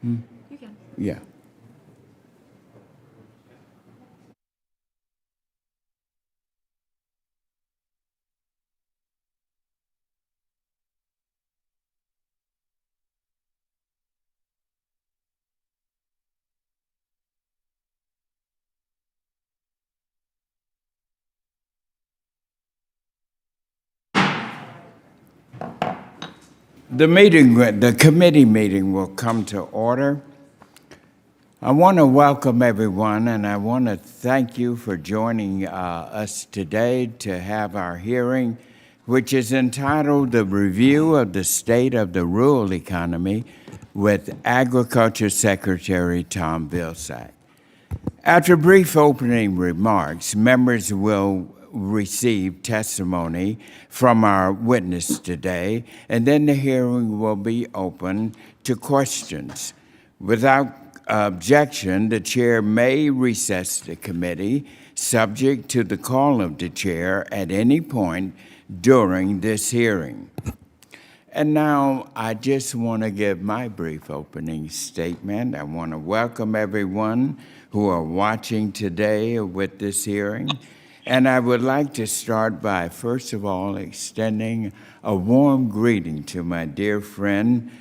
You can. Yeah. The committee meeting will come to order. I want to welcome everyone, and I want to thank you for joining us today to have our hearing, which is entitled The Review of the State of the Rural Economy with Agriculture Secretary Tom Vilsack. After brief opening remarks, members will receive testimony from our witness today, and then the hearing will be open to questions. Without objection, the chair may recess the committee, subject to the call of the chair at any point during this hearing. And now I just want to give my brief opening statement. I want to welcome everyone who are watching today with this hearing. And I would like to start by, first of all, extending a warm greeting to my dear friend,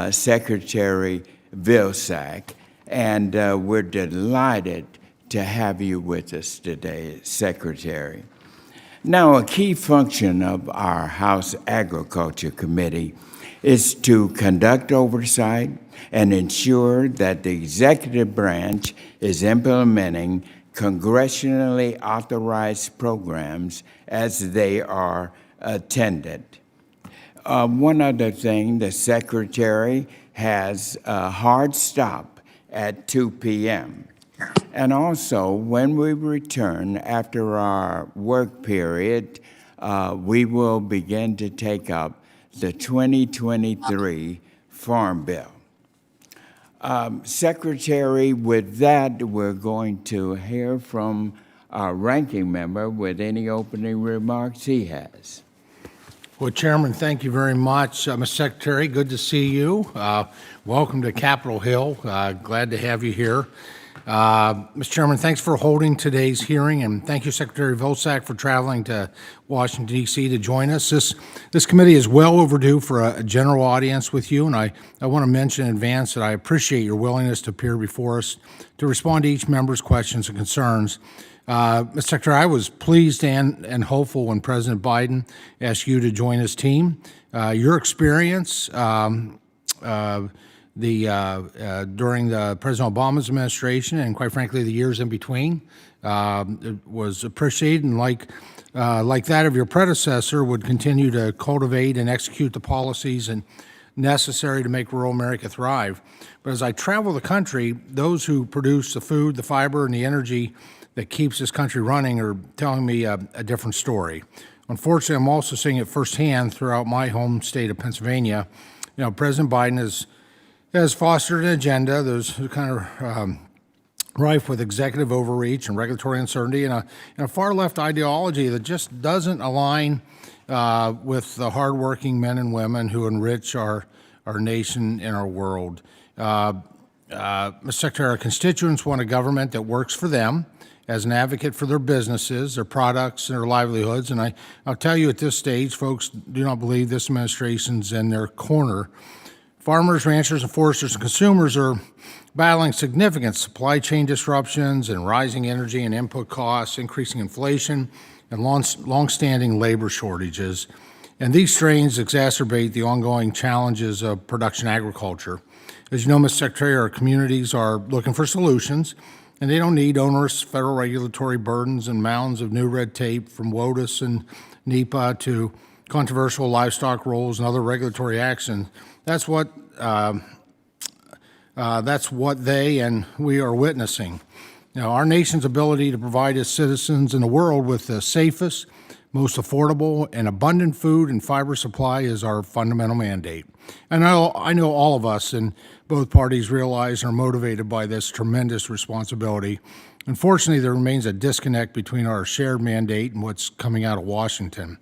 Secretary Vilsack. And we're delighted to have you with us today, Secretary. Now, a key function of our House Agriculture Committee is to conduct oversight and ensure that the executive branch is implementing congressionally authorized programs as they are attended. One other thing, the Secretary has a hard stop at 2 p.m. And also, when we return after our work period, we will begin to take up the 2023 Farm Bill. Secretary, with that, we're going to hear from our ranking member with any opening remarks he has. Well, Chairman, thank you very much. Mr. Secretary, good to see you. Welcome to Capitol Hill. Glad to have you here. Mr. Chairman, thanks for holding today's hearing, and thank you, Secretary Vilsack, for traveling to Washington, D.C. to join us. This committee is well overdue for a general audience with you, and I want to mention in advance that I appreciate your willingness to appear before us to respond to each member's questions and concerns. Mr. Secretary, I was pleased and hopeful when President Biden asked you to join his team. Your experience during the President Obama's administration and, quite frankly, the years in between was appreciated, and like that of your predecessor, would continue to cultivate and execute the policies necessary to make rural America thrive. But as I travel the country, those who produce the food, the fiber, and the energy that keeps this country running are telling me a different story. Unfortunately, I'm also seeing it firsthand throughout my home state of Pennsylvania. You know, President Biden has fostered an agenda that's kind of rife with executive overreach and regulatory uncertainty and a far-left ideology that just doesn't align with the hardworking men and women who enrich our nation and our world. Mr. Secretary, our constituents want a government that works for them as an advocate for their businesses, their products, and their livelihoods. And I'll tell you at this stage, folks do not believe this administration's in their corner. Farmers, ranchers, and foresters and consumers are battling significant supply chain disruptions and rising energy and input costs, increasing inflation, and long-standing labor shortages. And these strains exacerbate the ongoing challenges of production agriculture. As you know, Mr. Secretary, our communities are looking for solutions, and they don't need onerous federal regulatory burdens and mounds of new red tape from WOTUS and NEPA to controversial livestock rules and other regulatory action. That's what they and we are witnessing. You know, our nation's ability to provide its citizens in the world with the safest, most affordable, and abundant food and fiber supply is our fundamental mandate. And I know all of us in both parties realize and are motivated by this tremendous responsibility. Unfortunately, there remains a disconnect between our shared mandate and what's coming out of Washington.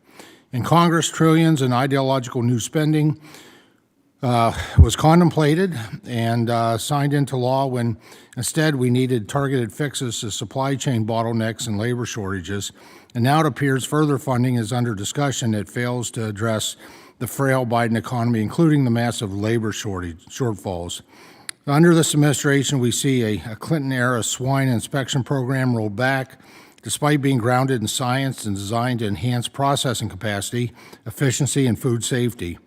In Congress, trillions in ideological new spending was contemplated and signed into law when instead we needed targeted fixes to supply chain bottlenecks and labor shortages. And now it appears further funding is under discussion that fails to address the frail Biden economy, including the massive labor shortfalls. Under this administration, we see a Clinton-era swine inspection program rolled back, despite being grounded in science and designed to enhance processing capacity, efficiency, and food safety.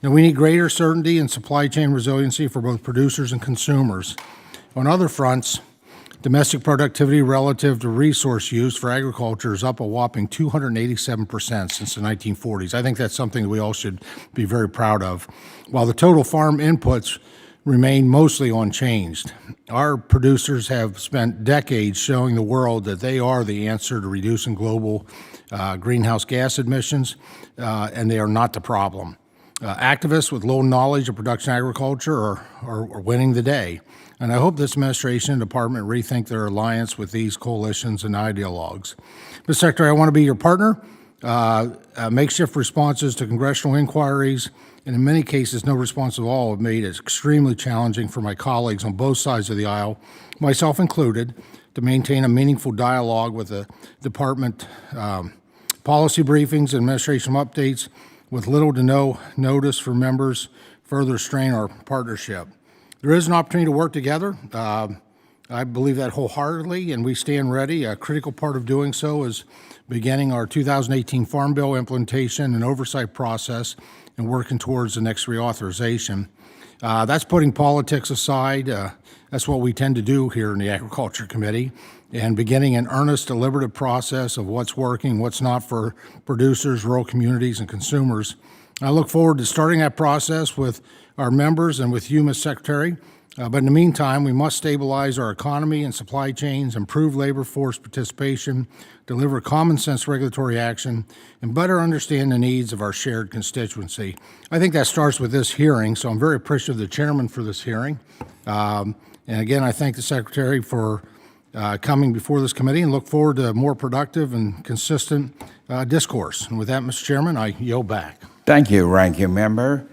Now, we need greater certainty and supply chain resiliency for both producers and consumers. On other fronts, domestic productivity relative to resource use for agriculture is up a whopping 287% since the 1940s. I think that's something that we all should be very proud of. While the total farm inputs remain mostly unchanged, our producers have spent decades showing the world that they are the answer to reducing global greenhouse gas emissions, and they are not the problem. Activists with low knowledge of production agriculture are winning the day. And I hope this administration and department rethink their alliance with these coalitions and ideologues. Mr. Secretary, I want to be your partner. Makeshift responses to congressional inquiries, and in many cases, no response at all, have made it extremely challenging for my colleagues on both sides of the aisle, myself included, to maintain a meaningful dialogue with the department. Policy briefings and administration updates with little to no notice for members further strain our partnership. There is an opportunity to work together. I believe that wholeheartedly, and we stand ready. A critical part of doing so is beginning our 2018 Farm Bill implementation and oversight process and working towards the next reauthorization. That's putting politics aside. That's what we tend to do here in the Agriculture Committee, and beginning an earnest, deliberative process of what's working, what's not for producers, rural communities, and consumers. I look forward to starting that process with our members and with you, Ms. Secretary. But in the meantime, we must stabilize our economy and supply chains, improve labor force participation, deliver common sense regulatory action, and better understand the needs of our shared constituency. I think that starts with this hearing, so I'm very appreciative of the chairman for this hearing. And again, I thank the Secretary for coming before this committee and look forward to more productive and consistent discourse. And with that, Mr. Chairman, I yield back. Thank you, Ranking Member.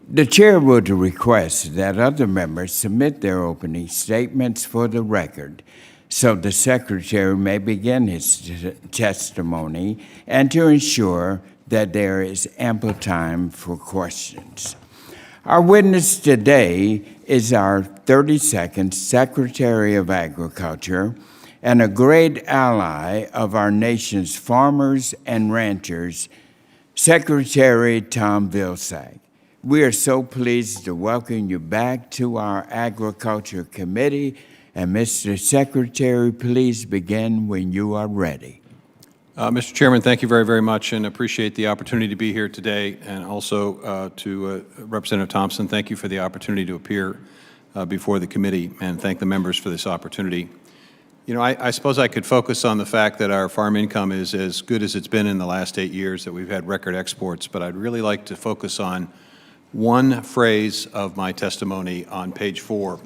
The chair would request that other members submit their opening statements for the record so the secretary may begin his testimony and to ensure that there is ample time for questions. Our witness today is our 32nd Secretary of Agriculture and a great ally of our nation's farmers and ranchers, Secretary Tom Vilsack. We are so pleased to welcome you back to our Agriculture Committee. And Mr. Secretary, please begin when you are ready. Mr. Chairman, thank you very, very much, and appreciate the opportunity to be here today. And also to Representative Thompson, thank you for the opportunity to appear before the committee, and thank the members for this opportunity. You know, I suppose I could focus on the fact that our farm income is as good as it's been in the last 8 years, that we've had record exports, but I'd really like to focus on one phrase of my testimony on page 4,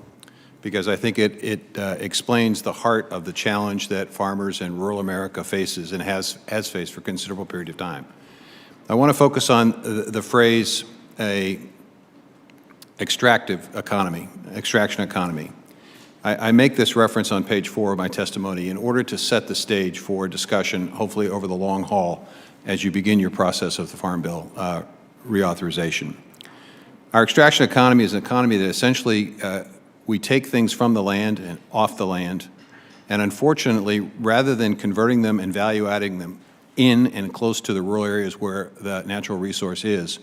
because I think it explains the heart of the challenge that farmers in rural America faces and has faced for a considerable period of time. I want to focus on the phrase extraction economy. I make this reference on page 4 of my testimony in order to set the stage for discussion, hopefully over the long haul, as you begin your process of the Farm Bill reauthorization. Our extraction economy is an economy that essentially we take things from the land and off the land, and unfortunately, rather than converting them and value-adding them in and close to the rural areas where the natural resource is,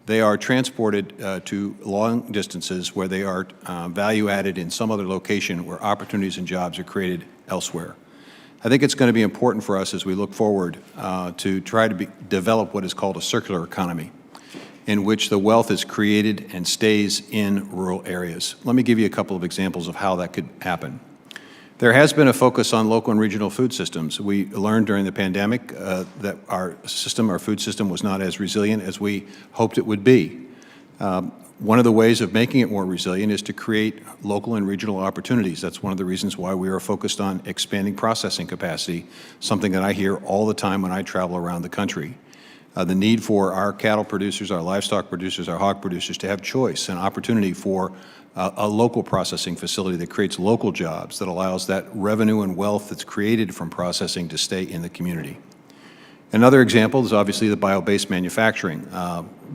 they are transported to long distances where they are value-added in some other location where opportunities and jobs are created elsewhere. I think it's going to be important for us as we look forward to try to develop what is called a circular economy, in which the wealth is created and stays in rural areas. Let me give you a couple of examples of how that could happen. There has been a focus on local and regional food systems. We learned during the pandemic that our food system was not as resilient as we hoped it would be. One of the ways of making it more resilient is to create local and regional opportunities. That's one of the reasons why we are focused on expanding processing capacity, something that I hear all the time when I travel around the country. the need for our cattle producers, our livestock producers, our hog producers to have choice and opportunity for a local processing facility that creates local jobs, that allows that revenue and wealth that's created from processing to stay in the community. Another example is obviously the bio-based manufacturing.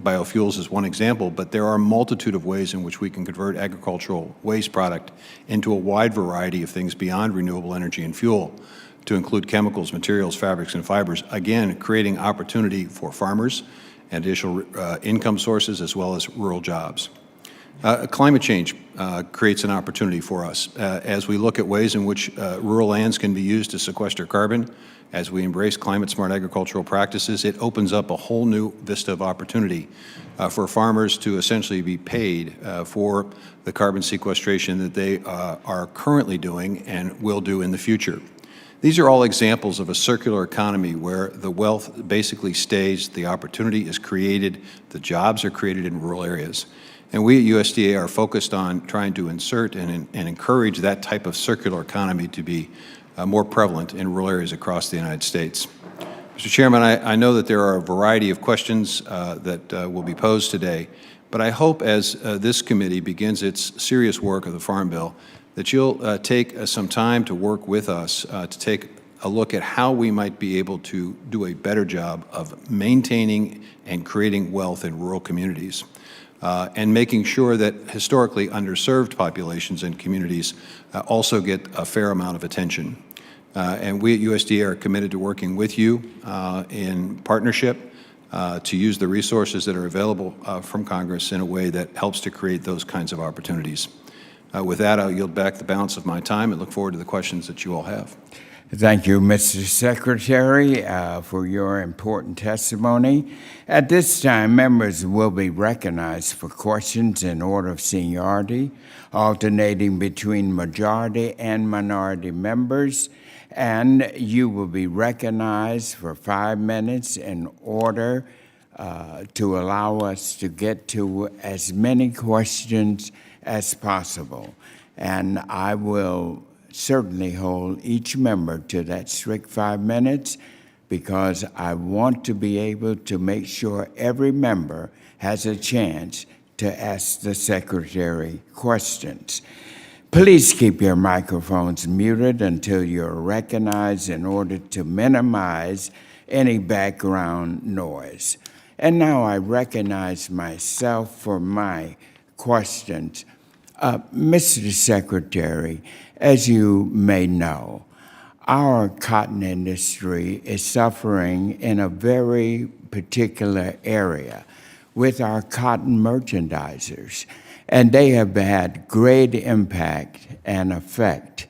Biofuels is one example, but there are a multitude of ways in which we can convert agricultural waste product into a wide variety of things beyond renewable energy and fuel, to include chemicals, materials, fabrics, and fibers, again, creating opportunity for farmers and additional income sources as well as rural jobs. Climate change creates an opportunity for us as we look at ways in which rural lands can be used to sequester carbon. As we embrace climate-smart agricultural practices, it opens up a whole new vista of opportunity for farmers to essentially be paid for the carbon sequestration that they are currently doing and will do in the future. These are all examples of a circular economy where the wealth basically stays, the opportunity is created, the jobs are created in rural areas. And we at USDA are focused on trying to insert and encourage that type of circular economy to be more prevalent in rural areas across the United States. Mr. Chairman, I know that there are a variety of questions that will be posed today, but I hope as this committee begins its serious work of the Farm Bill, that you'll take some time to work with us to take a look at how we might be able to do a better job of maintaining and creating wealth in rural communities and making sure that historically underserved populations and communities also get a fair amount of attention. And we at USDA are committed to working with you in partnership to use the resources that are available from Congress in a way that helps to create those kinds of opportunities. With that, I'll yield back the balance of my time and look forward to the questions that you all have. Thank you, Mr. Secretary, for your important testimony. At this time, members will be recognized for questions in order of seniority, alternating between majority and minority members, and you will be recognized for 5 minutes in order to allow us to get to as many questions as possible. And I will certainly hold each member to that strict 5 minutes because I want to be able to make sure every member has a chance to ask the Secretary questions. Please keep your microphones muted until you're recognized in order to minimize any background noise. And now I recognize myself for my questions. Mr. Secretary, as you may know, our cotton industry is suffering in a very particular area with our cotton merchandisers, and they have had great impact and effect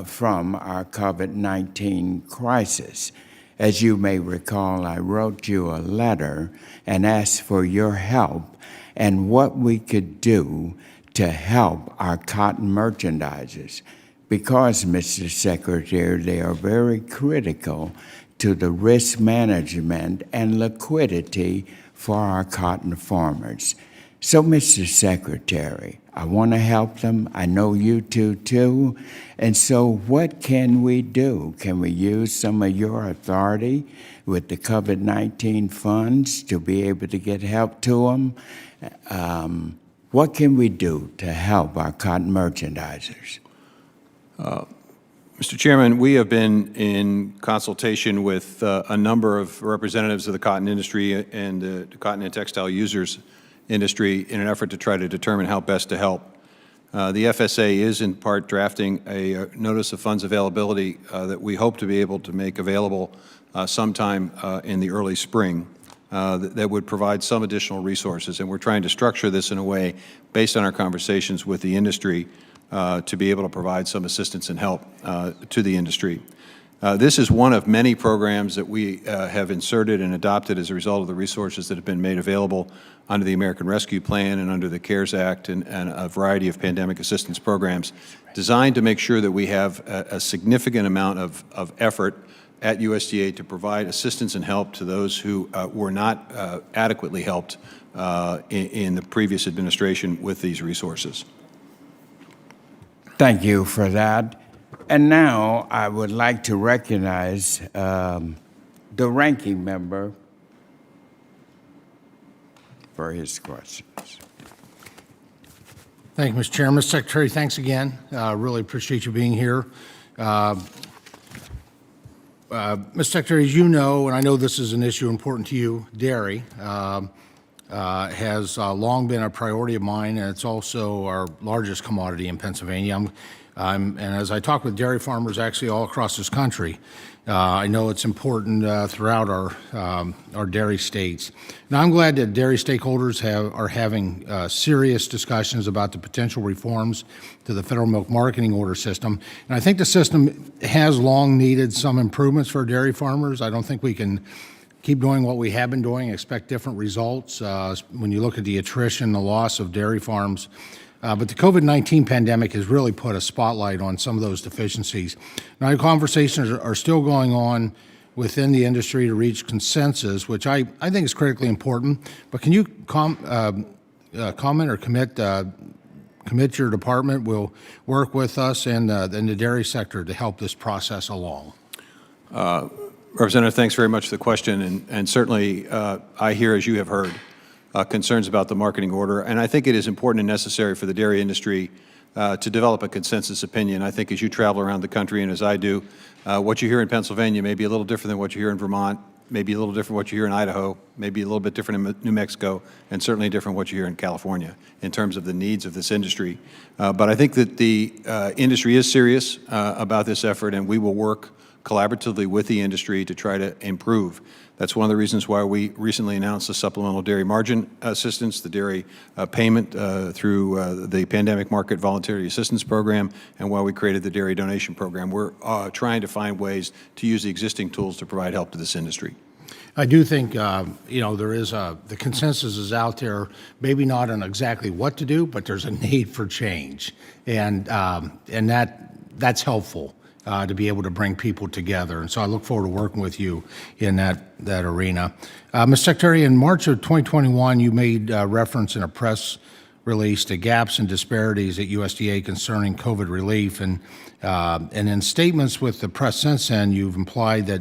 from our COVID-19 crisis. As you may recall, I wrote you a letter and asked for your help and what we could do to help our cotton merchandisers because, Mr. Secretary, they are very critical to the risk management and liquidity for our cotton farmers. So, Mr. Secretary, I want to help them. I know you two too. And so what can we do? Can we use some of your authority with the COVID-19 funds to be able to get help to them? What can we do to help our cotton merchandisers? Mr. Chairman, we have been in consultation with a number of representatives of the cotton industry and the cotton and textile users industry in an effort to try to determine how best to help. The FSA is in part drafting a notice of funds availability that we hope to be able to make available sometime in the early spring. That would provide some additional resources, and we're trying to structure this in a way based on our conversations with the industry to be able to provide some assistance and help to the industry. This is one of many programs that we have inserted and adopted as a result of the resources that have been made available under the American Rescue Plan and under the CARES Act and a variety of pandemic assistance programs designed to make sure that we have a significant amount of effort at USDA to provide assistance and help to those who were not adequately helped in the previous administration with these resources. Thank you for that. And now I would like to recognize the ranking member for his questions. Thank you, Mr. Chairman. Mr. Secretary, thanks again. Really appreciate you being here. Mr. Secretary, as you know, and I know this is an issue important to you, dairy has long been a priority of mine, and it's also our largest commodity in Pennsylvania. And as I talk with dairy farmers actually all across this country, I know it's important throughout our dairy states. Now, I'm glad that dairy stakeholders are having serious discussions about the potential reforms to the federal milk marketing order system. And I think the system has long needed some improvements for dairy farmers. I don't think we can keep doing what we have been doing, expect different results when you look at the attrition, the loss of dairy farms. But the COVID-19 pandemic has really put a spotlight on some of those deficiencies. Now, conversations are still going on within the industry to reach consensus, which I think is critically important. But can you comment or commit your department will work with us and the dairy sector to help this process along? Representative, thanks very much for the question. And certainly, I hear, as you have heard, concerns about the marketing order. And I think it is important and necessary for the dairy industry to develop a consensus opinion. I think as you travel around the country and as I do, what you hear in Pennsylvania may be a little different than what you hear in Vermont, maybe a little different what you hear in Idaho, maybe a little bit different in New Mexico, and certainly different what you hear in California in terms of the needs of this industry. But I think that the industry is serious about this effort, and we will work collaboratively with the industry to try to improve. That's one of the reasons why we recently announced the supplemental dairy margin assistance, the dairy payment through the Pandemic Market Voluntary Assistance Program, and why we created the dairy donation program. We're trying to find ways to use the existing tools to provide help to this industry. I do think, there is the consensus is out there, maybe not on exactly what to do, but there's a need for change. And that's helpful. To be able to bring people together. And so I look forward to working with you in that arena. Mr. Secretary, in March of 2021, you made reference in a press release to gaps and disparities at USDA concerning COVID relief. And in statements with the press since then, you've implied that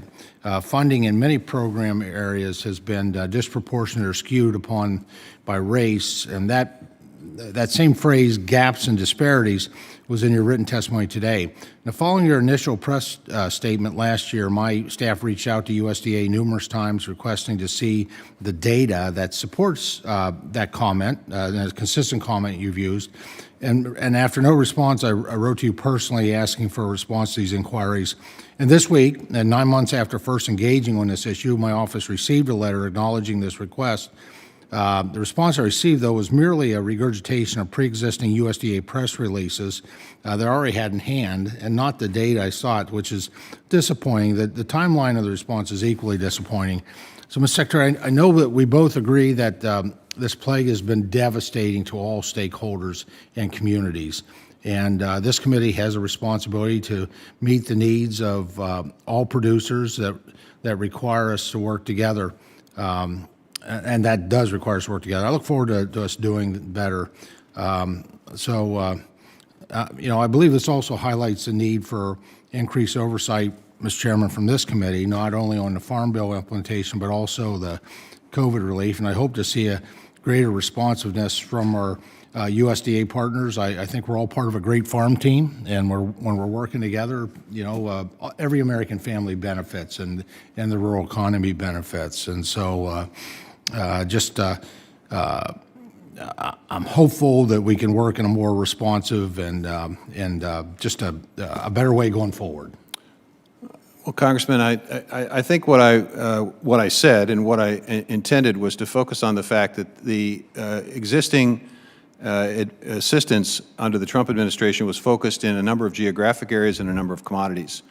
funding in many program areas has been disproportionate or skewed upon by race. And that same phrase, gaps and disparities, was in your written testimony today. Now, following your initial press statement last year, my staff reached out to USDA numerous times requesting to see the data that supports that comment, a consistent comment you've used. And after no response, I wrote to you personally asking for a response to these inquiries. And this week, and 9 months after first engaging on this issue, my office received a letter acknowledging this request. The response I received, though, was merely a regurgitation of pre-existing USDA press releases that I already had in hand, and not the data I sought, which is disappointing. The timeline of the response is equally disappointing. So, Mr. Secretary, I know that we both agree that this plague has been devastating to all stakeholders and communities. And this committee has a responsibility to meet the needs of all producers that require us to work together. And that does require us to work together. I look forward to us doing better. I believe this also highlights the need for increased oversight, Mr. Chairman, from this committee, not only on the Farm Bill implementation, but also the COVID relief. And I hope to see a greater responsiveness from our USDA partners. I think we're all part of a great farm team, and when we're working together, every American family benefits, and the rural economy benefits. And so I'm hopeful that we can work in a more responsive and just a better way going forward. Well, Congressman, I think what I said and what I intended was to focus on the fact that the existing assistance under the Trump administration was focused in a number of geographic areas and a number of commodities.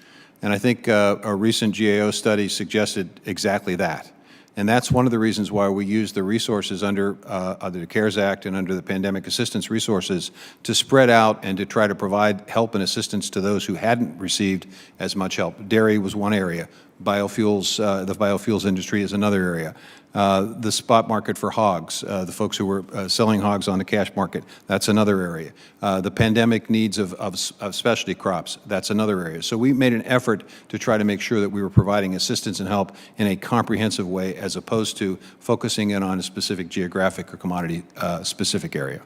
And I think a recent GAO study suggested exactly that. And that's one of the reasons why we use the resources under the CARES Act and under the pandemic assistance resources to spread out and to try to provide help and assistance to those who hadn't received as much help. Dairy was one area, biofuels, the biofuels industry is another area. The spot market for hogs, the folks who were selling hogs on the cash market, that's another area. The pandemic needs of specialty crops, that's another area. So we made an effort to try to make sure that we were providing assistance and help in a comprehensive way as opposed to focusing in on a specific geographic or commodity specific area.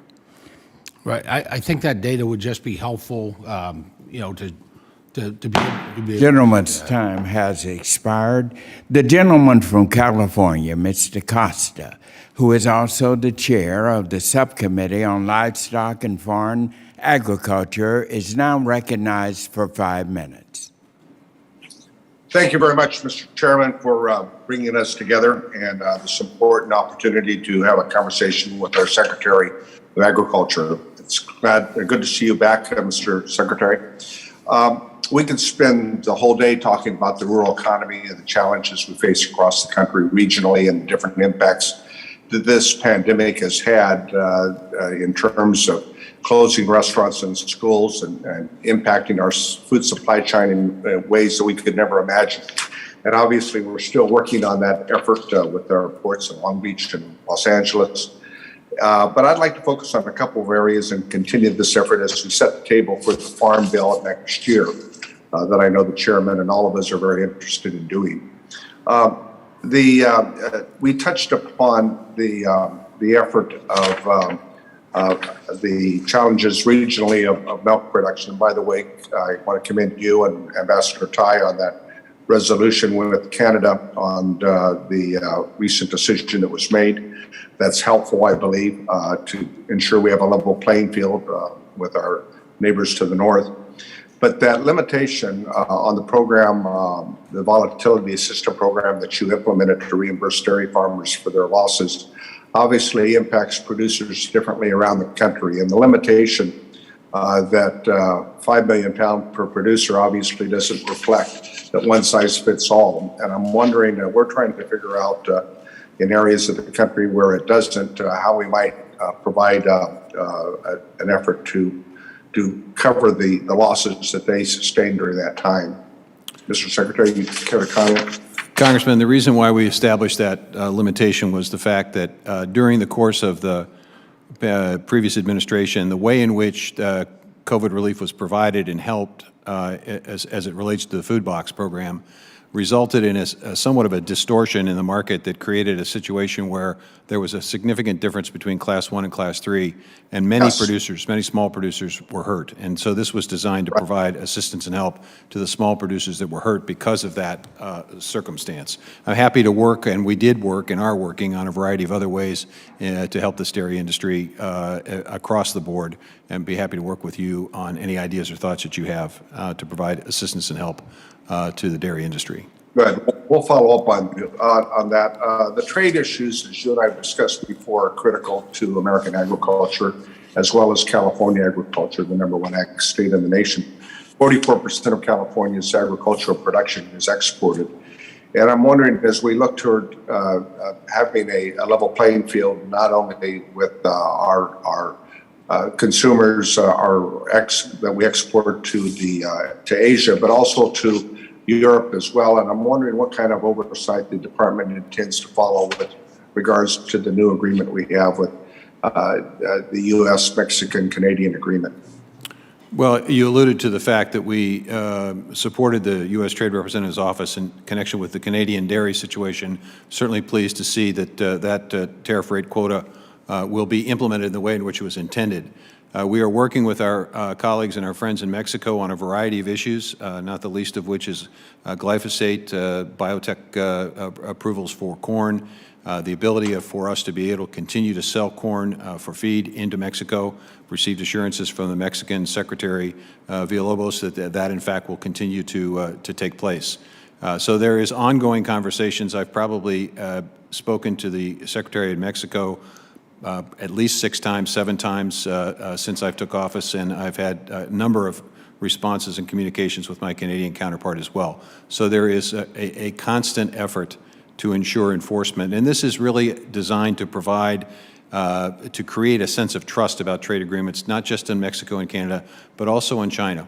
Right. I think that data would just be helpful, you know, to be. Gentleman's time has expired. The gentleman from California, Mr. Costa, who is also the chair of the Subcommittee on Livestock and Foreign Agriculture, is now recognized for 5 minutes. Thank you very much, Mr. Chairman, for bringing us together and this important opportunity to have a conversation with our Secretary of Agriculture. It's good to see you back, Mr. Secretary. We could spend the whole day talking about the rural economy and the challenges we face across the country regionally and the different impacts that this pandemic has had in terms of closing restaurants and schools and impacting our food supply chain in ways that we could never imagine. And obviously, we're still working on that effort with our ports in Long Beach and Los Angeles. But I'd like to focus on a couple of areas and continue this effort as we set the table for the Farm Bill next year that I know the chairman and all of us are very interested in doing. We touched upon the effort of the challenges regionally of milk production. And by the way, I want to commend you and Ambassador Tai on that resolution with Canada on the recent decision that was made. That's helpful, I believe, to ensure we have a level playing field with our neighbors to the north. But that limitation on the program, the volatility assistance program that you implemented to reimburse dairy farmers for their losses, obviously impacts producers differently around the country. And the limitation that 5 million pound per producer obviously doesn't reflect that one size fits all. And I'm wondering, we're trying to figure out in areas of the country where it doesn't, how we might provide an effort to cover the losses that they sustained during that time. Mr. Secretary, you care to comment? Congressman, the reason why we established that limitation was the fact that during the course of the previous administration, the way in which COVID relief was provided and helped as it relates to the food box program resulted in a somewhat of a distortion in the market that created a situation where there was a significant difference between Class 1 and Class 3, and many producers, many small producers were hurt. And so this was designed to provide assistance and help to the small producers that were hurt because of that circumstance. I'm happy to work, and we did work and are working on a variety of other ways to help this dairy industry across the board, and be happy to work with you on any ideas or thoughts that you have to provide assistance and help to the dairy industry. Good. We'll follow up on that. The trade issues, as you and I have discussed before, are critical to American agriculture, as well as California agriculture, the #1 ag state in the nation. 44% of California's agricultural production is exported. And I'm wondering, as we look toward having a level playing field, not only with our consumers that we export to Asia, but also to Europe as well. And I'm wondering what kind of oversight the department intends to follow with regards to the new agreement we have with the U.S., Mexican, Canadian agreement. Well, you alluded to the fact that we supported the U.S. Trade Representative's office in connection with the Canadian dairy situation. Certainly pleased to see that that tariff rate quota will be implemented in the way in which it was intended. We are working with our colleagues and our friends in Mexico on a variety of issues, not the least of which is glyphosate, biotech approvals for corn, the ability for us to be able to continue to sell corn for feed into Mexico. Received assurances from the Mexican Secretary Villalobos that in fact will continue to take place. So there is ongoing conversations. I've probably spoken to the Secretary of Mexico at least 6 times, 7 times since I took office, and I've had a number of responses and communications with my Canadian counterpart as well. So there is a constant effort to ensure enforcement, and this is really designed to provide to create a sense of trust about trade agreements, not just in Mexico and Canada, but also in China.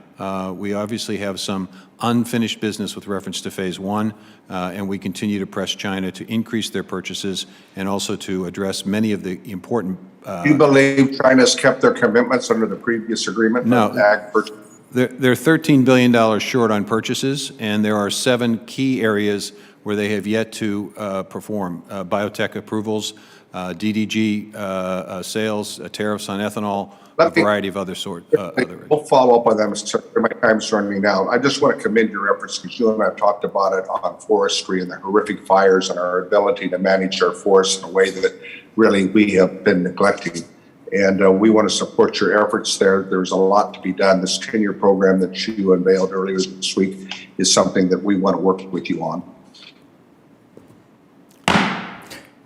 We obviously have some unfinished business with reference to Phase 1, and we continue to press China to increase their purchases and also to address many of the important... Do you believe China's kept their commitments under the previous agreement? No. Ag purchase? They're $13 billion short on purchases, and there are 7 key areas where they have yet to perform. Biotech approvals, DDG sales, tariffs on ethanol, a variety of other sorts. We'll follow up on them. My time's running out. I just want to commend your efforts because you and I talked about it on forestry and the horrific fires and our ability to manage our forests in a way that really we have been neglecting. And we want to support your efforts there. There's a lot to be done. This 10-year program that you unveiled earlier this week is something that we want to work with you on.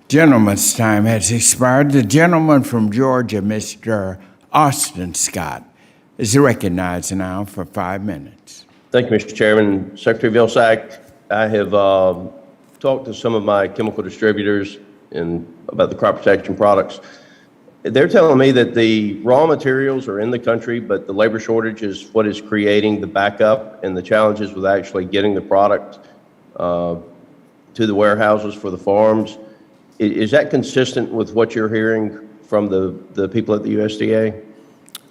Gentleman's time has expired. The gentleman from Georgia, Mr. Austin Scott, is recognized now for 5 minutes. Thank you, Mr. Chairman. Secretary Vilsack, I have talked to some of my chemical distributors about the crop protection products. They're telling me that the raw materials are in the country, but the labor shortage is what is creating the backup and the challenges with actually getting the product to the warehouses for the farms. Is that consistent with what you're hearing from the people at the USDA?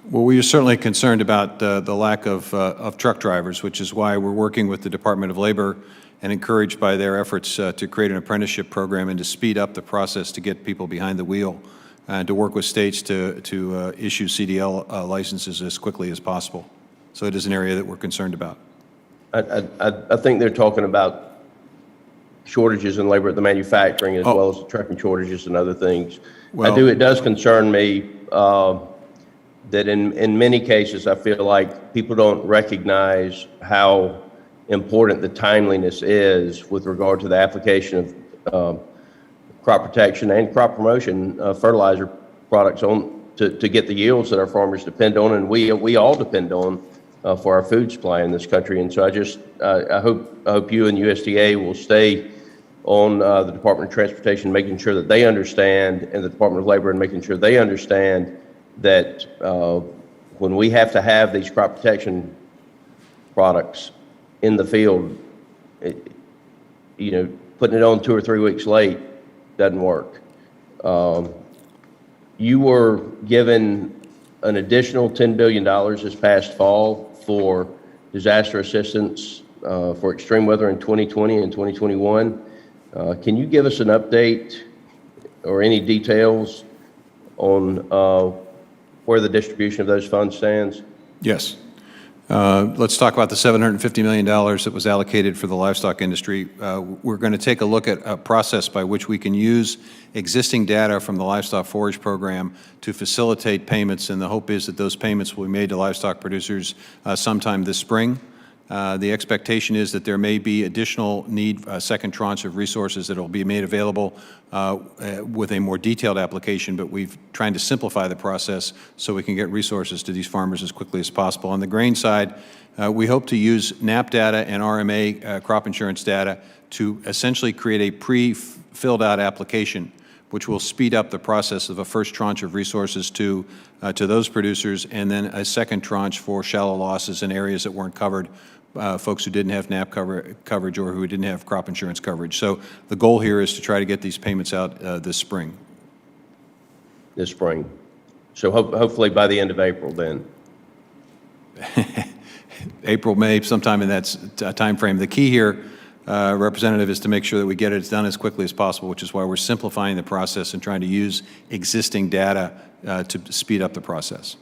Well, we are certainly concerned about the lack of truck drivers, which is why we're working with the Department of Labor and encouraged by their efforts to create an apprenticeship program and to speed up the process to get people behind the wheel and to work with states to issue CDL licenses as quickly as possible. So it is an area that we're concerned about. I think they're talking about shortages in labor at the manufacturing as well as the trucking shortages and other things. Well, It does concern me that in many cases I feel like people don't recognize how important the timeliness is with regard to the application of crop protection and crop promotion fertilizer products to get the yields that our farmers depend on and we all depend on for our food supply in this country. And so I hope you and USDA will stay on the Department of Transportation, making sure that they understand, and the Department of Labor, and making sure they understand that when we have to have these crop protection products in the field, putting it on 2 or 3 weeks late doesn't work. You were given an additional $10 billion this past fall for disaster assistance for extreme weather in 2020 and 2021. Can you give us an update or any details on where the distribution of those funds stands? Yes. Let's talk about the $750 million that was allocated for the livestock industry. We're going to take a look at a process by which we can use existing data from the livestock forage program to facilitate payments, and the hope is that those payments will be made to livestock producers sometime this spring. The expectation is that there may be additional need, a second tranche of resources that will be made available with a more detailed application, but we've trying to simplify the process so we can get resources to these farmers as quickly as possible. On the grain side, we hope to use NAP data and RMA crop insurance data to essentially create a pre-filled out application, which will speed up the process of a first tranche of resources to those producers, and then a second tranche for shallow losses in areas that weren't covered, folks who didn't have NAP coverage or who didn't have crop insurance coverage. So the goal here is to try to get these payments out this spring. This spring. So hopefully by the end of April then. April, May, sometime in that time frame. The key here, Representative, is to make sure that we get it done as quickly as possible, which is why we're simplifying the process and trying to use existing data to speed up the process.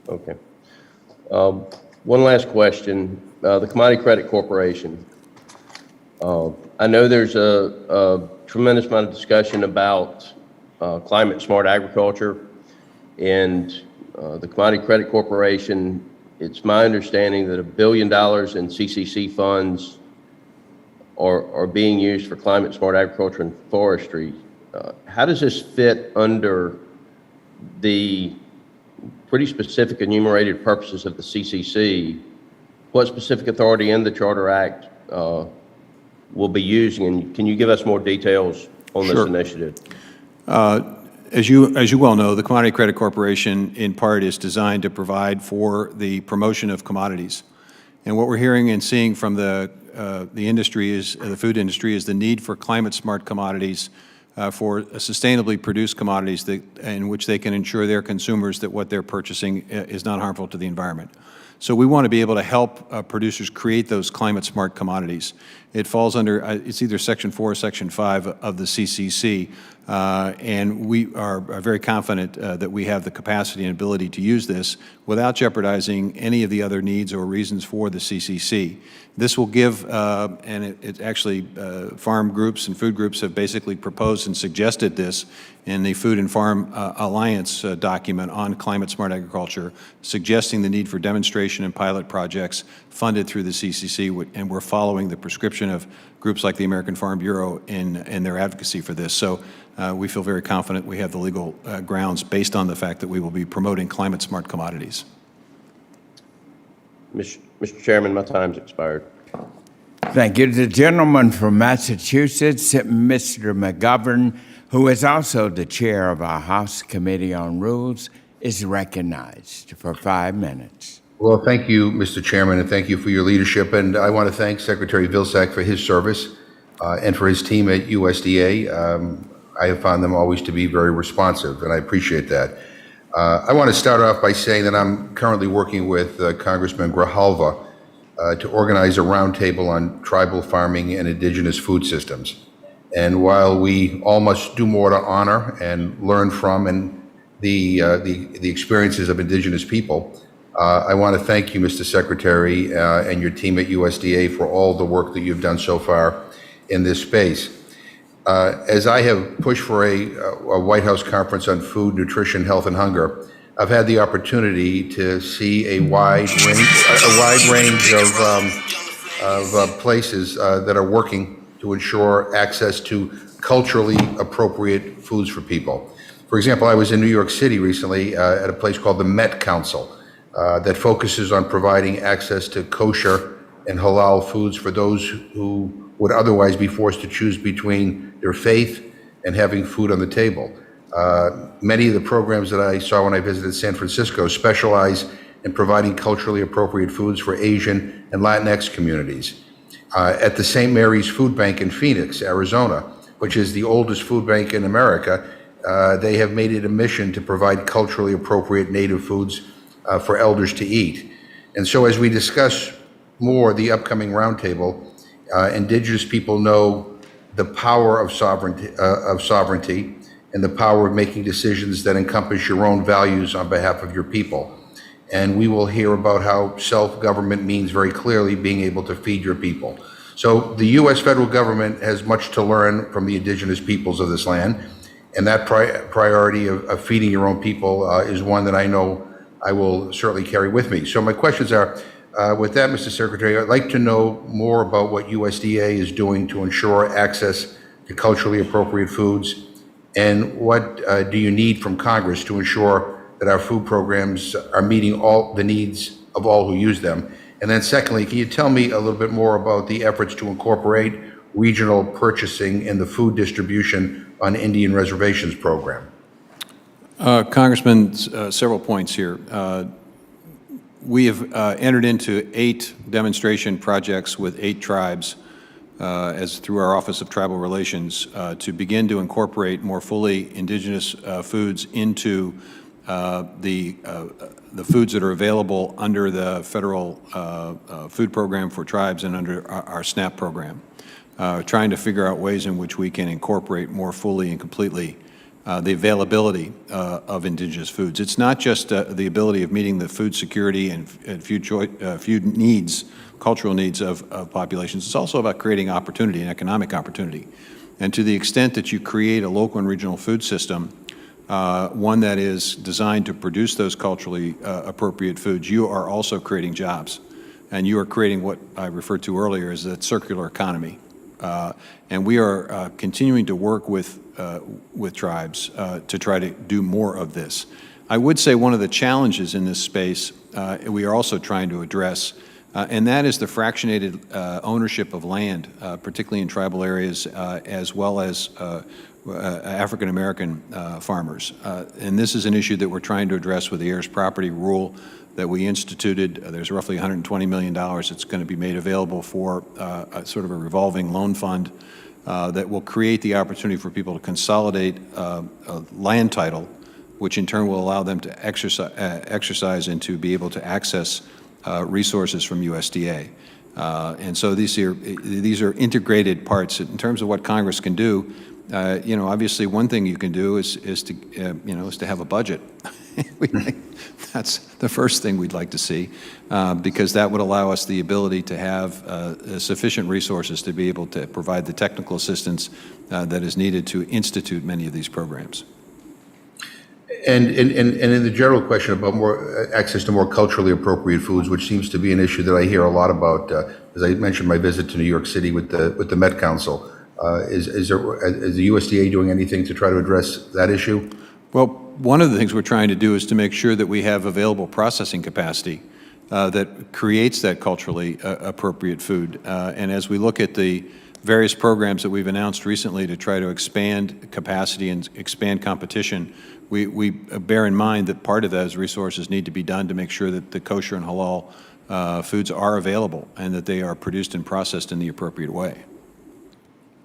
Okay. One last question. The Commodity Credit Corporation. I know there's a tremendous amount of discussion about climate smart agriculture, and the Commodity Credit Corporation, it's my understanding that $1 billion in CCC funds are being used for climate smart agriculture and forestry. How does this fit under the pretty specific enumerated purposes of the CCC? What specific authority in the Charter Act will be using, and can you give us more details on this initiative? As you well know, the Commodity Credit Corporation, in part, is designed to provide for the promotion of commodities. And what we're hearing and seeing from the industry is the food industry is the need for climate-smart commodities, for sustainably produced commodities in which they can ensure their consumers that what they're purchasing is not harmful to the environment. So we want to be able to help producers create those climate-smart commodities. It falls under, it's either Section 4 or Section 5 of the CCC, and we are very confident that we have the capacity and ability to use this without jeopardizing any of the other needs or reasons for the CCC. This will give, and it actually, farm groups and food groups have basically proposed and suggested this in the Food and Farm Alliance document on climate-smart agriculture, suggesting the need for demonstration and pilot projects funded through the CCC, and we're following the prescription of groups like the American Farm Bureau in their advocacy for this. So we feel very confident we have the legal grounds based on the fact that we will be promoting climate-smart commodities. Mr. Chairman, my time's expired. Thank you. The gentleman from Massachusetts, Mr. McGovern, who is also the chair of our House Committee on Rules, is recognized for 5 minutes. Well, thank you, Mr. Chairman, and thank you for your leadership. And I want to thank Secretary Vilsack for his service and for his team at USDA. I have found them always to be very responsive, and I appreciate that. I want to start off by saying that I'm currently working with Congressman Grijalva to organize a roundtable on tribal farming and indigenous food systems. And while we all must do more to honor and learn from and the experiences of indigenous people, I want to thank you, Mr. Secretary, and your team at USDA for all the work that you've done so far in this space. As I have pushed for a White House conference on food, nutrition, health, and hunger, I've had the opportunity to see a wide range of places that are working to ensure access to culturally appropriate foods for people. For example, I was in New York City recently at a place called the Met Council that focuses on providing access to kosher and halal foods for those who would otherwise be forced to choose between their faith and having food on the table. Many of the programs that I saw when I visited San Francisco specialize in providing culturally appropriate foods for Asian and Latinx communities. At the St. Mary's Food Bank in Phoenix, Arizona, which is the oldest food bank in America, they have made it a mission to provide culturally appropriate native foods for elders to eat. And so as we discuss more the upcoming roundtable, indigenous people know the power of sovereignty and the power of making decisions that encompass your own values on behalf of your people. And we will hear about how self-government means very clearly being able to feed your people. So the U.S. federal government has much to learn from the indigenous peoples of this land, and that priority of feeding your own people is one that I know I will certainly carry with me. So my questions are, with that, Mr. Secretary, I'd like to know more about what USDA is doing to ensure access to culturally appropriate foods, and what do you need from Congress to ensure that our food programs are meeting all the needs of all who use them? And then secondly, can you tell me a little bit more about the efforts to incorporate regional purchasing in the food distribution on Indian reservations program? Congressman, several points here. We have entered into 8 demonstration projects with 8 tribes as through our Office of Tribal Relations to begin to incorporate more fully indigenous foods into the foods that are available under the federal food program for tribes and under our SNAP program, trying to figure out ways in which we can incorporate more fully and completely the availability of indigenous foods. It's not just the ability of meeting the food security and food needs, cultural needs of populations. It's also about creating opportunity and economic opportunity. And to the extent that you create a local and regional food system, one that is designed to produce those culturally appropriate foods, you are also creating jobs. And you are creating what I referred to earlier as that circular economy. And we are continuing to work with tribes to try to do more of this. I would say one of the challenges in this space we are also trying to address and that is the fractionated ownership of land, particularly in tribal areas, as well as African American farmers. And this is an issue that we're trying to address with the heirs property rule that we instituted. There's roughly $120 million that's going to be made available for a sort of a revolving loan fund that will create the opportunity for people to consolidate a land title, which in turn will allow them to exercise and to be able to access resources from USDA. And so these are integrated parts. In terms of what Congress can do, obviously one thing you can do is to have a budget. That's the first thing we'd like to see, because that would allow us the ability to have sufficient resources to be able to provide the technical assistance that is needed to institute many of these programs. And in the general question about more access to more culturally appropriate foods, which seems to be an issue that I hear a lot about, as I mentioned my visit to New York City with the Met Council, is the USDA doing anything to try to address that issue? Well, one of the things we're trying to do is to make sure that we have available processing capacity that creates that culturally appropriate food. And as we look at the various programs that we've announced recently to try to expand capacity and expand competition, we bear in mind that part of those resources need to be done to make sure that the kosher and halal foods are available and that they are produced and processed in the appropriate way.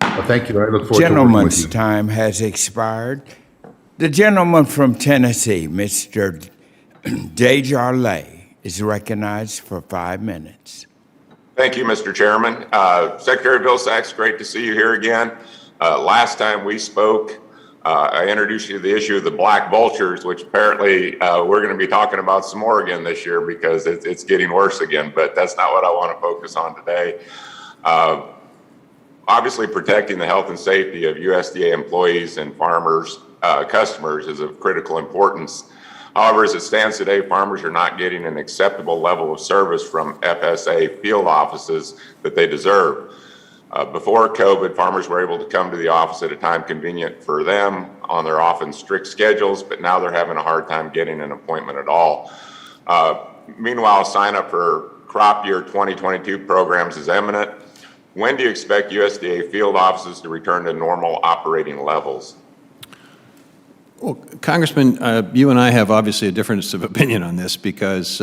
Well, thank you. I look forward to working with Gentleman's you. time has expired. The gentleman from Tennessee, Mr. Desjardins, is recognized for 5 minutes. Thank you, Mr. Chairman. Secretary Vilsack, it's great to see you here again. Last time we spoke, I introduced you to the issue of the black vultures, which apparently we're going to be talking about some more again this year because it's getting worse again, but that's not what I want to focus on today. Obviously, protecting the health and safety of USDA employees and farmers, customers is of critical importance. However, as it stands today, farmers are not getting an acceptable level of service from FSA field offices that they deserve. Before COVID, farmers were able to come to the office at a time convenient for them on their often strict schedules, but now they're having a hard time getting an appointment at all. Meanwhile, sign up for crop year 2022 programs is imminent. When do you expect USDA field offices to return to normal operating levels? Well, Congressman, you and I have obviously a difference of opinion on this because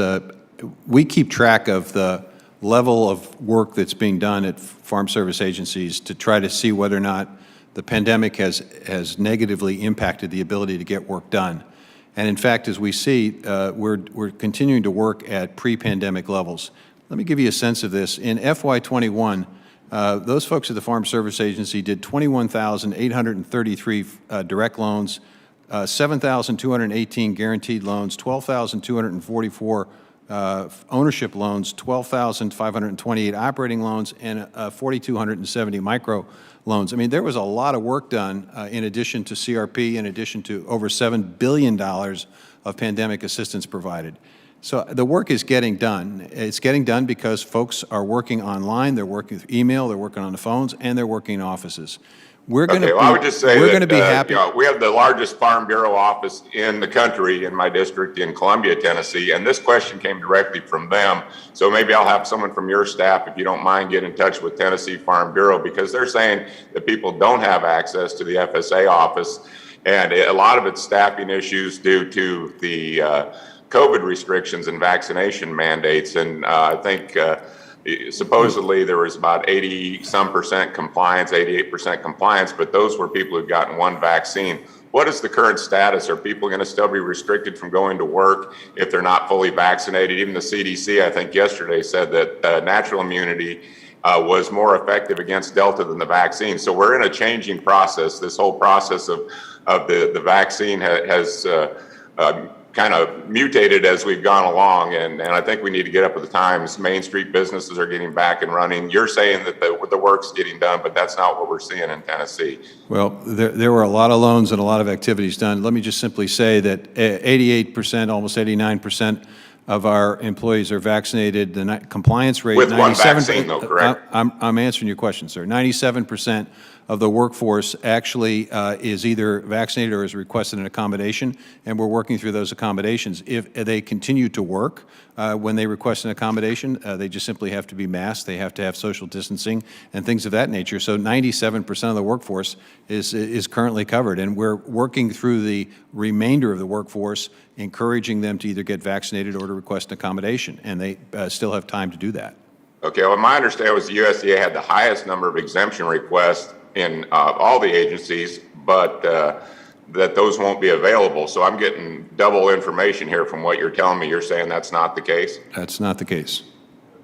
we keep track of the level of work that's being done at Farm Service agencies to try to see whether or not the pandemic has negatively impacted the ability to get work done. And in fact, as we see, we're continuing to work at pre-pandemic levels. Let me give you a sense of this. In FY21, those folks at the Farm Service Agency did 21,833 direct loans, 7,218 guaranteed loans, 12,244 ownership loans, 12,528 operating loans, and 4,270 micro loans. I mean, there was a lot of work done in addition to CRP, in addition to over $7 billion of pandemic assistance provided. So the work is getting done. It's getting done because folks are working online, they're working with email, they're working on the phones, and they're working in offices. We're going to I would just say we're going to be happy. We have the largest Farm Bureau office in the country in my district in Columbia, Tennessee, and this question came directly from them. So maybe I'll have someone from your staff, if you don't mind, get in touch with Tennessee Farm Bureau because they're saying that people don't have access to the FSA office, and a lot of it's staffing issues due to the COVID restrictions and vaccination mandates, and I think supposedly there was about 80-some% compliance, 88% compliance, but those were people who'd gotten one vaccine. What is the current status? Are people going to still be restricted from going to work if they're not fully vaccinated? Even the CDC, I think yesterday, said that natural immunity was more effective against Delta than the vaccine. So we're in a changing process. This whole process of the vaccine has kind of mutated as we've gone along, and I think we need to get up with the times. Main Street businesses are getting back and running. You're saying that the work's getting done, but that's not what we're seeing in Tennessee. Well, there were a lot of loans and a lot of activities done. Let me just simply say that 88%, almost 89% of our employees are vaccinated. The compliance rate, With 97%. one vaccine, though, correct? I'm answering your question, sir. 97% of the workforce actually is either vaccinated or has requested an accommodation, and we're working through those accommodations. If they continue to work when they request an accommodation, they just simply have to be masked, they have to have social distancing and things of that nature. So 97% of the workforce is currently covered, and we're working through the remainder of the workforce, encouraging them to either get vaccinated or to request an accommodation, and they still have time to do that. Okay, well, my understanding was the USDA had the highest number of exemption requests in all the agencies, but that those won't be available. So I'm getting double information here from what you're telling me. You're saying that's not the case? That's not the case.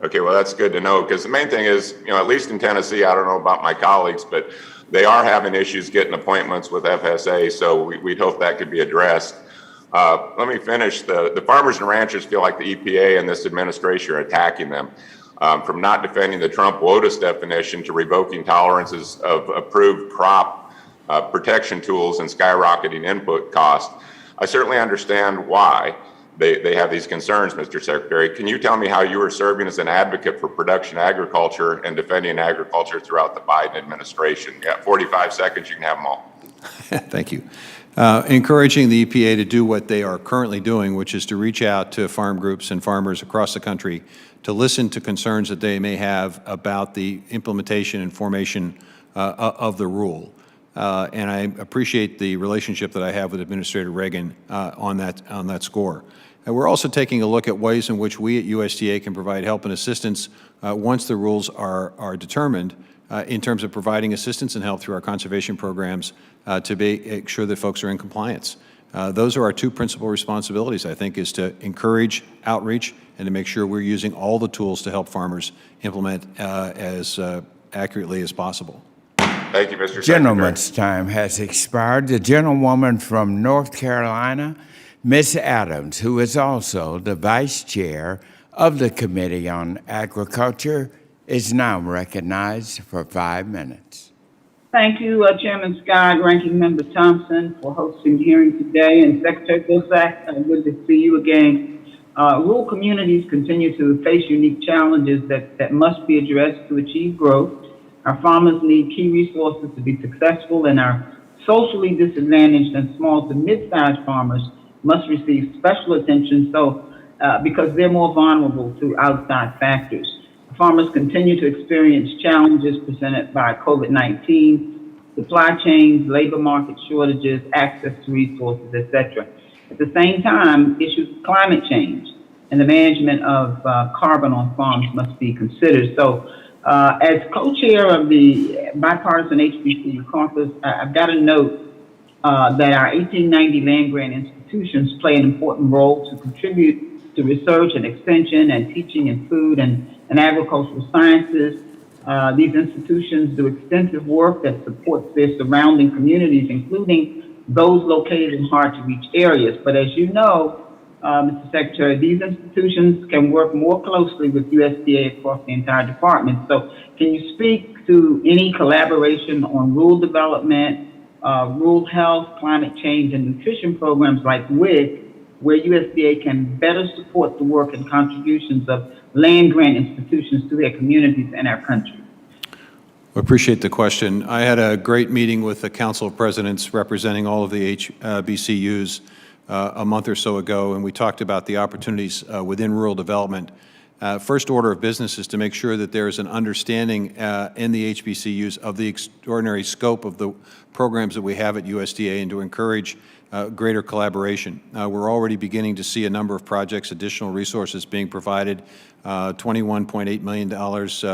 Okay, well, that's good to know, because the main thing is, at least in Tennessee, I don't know about my colleagues, but they are having issues getting appointments with FSA, so we'd hope that could be addressed. Let me finish. The farmers and ranchers feel like the EPA and this administration are attacking them. From not defending the Trump WOTUS definition to revoking tolerances of approved crop protection tools and skyrocketing input costs. I certainly understand why they have these concerns, Mr. Secretary. Can you tell me how you are serving as an advocate for production agriculture and defending agriculture throughout the Biden administration? You got 45 seconds, you can have them all. Thank you. Encouraging the EPA to do what they are currently doing, which is to reach out to farm groups and farmers across the country to listen to concerns that they may have about the implementation and formation of the rule. And I appreciate the relationship that I have with Administrator Reagan on that score. And we're also taking a look at ways in which we at USDA can provide help and assistance once the rules are determined in terms of providing assistance and help through our conservation programs to make sure that folks are in compliance. Those are our two principal responsibilities, I think, is to encourage outreach and to make sure we're using all the tools to help farmers implement as accurately as possible. Thank you, Mr. Secretary. Gentleman's time has expired. The gentlewoman from North Carolina, Ms. Adams, who is also the Vice Chair of the Committee on Agriculture, is now recognized for 5 minutes. Thank you, Chairman Scott, Ranking Member Thompson, for hosting the hearing today, and Secretary Vilsack, good to see you again. Rural communities continue to face unique challenges that must be addressed to achieve growth. Our farmers need key resources to be successful, and our socially disadvantaged and small to mid-sized farmers must receive special attention because they're more vulnerable to outside factors. Farmers continue to experience challenges presented by COVID-19, supply chains, labor market shortages, access to resources, etc. At the same time, issues of climate change and the management of carbon on farms must be considered. So, as co-chair of the bipartisan HBCU caucus, I've got to note that our 1890 land grant institutions play an important role to contribute to research and extension and teaching in food and agricultural sciences. These institutions do extensive work that supports their surrounding communities, including those located in hard-to-reach areas. But as you know, Mr. Secretary, these institutions can work more closely with USDA across the entire department. So can you speak to any collaboration on rural development, rural health, climate change, and nutrition programs like WIC, where USDA can better support the work and contributions of land grant institutions to their communities and our country? I appreciate the question. I had a great meeting with the Council of Presidents representing all of the HBCUs a month or so ago, and we talked about the opportunities within rural development. First order of business is to make sure that there is an understanding in the HBCUs of the extraordinary scope of the programs that we have at USDA and to encourage greater collaboration. We're already beginning to see a number of projects, additional resources being provided, $21.8 million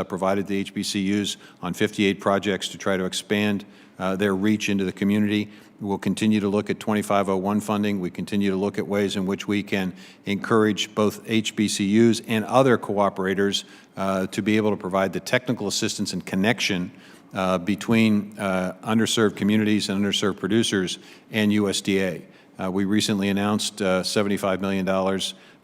provided to HBCUs on 58 projects to try to expand their reach into the community. We'll continue to look at 2501 funding. We continue to look at ways in which we can encourage both HBCUs and other cooperators to be able to provide the technical assistance and connection between underserved communities and underserved producers and USDA. We recently announced $75 million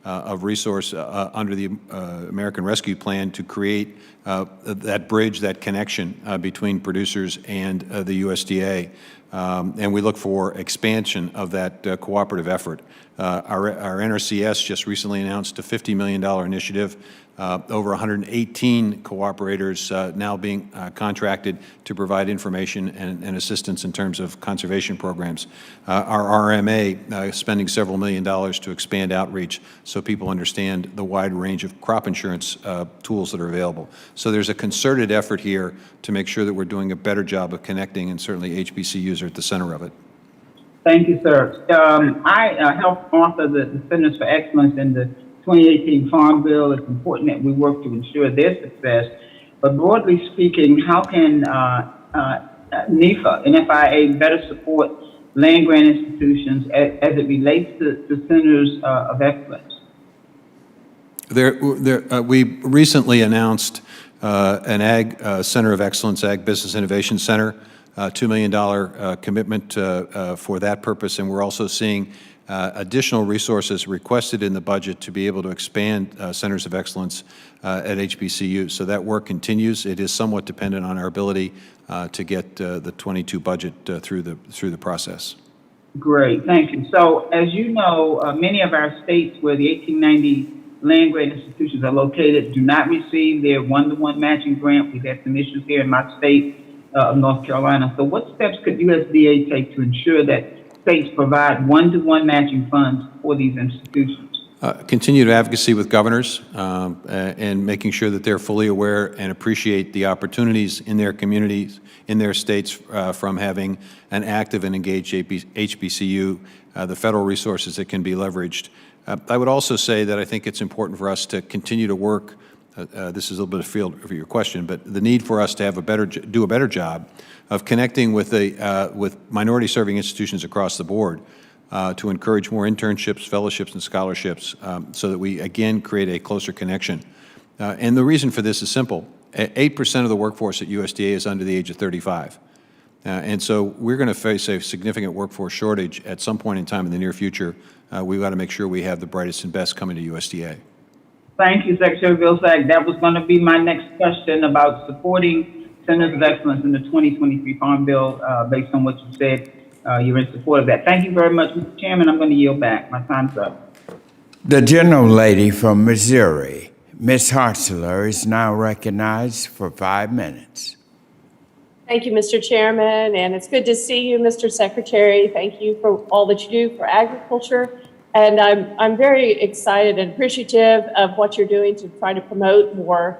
of resource under the American Rescue Plan to create that bridge, that connection between producers and the USDA. and we look for expansion of that cooperative effort. Our NRCS just recently announced a $50 million initiative, over 118 cooperators now being contracted to provide information and assistance in terms of conservation programs. Our RMA spending several $1 million to expand outreach so people understand the wide range of crop insurance tools that are available. So there's a concerted effort here to make sure that we're doing a better job of connecting, and certainly HBCUs are at the center of it. Thank you, sir. I helped author the Centers for Excellence in the 2018 Farm Bill. It's important that we work to ensure their success. But broadly speaking, how can NEFA, NFIA, better support land-grant institutions as it relates to Centers of Excellence? We recently announced an Ag Center of Excellence, Ag Business Innovation Center, $2 million commitment for that purpose, and we're also seeing additional resources requested in the budget to be able to expand centers of excellence at HBCU. So that work continues. It is somewhat dependent on our ability to get the 22 budget through the process. Great, thank you. So as you know, many of our states where the 1890 land-grant institutions are located do not receive their one-to-one matching grant. We've had some issues here in my state of North Carolina. So what steps could USDA take to ensure that states provide one-to-one matching funds for these institutions? Continued advocacy with governors and making sure that they're fully aware and appreciate the opportunities in their communities, in their states from having an active and engaged HBCU, the federal resources that can be leveraged. I would also say that I think it's important for us to continue to work. This is a little bit of field for your question, but the need for us to have do a better job of connecting with minority-serving institutions across the board to encourage more internships, fellowships, and scholarships, so that we again create a closer connection. And the reason for this is simple: 8% of the workforce at USDA is under the age of 35. And so we're going to face a significant workforce shortage at some point in time in the near future. We've got to make sure we have the brightest and best coming to USDA. Thank you, Secretary Vilsack. That was going to be my next question about supporting Centers of Excellence in the 2023 Farm Bill. Based on what you said, you're in support of that. Thank you very much, Mr. Chairman. I'm going to yield back. My time's up. The gentlelady from Missouri, Ms. Hartzler, is now recognized for 5 minutes. Thank you, Mr. Chairman, and it's good to see you, Mr. Secretary. Thank you for all that you do for agriculture. And I'm very excited and appreciative of what you're doing to try to promote more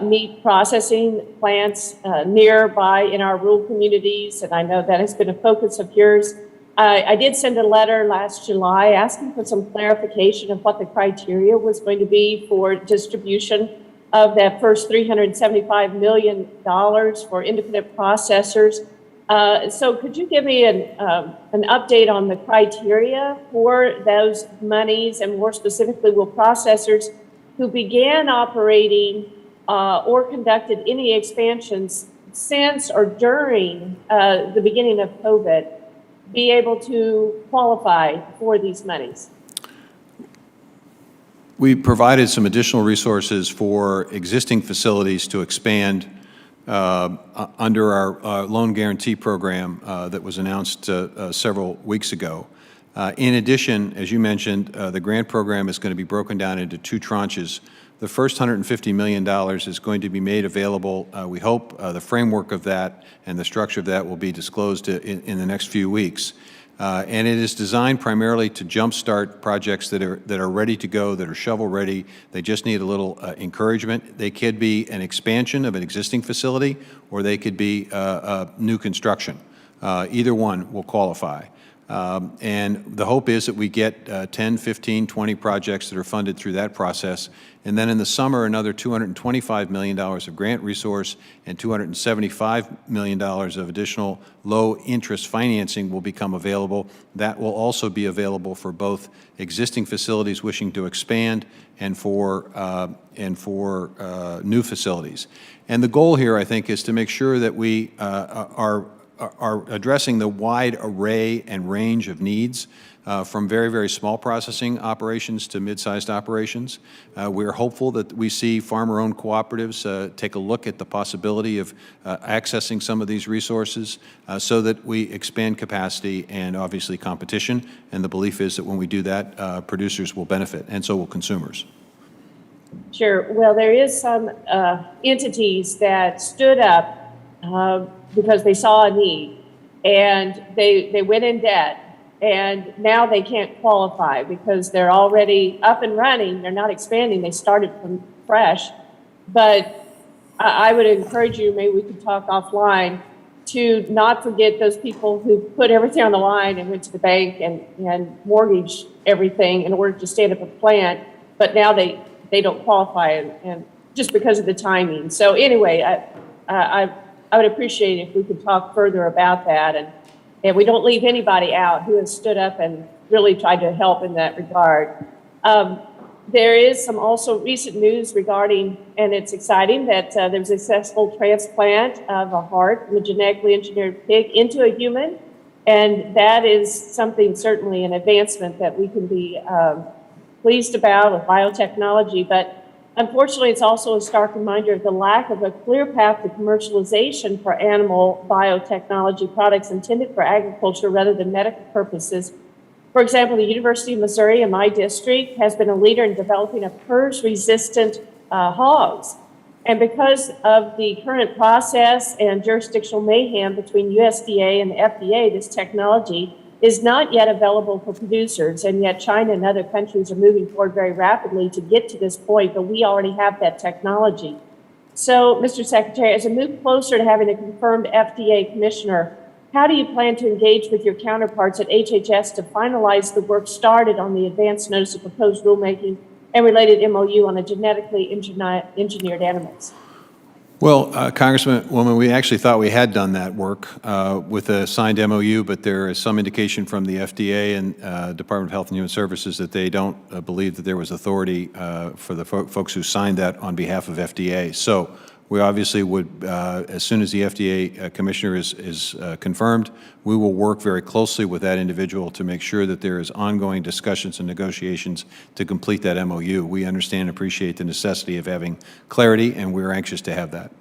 meat processing plants nearby in our rural communities. And I know that has been a focus of yours. I did send a letter last July asking for some clarification of what the criteria was going to be for distribution of that first $375 million for independent processors. So could you give me an update on the criteria for those monies, and more specifically, will processors who began operating or conducted any expansions since or during the beginning of COVID be able to qualify for these monies? We provided some additional resources for existing facilities to expand under our loan guarantee program that was announced several weeks ago. In addition, as you mentioned, the grant program is going to be broken down into 2 tranches. The first $150 million is going to be made available. We hope the framework of that and the structure of that will be disclosed in the next few weeks. And it is designed primarily to jumpstart projects that are ready to go, that are shovel-ready. They just need a little encouragement. They could be an expansion of an existing facility, or they could be new construction. Either one will qualify. And the hope is that we get 10, 15, 20 projects that are funded through that process. And then in the summer, another $225 million of grant resource and $275 million of additional low-interest financing will become available. That will also be available for both existing facilities wishing to expand and for new facilities. And the goal here, I think, is to make sure that we are are addressing the wide array and range of needs from very, very small processing operations to mid-sized operations. We're hopeful that we see farmer-owned cooperatives take a look at the possibility of accessing some of these resources so that we expand capacity and obviously competition. And the belief is that when we do that, producers will benefit, and so will consumers. Sure. Well, there is some entities that stood up because they saw a need, and they went in debt. And now they can't qualify because they're already up and running. They're not expanding. They started from fresh. But I would encourage you, maybe we could talk offline, to not forget those people who put everything on the line and went to the bank and mortgaged everything in order to stand up a plant. But now they don't qualify, and just because of the timing. So anyway, I would appreciate it if we could talk further about that. And we don't leave anybody out who has stood up and really tried to help in that regard. There is some also recent news regarding, and it's exciting, that there's a successful transplant of a heart from a genetically engineered pig into a human. And that is something, certainly an advancement that we can be pleased about with biotechnology. But unfortunately, it's also a stark reminder of the lack of a clear path to commercialization for animal biotechnology products intended for agriculture rather than medical purposes. For example, the University of Missouri in my district has been a leader in developing a PRRS-resistant hogs. And because of the current process and jurisdictional mayhem between USDA and the FDA, this technology is not yet available for producers, and yet China and other countries are moving forward very rapidly to get to this point, but we already have that technology. So, Mr. Secretary, as we move closer to having a confirmed FDA commissioner, how do you plan to engage with your counterparts at HHS to finalize the work started on the advanced notice of proposed rulemaking and related MOU on the genetically engineered animals? Well, Congresswoman, we actually thought we had done that work with a signed MOU, but there is some indication from the FDA and Department of Health and Human Services that they don't believe that there was authority for the folks who signed that on behalf of FDA. So we obviously would, as soon as the FDA commissioner is confirmed, we will work very closely with that individual to make sure that there is ongoing discussions and negotiations to complete that MOU. We understand and appreciate the necessity of having clarity, and we're anxious to have that.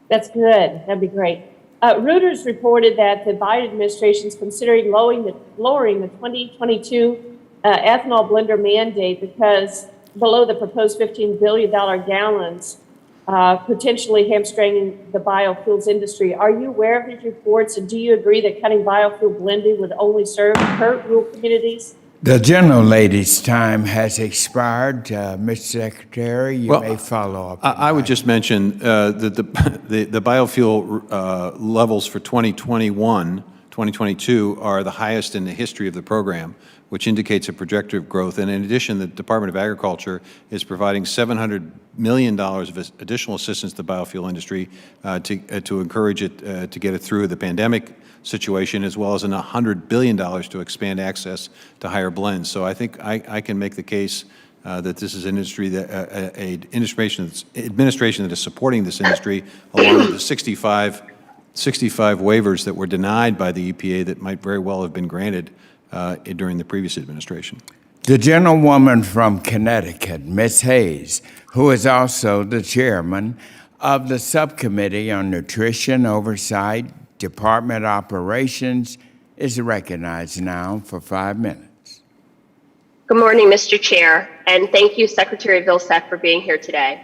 That's good. That'd be great. Reuters reported that the Biden administration is considering lowering the 2022 ethanol blender mandate because below the proposed $15 billion gallons, potentially hamstringing the biofuels industry. Are you aware of these reports, and do you agree that cutting biofuel blending would only serve current rural communities? The gentlelady's time has expired. Mr. Secretary, you may follow up. I would just mention that the biofuel levels for 2022 are the highest in the history of the program, which indicates a trajectory of growth. And in addition, the Department of Agriculture is providing $700 million of additional assistance to the biofuel industry to encourage it to get it through the pandemic situation, as well as $100 billion to expand access to higher blends. So I think I can make the case that this is an industry that administration that is supporting this industry, along with the 65 waivers that were denied by the EPA that might very well have been granted during the previous administration. The gentlewoman from Connecticut, Ms. Hayes, who is also the chairman of the Subcommittee on Nutrition Oversight, Department Operations, is recognized now for 5 minutes. Good morning, Mr. Chair, and thank you, Secretary Vilsack, for being here today.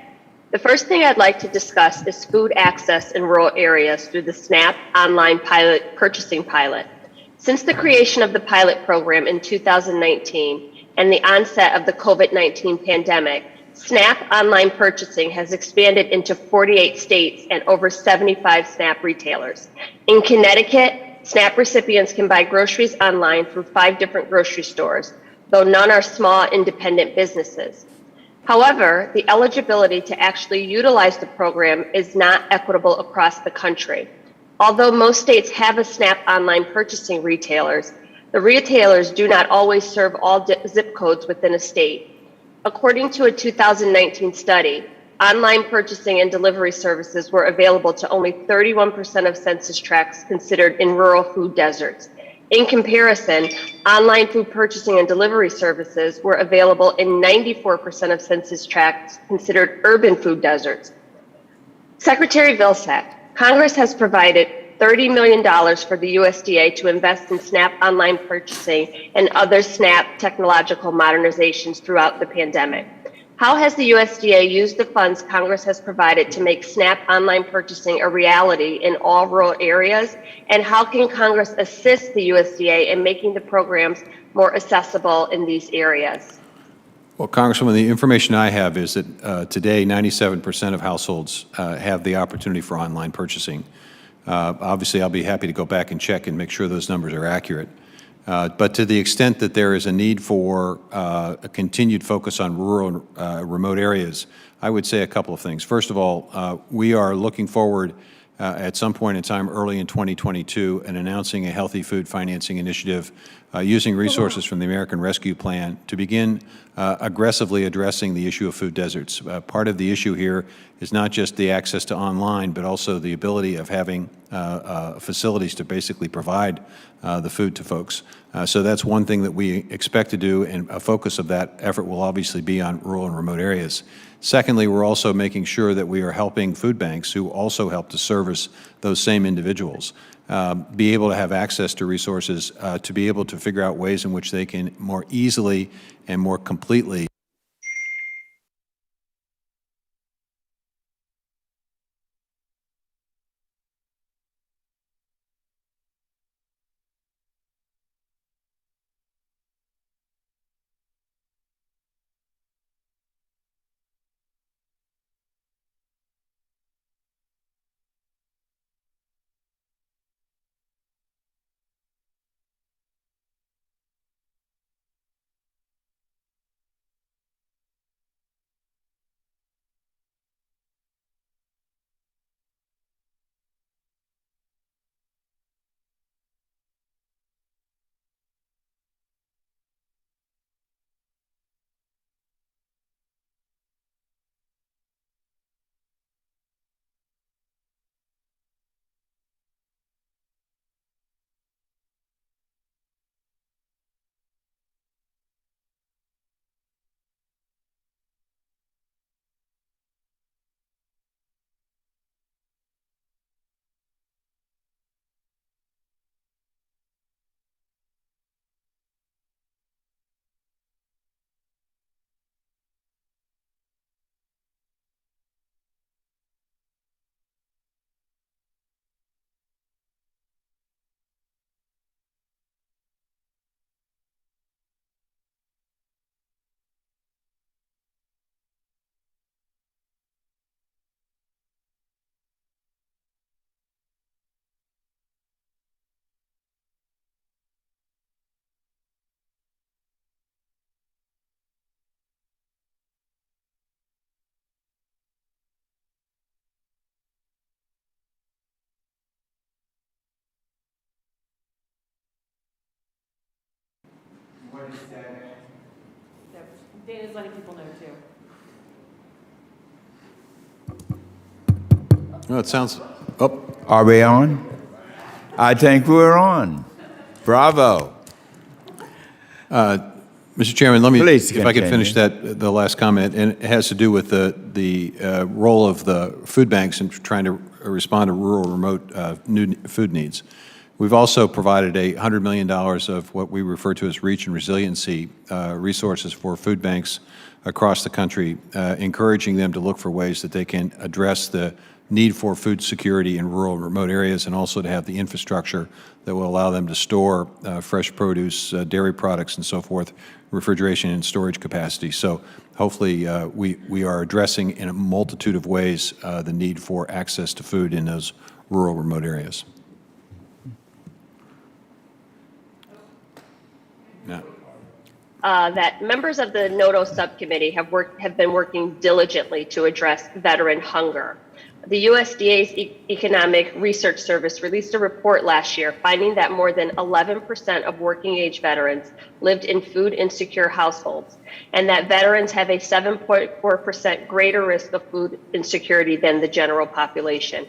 The first thing I'd like to discuss is food access in rural areas through the SNAP online purchasing pilot. Since the creation of the pilot program in 2019 and the onset of the COVID-19 pandemic, SNAP online purchasing has expanded into 48 states and over 75 SNAP retailers. In Connecticut, SNAP recipients can buy groceries online through 5 different grocery stores, though none are small independent businesses. However, the eligibility to actually utilize the program is not equitable across the country. Although most states have a SNAP online purchasing retailers, the retailers do not always serve all zip codes within a state. According to a 2019 study, online purchasing and delivery services were available to only 31% of census tracts considered in rural food deserts. In comparison, online food purchasing and delivery services were available in 94% of census tracts considered urban food deserts. Secretary Vilsack, Congress has provided $30 million for the USDA to invest in SNAP online purchasing and other SNAP technological modernizations throughout the pandemic. How has the USDA used the funds Congress has provided to make SNAP online purchasing a reality in all rural areas? And how can Congress assist the USDA in making the programs more accessible in these areas? Well, Congresswoman, the information I have is that today 97% of households have the opportunity for online purchasing. Obviously, I'll be happy to go back and check and make sure those numbers are accurate. But to the extent that there is a need for a continued focus on rural and remote areas, I would say a couple of things. First of all, we are looking forward at some point in time early in 2022 and announcing a healthy food financing initiative using resources from the American Rescue Plan to begin aggressively addressing the issue of food deserts. Part of the issue here is not just the access to online, but also the ability of having facilities to basically provide the food to folks. So that's one thing that we expect to do, and a focus of that effort will obviously be on rural and remote areas. Secondly, we're also making sure that we are helping food banks, who also help to service those same individuals, be able to have access to resources, to be able to figure out ways in which they can more easily and more completely Dana's letting people know too. No, it sounds. Oh, Are we on? I think we're on. Bravo. Mr. Chairman, let me, Please if I could finish continue. the last comment, and it has to do with the role of the food banks in trying to respond to rural, remote food needs. We've also provided $100 million of what we refer to as reach and resiliency resources for food banks across the country, encouraging them to look for ways that they can address the need for food security in rural and remote areas, and also to have the infrastructure that will allow them to store fresh produce, dairy products, and so forth, refrigeration and storage capacity. So hopefully we are addressing in a multitude of ways the need for access to food in those rural, remote areas. Yeah. That members of the NOTO subcommittee have been working diligently to address veteran hunger. The USDA's Economic Research Service released a report last year finding that more than 11% of working age veterans lived in food insecure households, and that veterans have a 7.4% greater risk of food insecurity than the general population.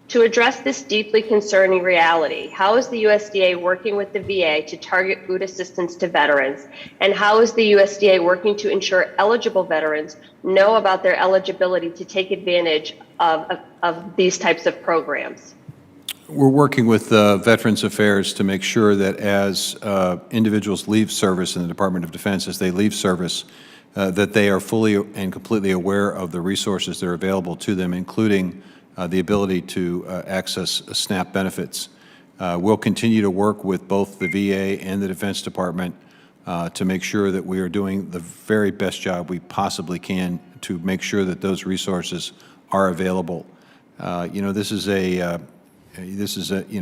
To address this deeply concerning reality, how is the USDA working with the VA to target food assistance to veterans? And how is the USDA working to ensure eligible veterans know about their eligibility to take advantage of these types of programs? We're working with Veterans Affairs to make sure that as individuals leave service in the Department of Defense, as they leave service, that they are fully and completely aware of the resources that are available to them, including the ability to access SNAP benefits. We'll continue to work with both the VA and the Defense Department to make sure that we are doing the very best job we possibly can to make sure that those resources are available. This is a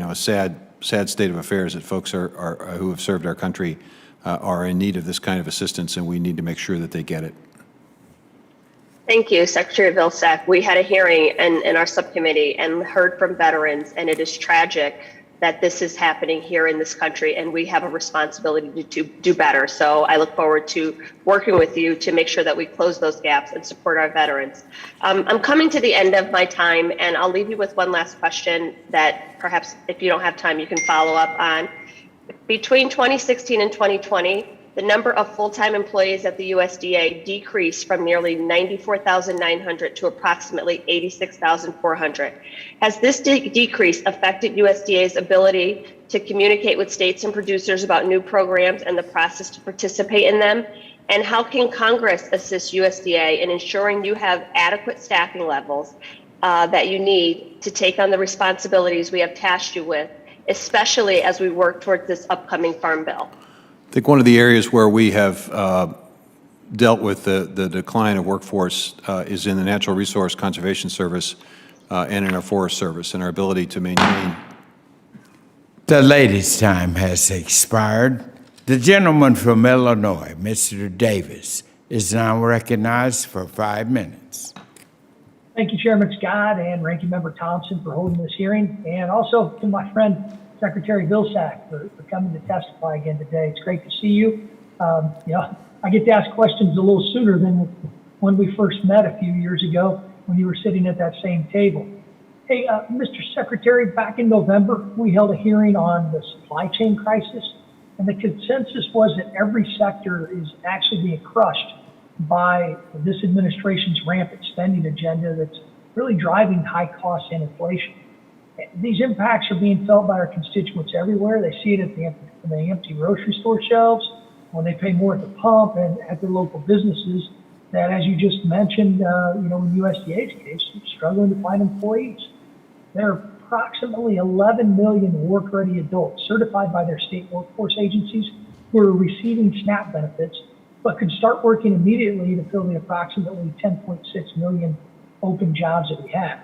sad state of affairs that folks who have served our country are in need of this kind of assistance, and we need to make sure that they get it. Thank you, Secretary Vilsack. We had a hearing in our subcommittee and heard from veterans, and it is tragic that this is happening here in this country, and we have a responsibility to do better. So I look forward to working with you to make sure that we close those gaps and support our veterans. I'm coming to the end of my time, and I'll leave you with one last question that perhaps if you don't have time, you can follow up on. Between 2016 and 2020, the number of full-time employees at the USDA decreased from nearly 94,900 to approximately 86,400. Has this decrease affected USDA's ability to communicate with states and producers about new programs and the process to participate in them? And how can Congress assist USDA in ensuring you have adequate staffing levels that you need to take on the responsibilities we have tasked you with, especially as we work towards this upcoming Farm Bill? I think one of the areas where we have dealt with the decline of workforce is in the Natural Resource Conservation Service and in our Forest Service, and our ability to maintain. The lady's time has expired. The gentleman from Illinois, Mr. Davis, is now recognized for 5 minutes. Thank you, Chairman Scott and Ranking Member Thompson for holding this hearing, and also to my friend Secretary Vilsack for coming to testify again today. It's great to see you. I get to ask questions a little sooner than when we first met a few years ago when you were sitting at that same table. Hey, Mr. Secretary, back in November, we held a hearing on the supply chain crisis, and the consensus was that every sector is actually being crushed by this administration's rampant spending agenda that's really driving high costs and inflation. These impacts are being felt by our constituents everywhere. They see it at the empty grocery store shelves, when they pay more at the pump and at their local businesses that, as you just mentioned, in USDA's case, struggling to find employees. There are approximately 11 million work-ready adults certified by their state workforce agencies who are receiving SNAP benefits, but could start working immediately to fill the approximately 10.6 million open jobs that we have.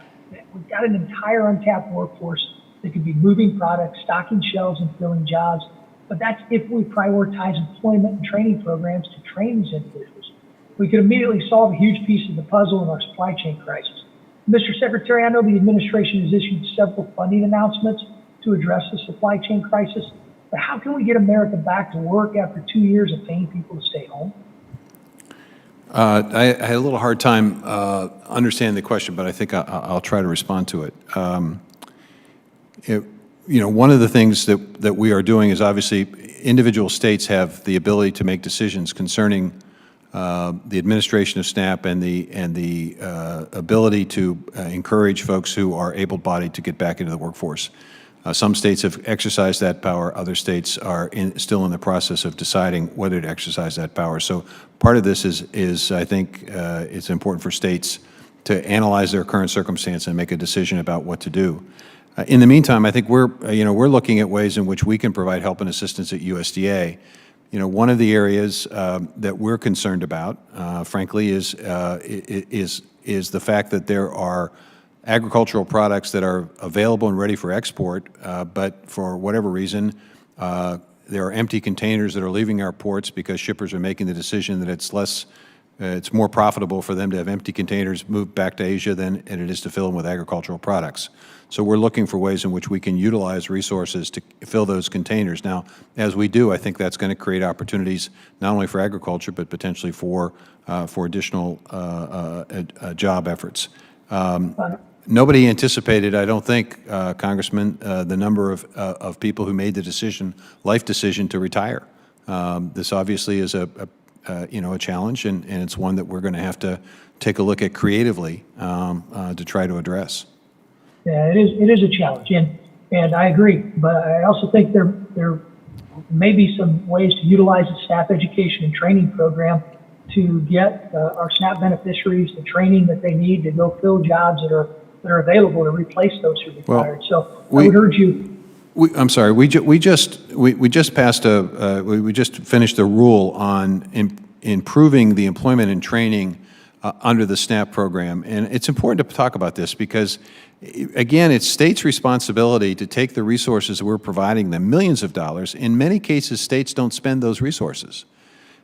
We've got an entire untapped workforce that could be moving products, stocking shelves, and filling jobs, but that's if we prioritize employment and training programs to train these individuals. We could immediately solve a huge piece of the puzzle in our supply chain crisis. Mr. Secretary, I know the administration has issued several funding announcements to address the supply chain crisis, but how can we get America back to work after 2 years of paying people to stay home? I had a little hard time understanding the question, but I think I'll try to respond to it. One of the things that we are doing is obviously individual states have the ability to make decisions concerning the administration of SNAP and the ability to encourage folks who are able-bodied to get back into the workforce. Some states have exercised that power. Other states are still in the process of deciding whether to exercise that power. So part of this is I think, it's important for states to analyze their current circumstance and make a decision about what to do. In the meantime, I think we're looking at ways in which we can provide help and assistance at USDA. One of the areas that we're concerned about, frankly, is the fact that there are agricultural products that are available and ready for export, but for whatever reason, there are empty containers that are leaving our ports because shippers are making the decision that it's less It's more profitable for them to have empty containers moved back to Asia than it is to fill them with agricultural products. So we're looking for ways in which we can utilize resources to fill those containers. Now, as we do, I think that's going to create opportunities not only for agriculture, but potentially for additional job efforts. Nobody anticipated, I don't think, Congressman, the number of people who made the life decision to retire. This obviously is a challenge, and it's one that we're going to have to take a look at creatively to try to address. Yeah, it is a challenge, and I agree. But I also think there may be some ways to utilize the staff education and training program to get our SNAP beneficiaries the training that they need to go fill jobs that are available to replace those who retired. Well, so I would urge you. I'm sorry. We just passed we just finished a rule on improving the employment and training under the SNAP program, and it's important to talk about this because, again, it's states' responsibility to take the resources that we're providing them, millions of dollars. In many cases, states don't spend those resources,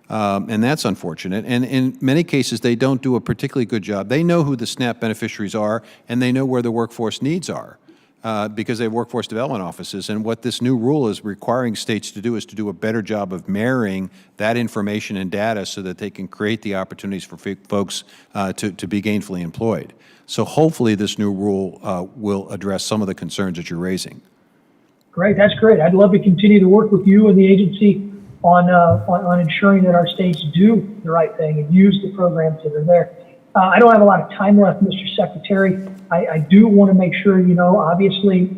and that's unfortunate. And in many cases, they don't do a particularly good job. They know who the SNAP beneficiaries are, and they know where the workforce needs are. Because they have workforce development offices. And what this new rule is requiring states to do is to do a better job of marrying that information and data so that they can create the opportunities for folks to be gainfully employed. So hopefully this new rule will address some of the concerns that you're raising. Great, that's great. I'd love to continue to work with you and the agency on ensuring that our states do the right thing and use the programs that are there. I don't have a lot of time left, Mr. Secretary. I do want to make sure, obviously,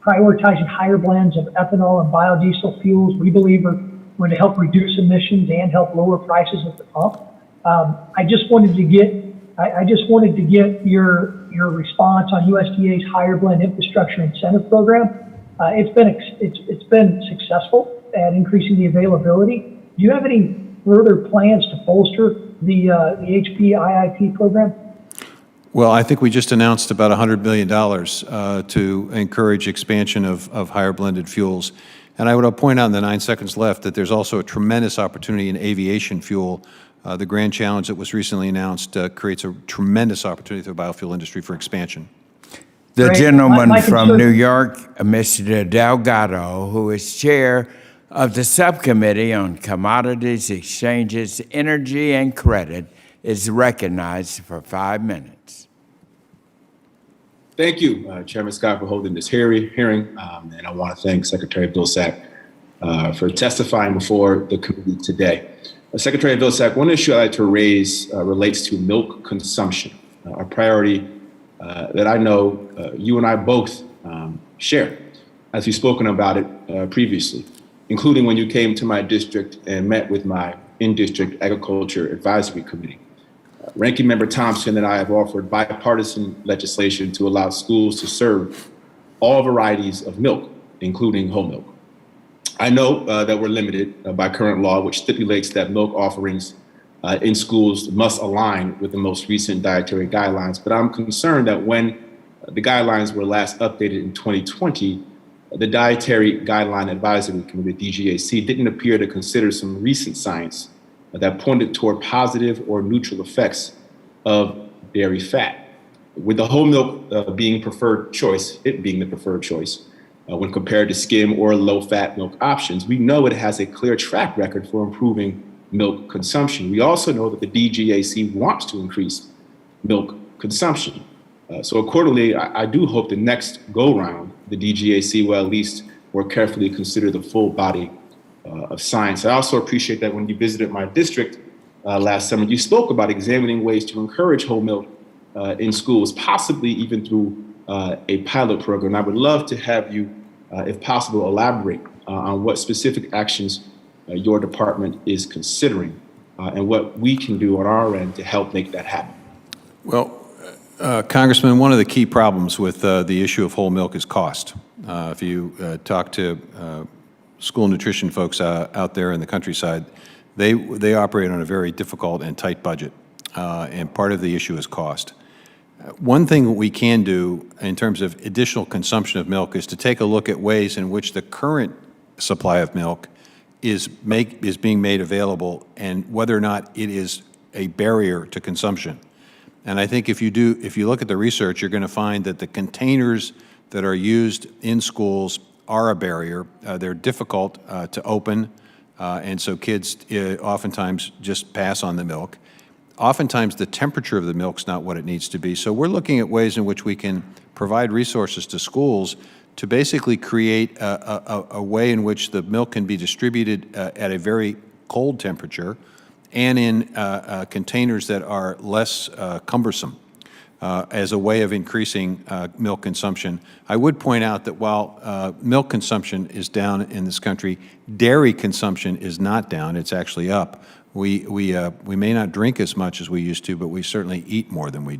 prioritizing higher blends of ethanol and biodiesel fuels, we believe are going to help reduce emissions and help lower prices at the pump. I just wanted to get your response on USDA's higher blend infrastructure incentive program. It's been successful at increasing the availability. Do you have any further plans to bolster the HPIIP program? Well, I think we just announced about $100 million to encourage expansion of higher blended fuels. And I would point out in the 9 seconds left that there's also a tremendous opportunity in aviation fuel. The Grand Challenge that was recently announced creates a tremendous opportunity for the biofuel industry for expansion. The Great. gentleman My from concern- New York, Mr. Delgado, who is chair of the Subcommittee on Commodities, Exchanges, Energy, and Credit, is recognized for 5 minutes. Thank you, Chairman Scott, for holding this hearing. And I want to thank Secretary Vilsack for testifying before the committee today. Secretary Vilsack, one issue I'd like to raise relates to milk consumption, a priority that I know you and I both share, as we've spoken about it previously, including when you came to my district and met with my in-district agriculture advisory committee. Ranking Member Thompson and I have offered bipartisan legislation to allow schools to serve all varieties of milk, including whole milk. I know that we're limited by current law, which stipulates that milk offerings in schools must align with the most recent dietary guidelines, but I'm concerned that when the guidelines were last updated in 2020, the Dietary Guideline Advisory Committee, DGAC, didn't appear to consider some recent science that pointed toward positive or neutral effects of dairy fat. With the whole milk being preferred choice, it being the preferred choice, when compared to skim or low-fat milk options, we know it has a clear track record for improving milk consumption. We also know that the DGAC wants to increase milk consumption. So accordingly, I do hope the next go-round, the DGAC will at least more carefully consider the full body of science. I also appreciate that when you visited my district last summer, you spoke about examining ways to encourage whole milk in schools, possibly even through a pilot program. I would love to have you, if possible, elaborate on what specific actions your department is considering and what we can do on our end to help make that happen. Well, Congressman, one of the key problems with the issue of whole milk is cost. If you talk to school nutrition folks out there in the countryside, they operate on a very difficult and tight budget, and part of the issue is cost. One thing we can do in terms of additional consumption of milk is to take a look at ways in which the current supply of milk is being made available and whether or not it is a barrier to consumption. And I think if you look at the research, you're going to find that the containers that are used in schools are a barrier. They're difficult to open, and so kids oftentimes just pass on the milk. Oftentimes, the temperature of the milk's not what it needs to be. So we're looking at ways in which we can provide resources to schools to basically create a way in which the milk can be distributed at a very cold temperature and in containers that are less cumbersome as a way of increasing milk consumption. I would point out that while milk consumption is down in this country, dairy consumption is not down, it's actually up. We may not drink as much as we used to, but we certainly eat more than we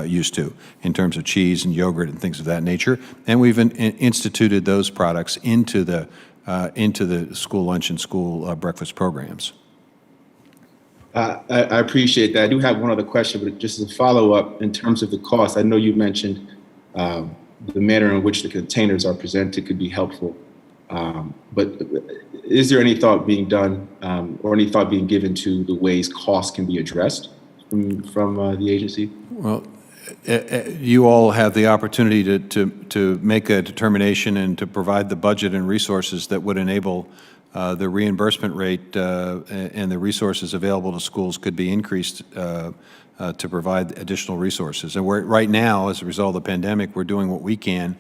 used to in terms of cheese and yogurt and things of that nature. And we've instituted those products into the school lunch and school breakfast programs. I appreciate that. I do have one other question, but just as a follow-up in terms of the cost, I know you mentioned the manner in which the containers are presented could be helpful. But is there any thought being done or any thought being given to the ways costs can be addressed from the agency? Well, you all have the opportunity to make a determination and to provide the budget and resources that would enable the reimbursement rate and the resources available to schools could be increased to provide additional resources. And right now, as a result of the pandemic, we're doing what we can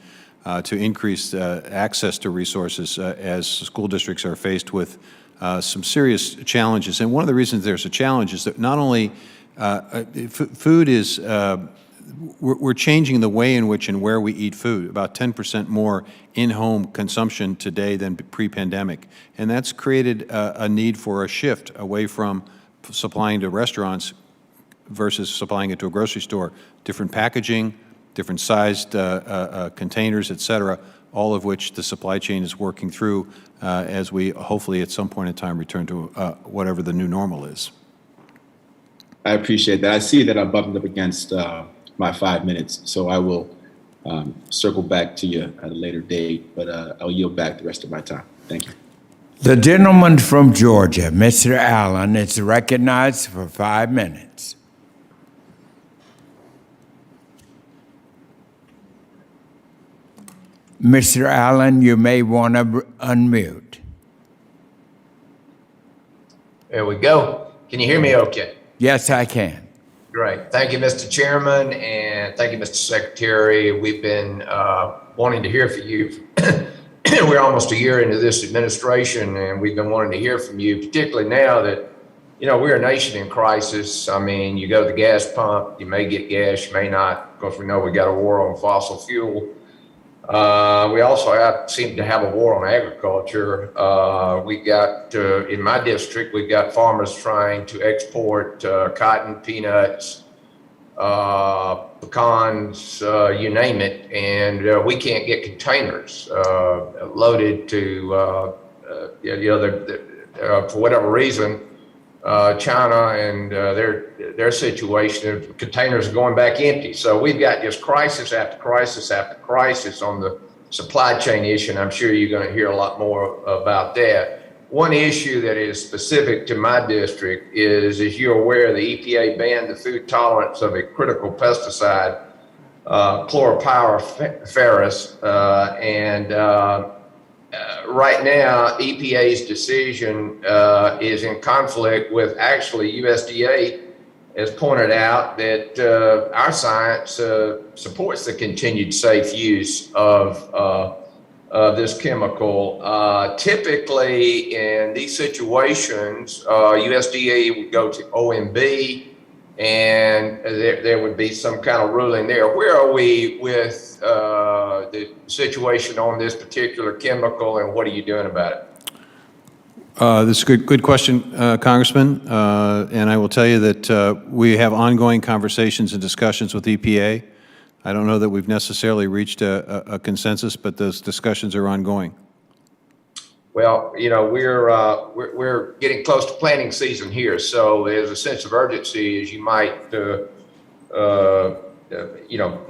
to increase access to resources as school districts are faced with some serious challenges. And one of the reasons there's a challenge is that not only food is, we're changing the way in which and where we eat food, about 10% more in-home consumption today than pre-pandemic. And that's created a need for a shift away from supplying to restaurants versus supplying it to a grocery store. Different packaging, different sized containers, et cetera, all of which the supply chain is working through as we hopefully at some point in time return to whatever the new normal is. I appreciate that. I see that I'm bumping up against my 5 minutes, so I will circle back to you at a later date, but I'll yield back the rest of my time. Thank you. The gentleman from Georgia, Mr. Allen, is recognized for 5 minutes. Mr. Allen, you may want to unmute. There we go. Can you hear me okay? Yes, I can. Great. Thank you, Mr. Chairman, and thank you, Mr. Secretary. We've been wanting to hear from you. We're almost a year into this administration, and we've been wanting to hear from you, particularly now that, you know, we're a nation in crisis. I mean, you go to the gas pump, you may get gas, you may not. Of course, we know we got a war on fossil fuel. We also seem to have a war on agriculture. We got, in my district, we've got farmers trying to export cotton, peanuts, pecans, you name it, and we can't get containers loaded to, for whatever reason, China and their situation, containers are going back empty. So we've got just crisis after crisis after crisis on the supply chain issue, and I'm sure you're going to hear a lot more about that. One issue that is specific to my district is, as you're aware, the EPA banned the food tolerance of a critical pesticide, chlorpyrifos, right now, EPA's decision is in conflict with actually USDA has pointed out that our science supports the continued safe use of this chemical. Typically, in these situations, USDA would go to OMB, and there would be some kind of ruling there. Where are we with the situation on this particular chemical, and what are you doing about it? This is a good question, Congressman, and I will tell you that we have ongoing conversations and discussions with EPA. I don't know that we've necessarily reached a consensus, but those discussions are ongoing. Well, you know, we're getting close to planting season here, so there's a sense of urgency, as you might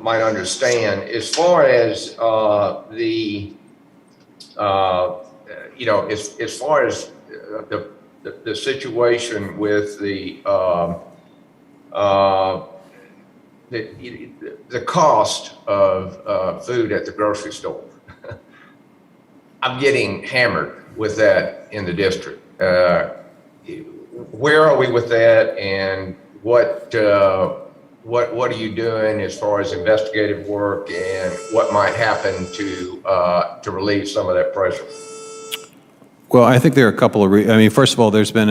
might understand. As far as as far as the situation with the the cost of food at the grocery store. I'm getting hammered with that in the district. Where are we with that, and what are you doing as far as investigative work, and what might happen to relieve some of that pressure? Well, I think there are a couple of, I mean, first of all, there's been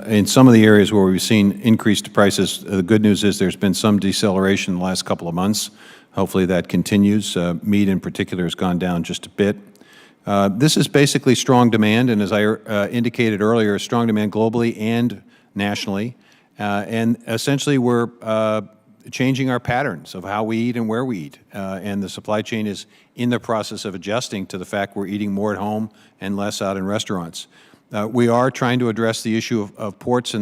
in some of the areas where we've seen increased prices, the good news is there's been some deceleration in the last couple of months. Hopefully that continues. Meat in particular has gone down just a bit. This is basically strong demand, and as I indicated earlier, strong demand globally and nationally. And essentially we're changing our patterns of how we eat and where we eat. And the supply chain is in the process of adjusting to the fact we're eating more at home and less out in restaurants. We are trying to address the issue of ports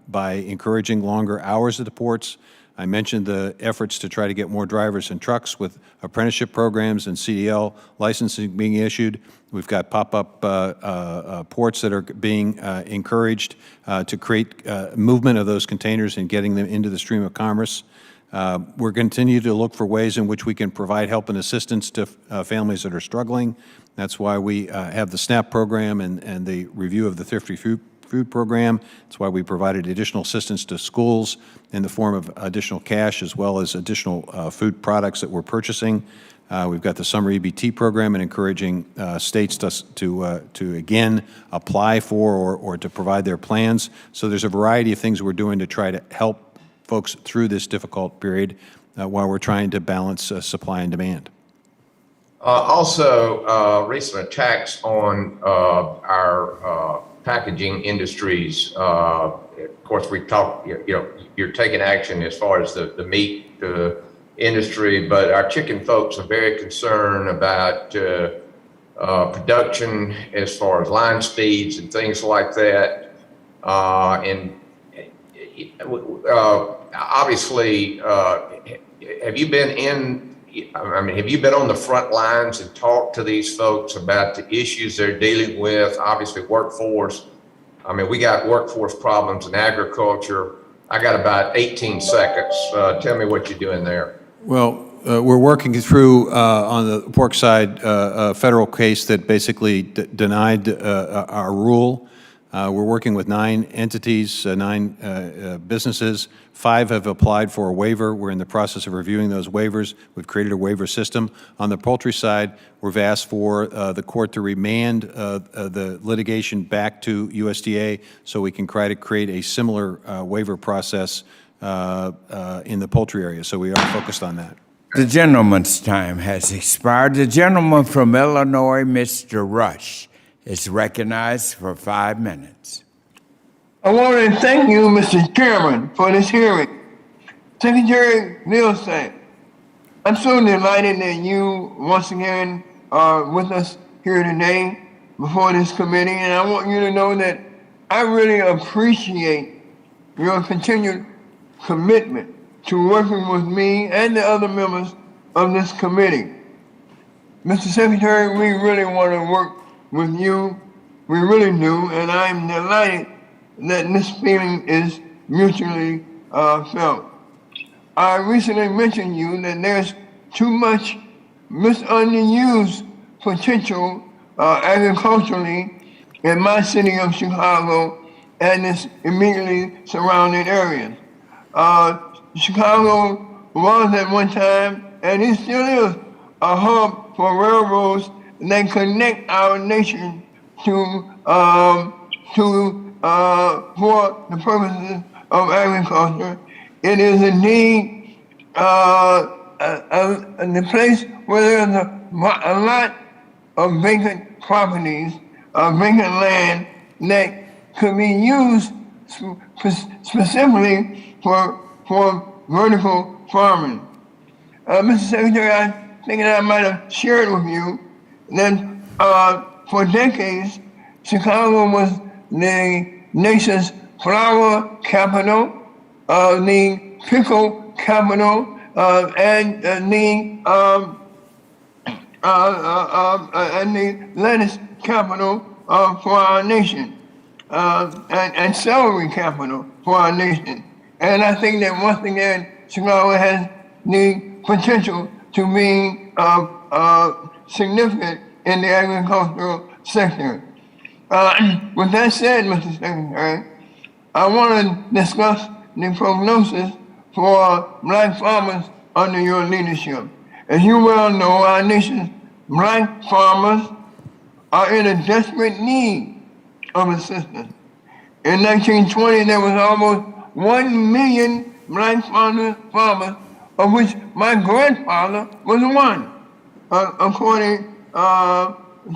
by encouraging longer hours at the ports. I mentioned the efforts to try to get more drivers in trucks with apprenticeship programs and CDL licensing being issued. We've got pop-up ports that are being encouraged to create movement of those containers and getting them into the stream of commerce. We're continuing to look for ways in which we can provide help and assistance to families that are struggling. That's why we have the SNAP program and the review of the Thrifty Food program. That's why we provided additional assistance to schools in the form of additional cash as well as additional food products that we're purchasing. We've got the summer EBT program and encouraging states to again apply for or to provide their plans. So there's a variety of things we're doing to try to help folks through this difficult period while we're trying to balance supply and demand. Also, recent attacks on our packaging industries. Of course, we talk, you're taking action as far as the meat industry, but our chicken folks are very concerned about production as far as line speeds and things like that. And obviously, have you been have you been on the front lines and talked to these folks about the issues they're dealing with? Obviously, workforce. I mean, we got workforce problems in agriculture. I got about 18 seconds. Tell me what you're doing there. Well, we're working through, on the pork side, a federal case that basically denied our rule. We're working with 9 entities, 9 businesses. 5 have applied for a waiver. We're in the process of reviewing those waivers. We've created a waiver system. On the poultry side, we've asked for the court to remand the litigation back to USDA so we can try to create a similar waiver process in the poultry area. So we are focused on that. The gentleman's time has expired. The gentleman from Illinois, Mr. Rush, is recognized for 5 minutes. I want to thank you, Mr. Chairman, for this hearing. Secretary Vilsack, I'm so delighted that you once again are with us here today before this committee, and I want you to know that I really appreciate your continued commitment to working with me and the other members of this committee. Mr. Secretary, we really want to work with you. We really do, and I'm delighted that this feeling is mutually felt. I recently mentioned you that there's too much misunused potential agriculturally in my city of Chicago and its immediately surrounding areas. Chicago was at one time, and it still is, a hub for railroads that connect our nation for the purposes of agriculture. It is indeed the place where there's a lot of vacant properties, vacant land that could be used specifically for vertical farming. Mr. Secretary, I think that I might have shared with you that for decades, Chicago was the nation's flour capital, the pickle capital, and the lettuce capital for our nation, and celery capital for our nation. And I think that once again, Chicago has the potential to be significant in the agricultural sector. With that said, Mr. Secretary, I want to discuss the prognosis for black farmers under your leadership. As you well know, our nation's black farmers are in a desperate need of assistance. In 1920, there was almost 1 million black farmers, of which my grandfather was one, according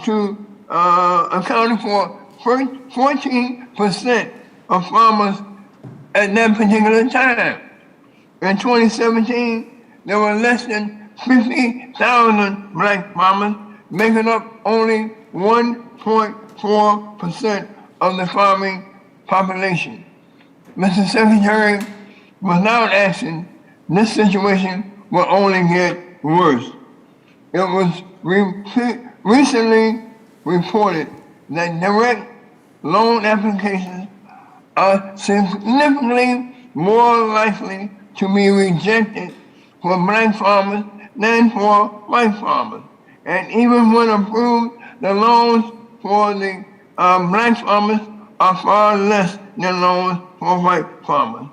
to accounting for 14% of farmers at that particular time. In 2017, there were less than 50,000 black farmers, making up only 1.4% of the farming population. Mr. Secretary, without action, this situation will only get worse. It was recently reported that direct loan applications are significantly more likely to be rejected for black farmers than for white farmers. And even when approved, the loans for the black farmers are far less than loans for white farmers.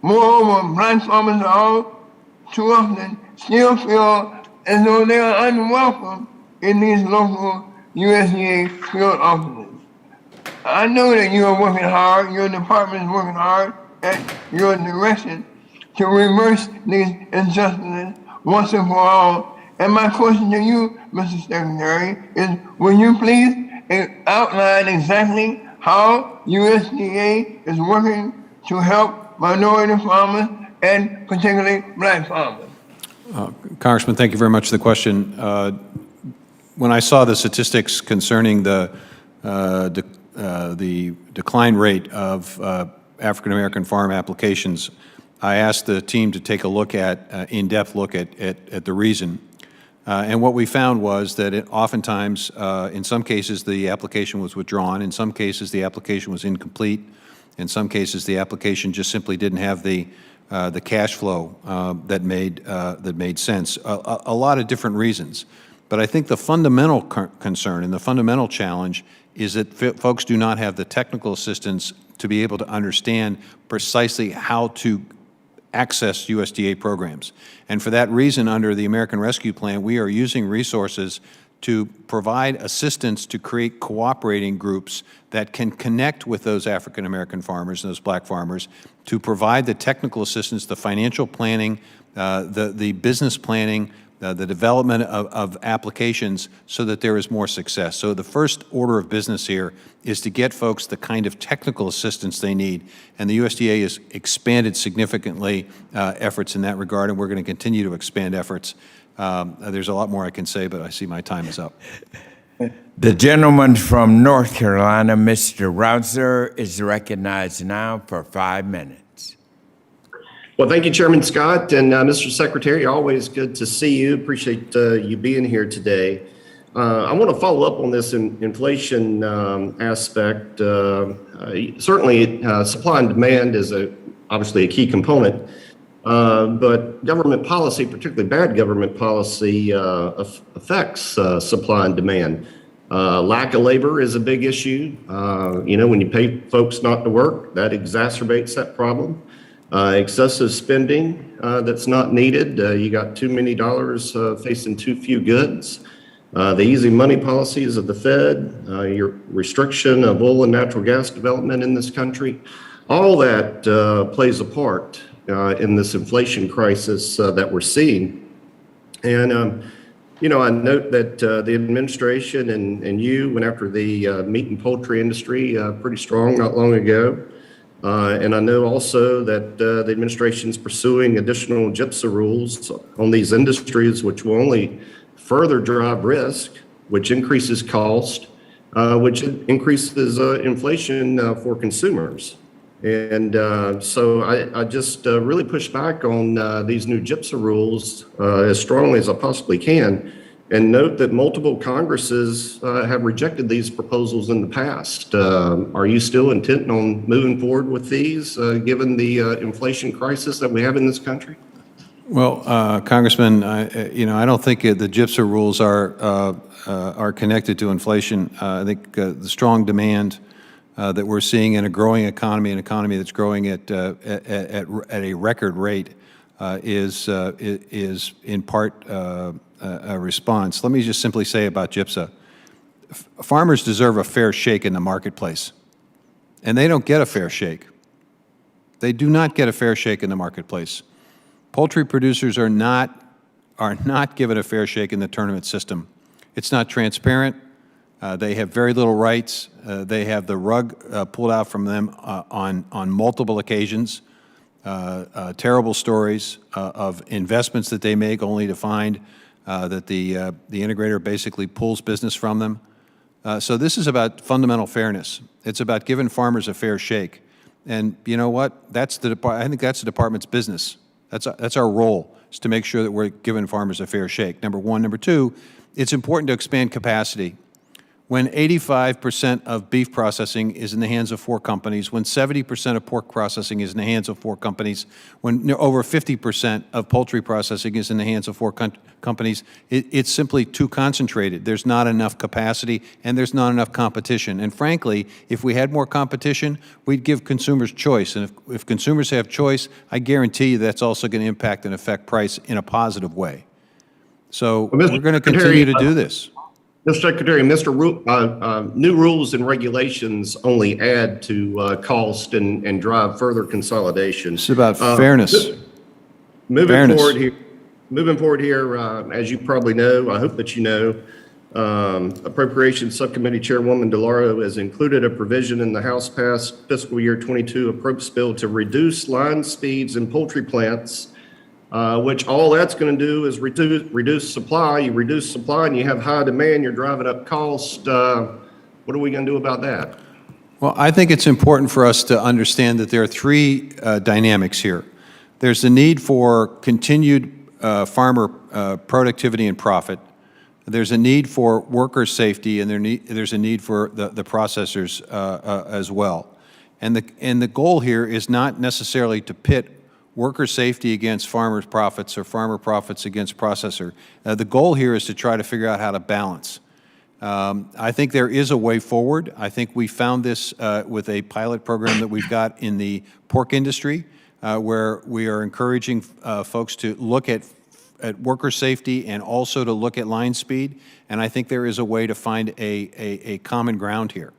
Moreover, black farmers all too often still feel as though they are unwelcome in these local USDA field offices. I know that you are working hard, your department is working hard at your direction to reverse these injustices once and for all. And my question to you, Mr. Secretary, is will you please outline exactly how USDA is working to help minority farmers and particularly black farmers? Congressman, thank you very much for the question. When I saw the statistics concerning the decline rate of African-American farm applications, I asked the team to take a look at, in-depth look at the reason. And what we found was that oftentimes, in some cases, the application was withdrawn. In some cases, the application was incomplete. In some cases, the application just simply didn't have the cash flow that made sense. A lot of different reasons. But I think the fundamental concern and the fundamental challenge is that folks do not have the technical assistance to be able to understand precisely how to access USDA programs. And for that reason, under the American Rescue Plan, we are using resources to provide assistance to create cooperating groups that can connect with those African-American farmers and those black farmers to provide the technical assistance, the financial planning, the business planning, the development of applications so that there is more success. So the first order of business here is to get folks the kind of technical assistance they need. And the USDA has expanded significantly efforts in that regard, and we're going to continue to expand efforts. There's a lot more I can say, but I see my time is up. The gentleman from North Carolina, Mr. Rautzer, is recognized now for 5 minutes. Well, thank you, Chairman Scott, and Mr. Secretary, always good to see you. Appreciate you being here today. I want to follow up on this inflation aspect. Certainly, supply and demand is obviously a key component, but government policy, particularly bad government policy, affects supply and demand. Lack of labor is a big issue. When you pay folks not to work, that exacerbates that problem. Excessive spending that's not needed. You got too many dollars facing too few goods. The easy money policies of the Fed, your restriction of oil and natural gas development in this country, all that plays a part in this inflation crisis that we're seeing. And, I note that the administration and you went after the meat and poultry industry pretty strong not long ago. And I know also that the administration is pursuing additional GIPSA rules on these industries, which will only further drive risk, which increases cost, which increases inflation for consumers. And so I just really push back on these new GIPSA rules as strongly as I possibly can. and note that multiple Congresses have rejected these proposals in the past. Are you still intent on moving forward with these, given the inflation crisis that we have in this country? Well, Congressman, I don't think the GIPSA rules are connected to inflation. I think the strong demand that we're seeing in a growing economy, an economy that's growing at a record rate, is in part a response. Let me just simply say about GIPSA, farmers deserve a fair shake in the marketplace, and they don't get a fair shake. They do not get a fair shake in the marketplace. Poultry producers are not given a fair shake in the tournament system. It's not transparent. They have very little rights. They have the rug pulled out from them on multiple occasions. Terrible stories of investments that they make only to find that the integrator basically pulls business from them. So this is about fundamental fairness. It's about giving farmers a fair shake. And you know what? I think that's the department's business. That's our role, is to make sure that we're giving farmers a fair shake, number one. Number two, it's important to expand capacity. When 85% of beef processing is in the hands of 4 companies, when 70% of pork processing is in the hands of 4 companies, when over 50% of poultry processing is in the hands of 4 companies, it's simply too concentrated. There's not enough capacity, and there's not enough competition. And frankly, if we had more competition, we'd give consumers choice. And if consumers have choice, I guarantee you that's also going to impact and affect price in a positive way. So we're going to continue to do this. Mr. Secretary, new rules and regulations only add to cost and drive further consolidation. It's about fairness. Moving forward here, as you probably know, I hope that you know, Appropriations Subcommittee Chairwoman DeLauro has included a provision in the House-passed fiscal year 22 appropriations bill to reduce line speeds in poultry plants, which all that's going to do is reduce supply. You reduce supply and you have high demand, you're driving up cost. What are we going to do about that? Well, I think it's important for us to understand that there are 3 dynamics here. There's the need for continued farmer productivity and profit. There's a need for worker safety, and there's a need for the processors as well. And the goal here is not necessarily to pit worker safety against farmers' profits or farmer profits against processor. The goal here is to try to figure out how to balance. I think there is a way forward. I think we found this with a pilot program that we've got in the pork industry, where we are encouraging folks to look at worker safety and also to look at line speed. And I think there is a way to find a common ground here.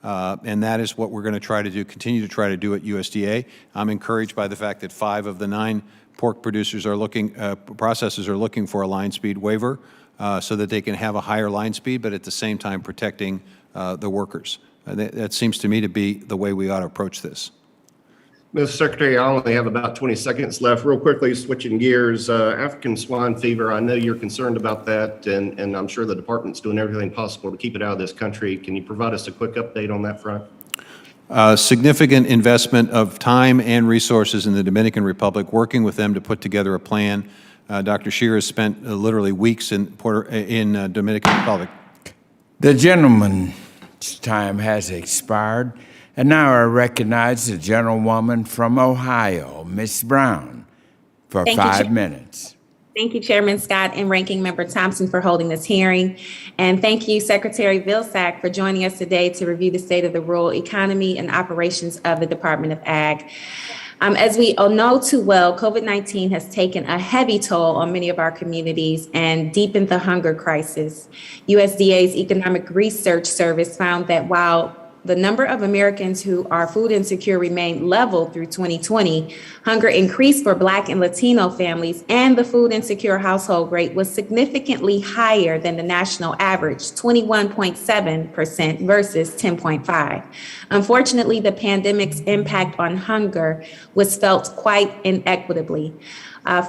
And that is what we're going to try to do, continue to try to do at USDA. I'm encouraged by the fact that 5 of the 9 pork producers are processors are looking for a line speed waiver so that they can have a higher line speed, but at the same time protecting the workers. That seems to me to be the way we ought to approach this. Mr. Secretary, I only have about 20 seconds left. Real quickly, switching gears, African swine fever, I know you're concerned about that, and I'm sure the department's doing everything possible to keep it out of this country. Can you provide us a quick update on that front? Significant investment of time and resources in the Dominican Republic, working with them to put together a plan. Dr. Scheer has spent literally weeks in Dominican Republic. The gentleman's time has expired. And now I recognize the gentlewoman from Ohio, Ms. Brown, for 5 minutes. Thank you, Chairman Scott and Ranking Member Thompson, for holding this hearing. And thank you, Secretary Vilsack, for joining us today to review the state of the rural economy and operations of the Department of Ag. As we all know too well, COVID-19 has taken a heavy toll on many of our communities and deepened the hunger crisis. USDA's Economic Research Service found that while the number of Americans who are food insecure remained level through 2020, hunger increased for Black and Latino families, and the food insecure household rate was significantly higher than the national average, 21.7% versus 10.5%. Unfortunately, the pandemic's impact on hunger was felt quite inequitably.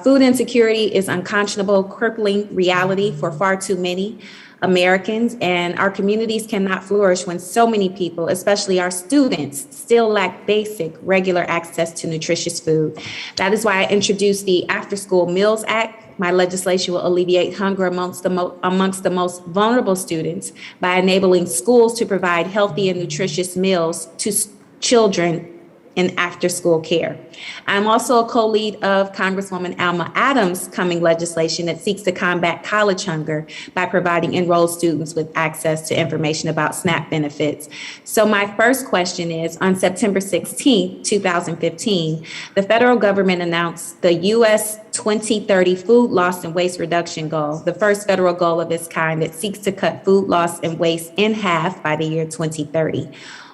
Food insecurity is unconscionable, crippling reality for far too many Americans, and our communities cannot flourish when so many people, especially our students, still lack basic, regular access to nutritious food. That is why I introduced the After School Meals Act my legislation will alleviate hunger amongst the most vulnerable students by enabling schools to provide healthy and nutritious meals to children in after-school care. I'm also a co-lead of Congresswoman Alma Adams' coming legislation that seeks to combat college hunger by providing enrolled students with access to information about SNAP benefits. So my first question is, on September 16, 2015, the federal government announced the U.S. 2030 Food Loss and Waste Reduction Goal, the first federal goal of its kind that seeks to cut food loss and waste in half by the year 2030.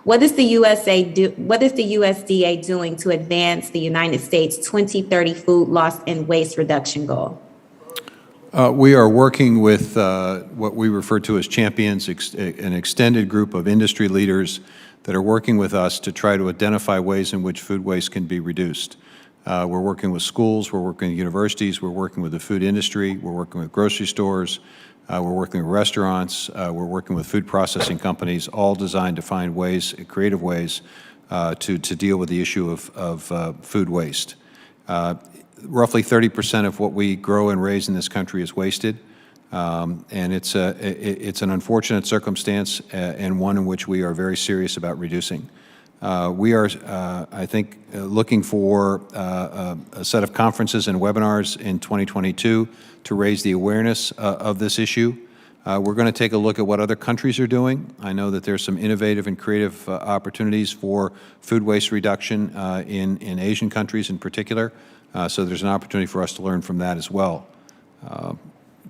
What is the USDA doing to advance the United States 2030 food loss and waste reduction goal? We are working with what we refer to as champions, an extended group of industry leaders that are working with us to try to identify ways in which food waste can be reduced. We're working with schools, we're working with universities, we're working with the food industry, we're working with grocery stores, we're working with restaurants, we're working with food processing companies, all designed to find ways, creative ways, to deal with the issue of food waste. Roughly 30% of what we grow and raise in this country is wasted, and it's an unfortunate circumstance and one in which we are very serious about reducing. We are, I think, looking for a set of conferences and webinars in 2022 to raise the awareness of this issue. We're going to take a look at what other countries are doing. I know that there's some innovative and creative opportunities for food waste reduction in Asian countries in particular, so there's an opportunity for us to learn from that as well.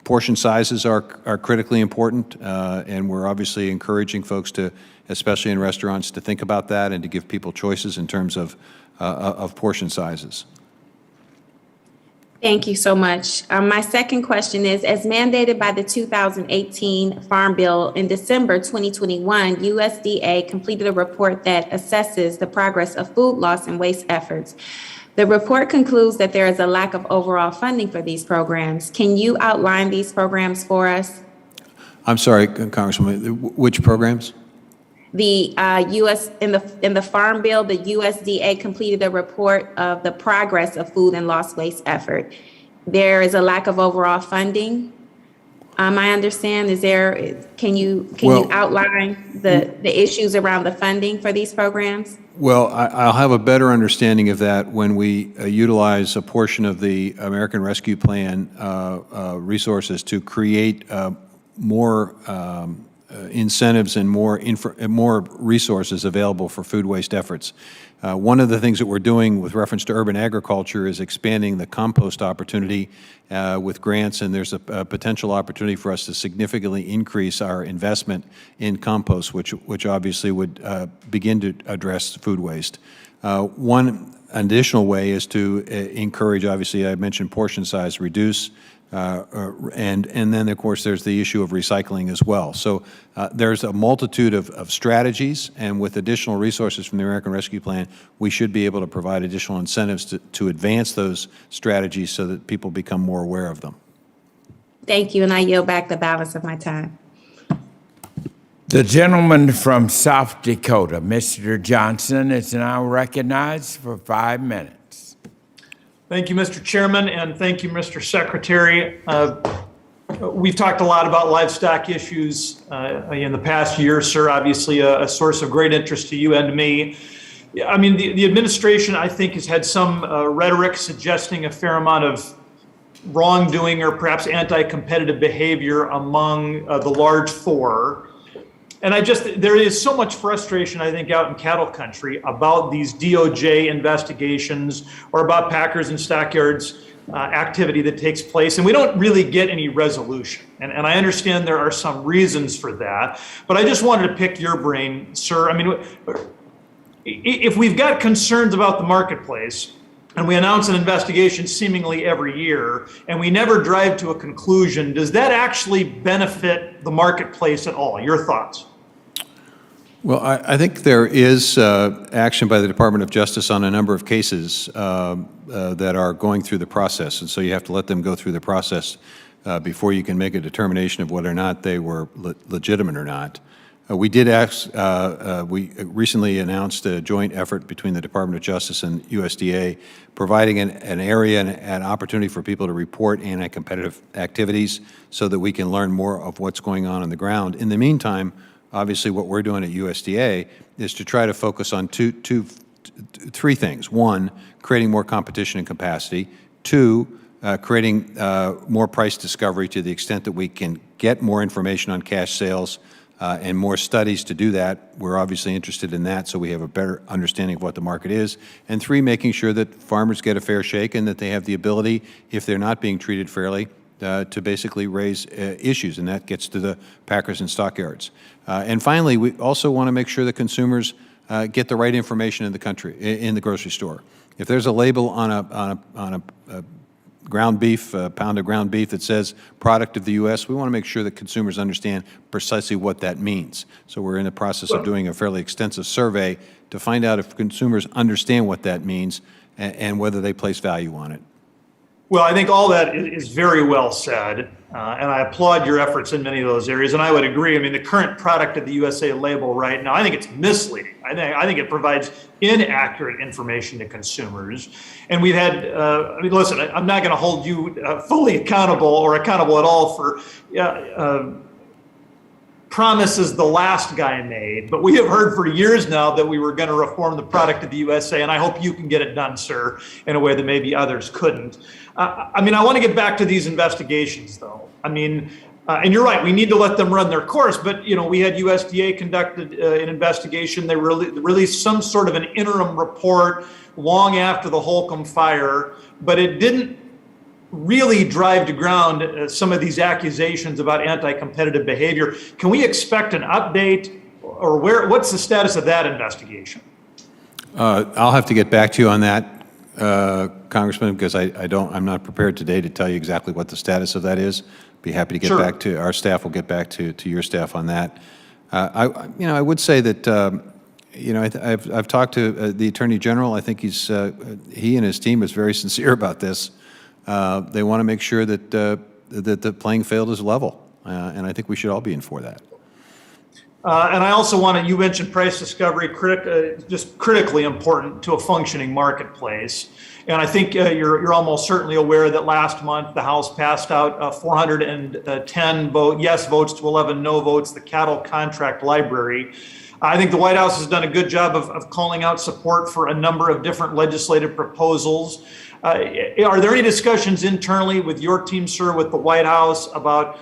Portion sizes are critically important, and we're obviously encouraging folks to, especially in restaurants, to think about that and to give people choices in terms of portion sizes. Thank you so much. My second question is, as mandated by the 2018 Farm Bill, in December 2021, USDA completed a report that assesses the progress of food loss and waste efforts. The report concludes that there is a lack of overall funding for these programs. Can you outline these programs for us? I'm sorry, Congresswoman, which programs? The in the Farm Bill, the USDA completed a report of the progress of food and loss waste effort. There is a lack of overall funding. I understand. Can you outline the issues around the funding for these programs? Well, I'll have a better understanding of that when we utilize a portion of the American Rescue Plan resources to create more incentives and more resources available for food waste efforts. One of the things that we're doing with reference to urban agriculture is expanding the compost opportunity with grants, and there's a potential opportunity for us to significantly increase our investment in compost, which obviously would begin to address food waste. One additional way is to encourage, obviously I mentioned portion size, reduce, and then, of course, there's the issue of recycling as well. So there's a multitude of strategies, and with additional resources from the American Rescue Plan, we should be able to provide additional incentives to advance those strategies so that people become more aware of them. Thank you, and I yield back the balance of my time. The gentleman from South Dakota, Mr. Johnson, is now recognized for 5 minutes. Thank you, Mr. Chairman, and thank you, Mr. Secretary. We've talked a lot about livestock issues in the past year, sir, obviously a source of great interest to you and to me. I mean, the administration, I think, has had some rhetoric suggesting a fair amount of wrongdoing or perhaps anti-competitive behavior among the large four. And there is so much frustration, I think, out in cattle country about these DOJ investigations or about packers and stockyards activity that takes place, and we don't really get any resolution. And I understand there are some reasons for that, but I just wanted to pick your brain, sir. I mean, if we've got concerns about the marketplace, and we announce an investigation seemingly every year, and we never drive to a conclusion, does that actually benefit the marketplace at all? Your thoughts? Well, I think there is action by the Department of Justice on a number of cases that are going through the process, and so you have to let them go through the process before you can make a determination of whether or not they were legitimate or not. We did ask, we recently announced a joint effort between the Department of Justice and USDA, providing an area and an opportunity for people to report anti-competitive activities so that we can learn more of what's going on the ground. In the meantime, obviously what we're doing at USDA is to try to focus on three things. One, creating more competition and capacity. Two, creating more price discovery to the extent that we can get more information on cash sales and more studies to do that. We're obviously interested in that so we have a better understanding of what the market is. And three, making sure that farmers get a fair shake and that they have the ability, if they're not being treated fairly, to basically raise issues, and that gets to the packers and stockyards. And finally, we also want to make sure that consumers get the right information in the country, in the grocery store. If there's a label on a ground beef, a pound of ground beef that says product of the U.S., we want to make sure that consumers understand precisely what that means. So we're in the process of doing a fairly extensive survey to find out if consumers understand what that means and whether they place value on it. Well, I think all that is very well said, and I applaud your efforts in many of those areas, and I would agree. I mean, the current product of the USA label right now, I think it's misleading. I think it provides inaccurate information to consumers. And we've had, I mean, listen, I'm not going to hold you fully accountable or accountable at all for promises the last guy made, but we have heard for years now that we were going to reform the product of the USA, and I hope you can get it done, sir, in a way that maybe others couldn't. I mean, I want to get back to these investigations, though. I mean, and you're right, we need to let them run their course, but, you know, we had USDA conducted an investigation. They released some sort of an interim report long after the Holcomb fire, but it didn't really drive to ground some of these accusations about anti-competitive behavior. Can we expect an update, or what's the status of that investigation? I'll have to get back to you on that, Congressman, because I'm not prepared today to tell you exactly what the status of that is. Be happy to get back to our staff. Will get back to your staff on that. I would say that I've talked to the Attorney General. I think he and his team is very sincere about this. They want to make sure that the playing field is level, and I think we should all be in for that. And I also want to, you mentioned price discovery, just critically important to a functioning marketplace. And I think you're almost certainly aware that last month the House passed out 410 yes votes to 11 no votes, the cattle contract library. I think the White House has done a good job of calling out support for a number of different legislative proposals. Are there any discussions internally with your team, sir, with the White House about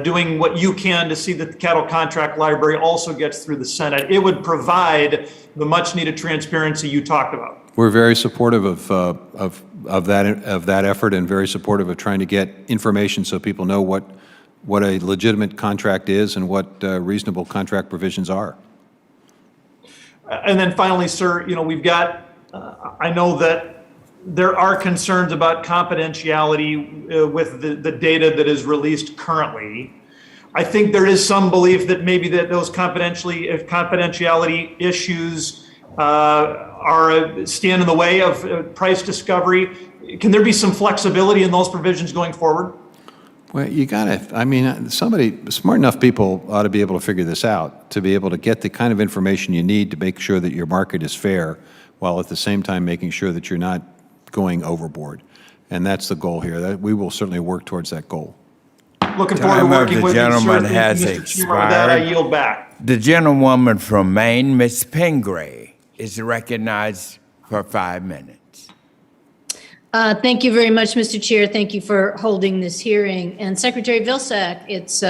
doing what you can to see that the cattle contract library also gets through the Senate? It would provide the much-needed transparency you talked about. We're very supportive of that effort, and very supportive of trying to get information so people know what a legitimate contract is and what reasonable contract provisions are. And then finally, sir, we've got, I know that there are concerns about confidentiality with the data that is released currently. I think there is some belief that maybe that those confidentiality issues stand in the way of price discovery. Can there be some flexibility in those provisions going forward? Well, smart enough people ought to be able to figure this out, to be able to get the kind of information you need to make sure that your market is fair, while at the same time making sure that you're not going overboard. And that's the goal here. We will certainly work towards that goal. Looking forward to working with you, sir. Gentleman has Mr. Chairman, with that, I yield back. The gentlewoman from Maine, Ms. Pingree, is recognized for 5 minutes. Thank you very much, Mr. Chair. Thank you for holding this hearing. And Secretary Vilsack, it's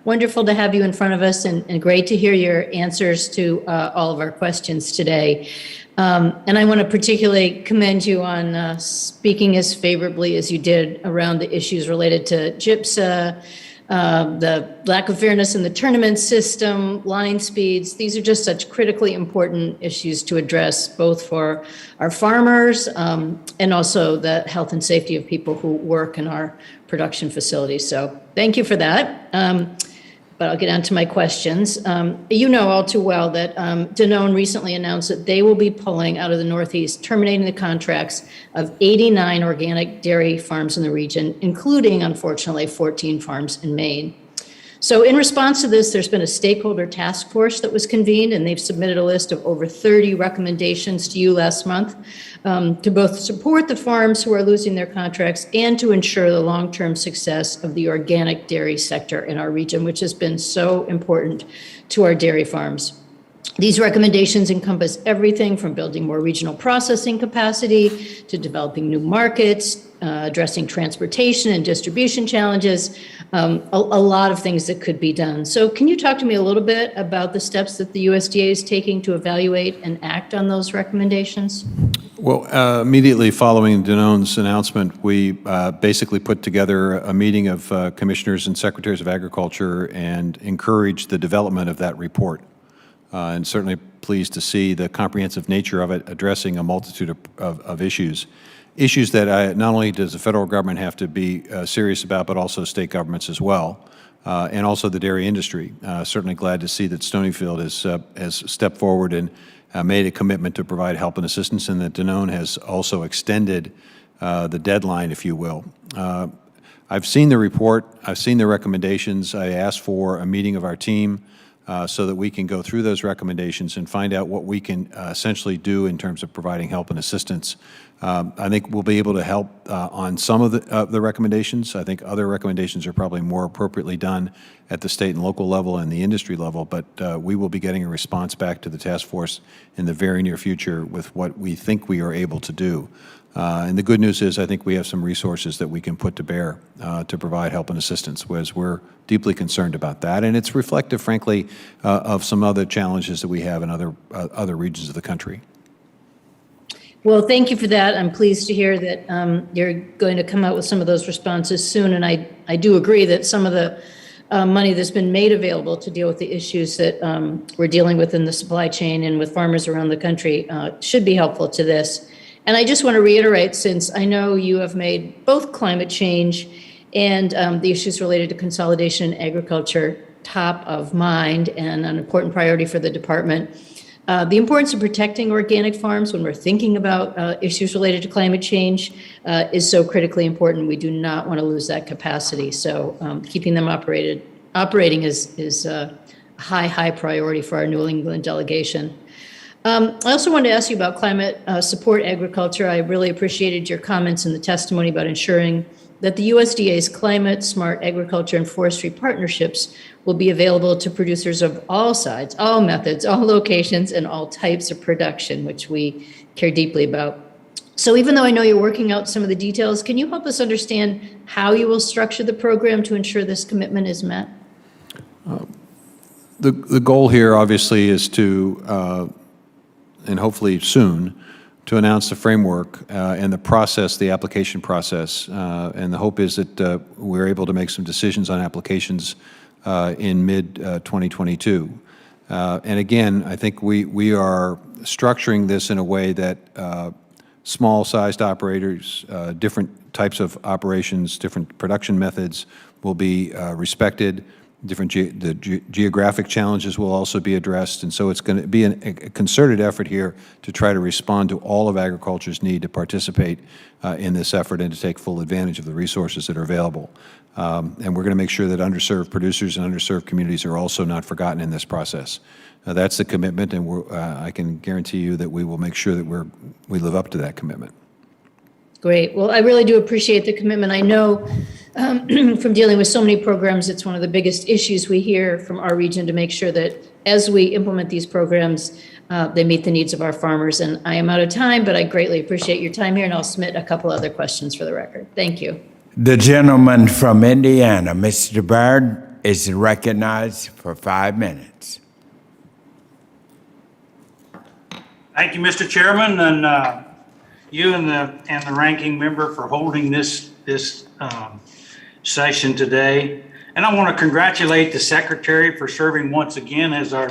wonderful to have you in front of us, and great to hear your answers to all of our questions today. And I want to particularly commend you on speaking as favorably as you did around the issues related to GIPSA, the lack of fairness in the tournament system, line speeds. These are just such critically important issues to address, both for our farmers and also the health and safety of people who work in our production facilities. So thank you for that. But I'll get on to my questions. You know all too well that Danone recently announced that they will be pulling out of the Northeast, terminating the contracts of 89 organic dairy farms in the region, including, unfortunately, 14 farms in Maine. So in response to this, there's been a stakeholder task force that was convened, and they've submitted a list of over 30 recommendations to you last month to both support the farms who are losing their contracts and to ensure the long-term success of the organic dairy sector in our region, which has been so important to our dairy farms. These recommendations encompass everything from building more regional processing capacity to developing new markets, addressing transportation and distribution challenges, a lot of things that could be done. So can you talk to me a little bit about the steps that the USDA is taking to evaluate and act on those recommendations? Well, immediately following Danone's announcement, we basically put together a meeting of commissioners and secretaries of agriculture and encouraged the development of that report. And certainly pleased to see the comprehensive nature of it, addressing a multitude of issues. Issues that not only does the federal government have to be serious about, but also state governments as well, and also the dairy industry. Certainly glad to see that Stonyfield has stepped forward and made a commitment to provide help and assistance, and that Danone has also extended the deadline, if you will. I've seen the report, I've seen the recommendations. I asked for a meeting of our team so that we can go through those recommendations and find out what we can essentially do in terms of providing help and assistance. I think we'll be able to help on some of the recommendations. I think other recommendations are probably more appropriately done at the state and local level and the industry level, but we will be getting a response back to the task force in the very near future with what we think we are able to do. And the good news is I think we have some resources that we can put to bear to provide help and assistance, whereas we're deeply concerned about that. And it's reflective, frankly, of some other challenges that we have in other regions of the country. Well, thank you for that. I'm pleased to hear that you're going to come out with some of those responses soon. And I do agree that some of the money that's been made available to deal with the issues that we're dealing with in the supply chain and with farmers around the country should be helpful to this. And I just want to reiterate, since I know you have made both climate change and the issues related to consolidation in agriculture top of mind and an important priority for the department, the importance of protecting organic farms when we're thinking about issues related to climate change is so critically important. We do not want to lose that capacity. So keeping them operating is a high priority for our New England delegation. I also wanted to ask you about climate support agriculture. I really appreciated your comments in the testimony about ensuring that the USDA's climate smart agriculture and forestry partnerships will be available to producers of all sides, all methods, all locations, and all types of production, which we care deeply about. So even though I know you're working out some of the details, can you help us understand how you will structure the program to ensure this commitment is met? The goal here, obviously, is to and hopefully soon, to announce the framework and the process, the application process. And the hope is that we're able to make some decisions on applications in mid-2022. And again, I think we are structuring this in a way that small-sized operators, different types of operations, different production methods will be respected. The geographic challenges will also be addressed, and so it's going to be a concerted effort here to try to respond to all of agriculture's need to participate in this effort and to take full advantage of the resources that are available. And we're going to make sure that underserved producers and underserved communities are also not forgotten in this process. That's the commitment, and I can guarantee you that we will make sure that we live up to that commitment. Great. Well, I really do appreciate the commitment. I know from dealing with so many programs, it's one of the biggest issues we hear from our region to make sure that as we implement these programs, they meet the needs of our farmers. And I am out of time, but I greatly appreciate your time here, and I'll submit a couple other questions for the record. Thank you. The gentleman from Indiana, Mr. Byrd, is recognized for 5 minutes. Thank you, Mr. Chairman, and you and the ranking member for holding this session today. And I want to congratulate the Secretary for serving once again as our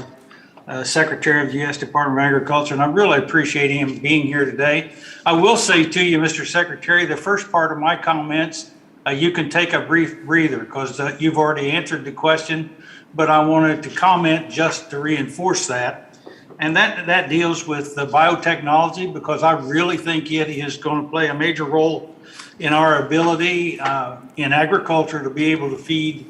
Secretary of the U.S. Department of Agriculture, and I really appreciate him being here today. I will say to you, Mr. Secretary, the first part of my comments, you can take a brief breather because you've already answered the question, but I wanted to comment just to reinforce that. And that deals with the biotechnology, because I really think it is going to play a major role in our ability in agriculture to be able to feed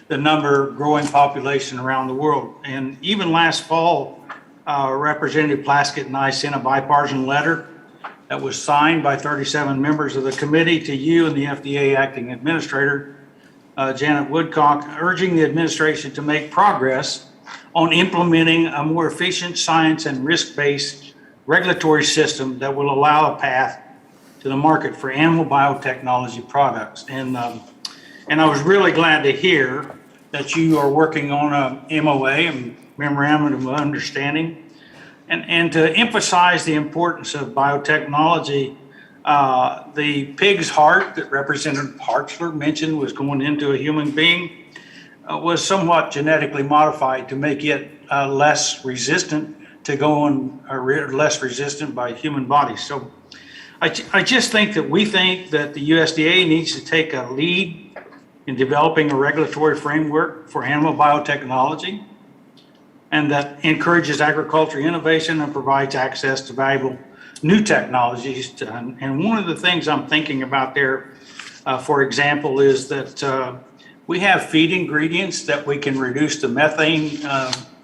the number growing population around the world. And even last fall, Representative Plaskett and I sent a bipartisan letter that was signed by 37 members of the committee to you and the FDA acting administrator, Janet Woodcock, urging the administration to make progress on implementing a more efficient science and risk-based regulatory system that will allow a path to the market for animal biotechnology products. And I was really glad to hear that you are working on a MOA, a memorandum of understanding, and to emphasize the importance of biotechnology. The pig's heart that Representative Hartzler mentioned was going into a human being was somewhat genetically modified to make it less resistant to going, less resistant by human bodies. So I just think that the USDA needs to take a lead in developing a regulatory framework for animal biotechnology, and that encourages agriculture innovation and provides access to valuable new technologies. And one of the things I'm thinking about there, for example, is that we have feed ingredients that we can reduce the methane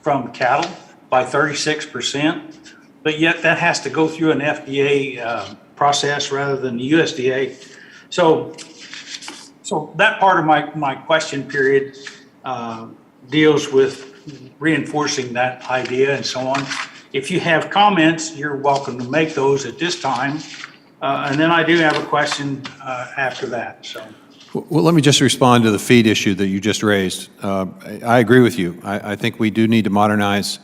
from cattle by 36%, but yet that has to go through an FDA process rather than the USDA. So that part of my question period deals with reinforcing that idea and so on. If you have comments, you're welcome to make those at this time. And then I do have a question after that. So. Well, let me just respond to the feed issue that you just raised. I agree with you. I think we do need to modernize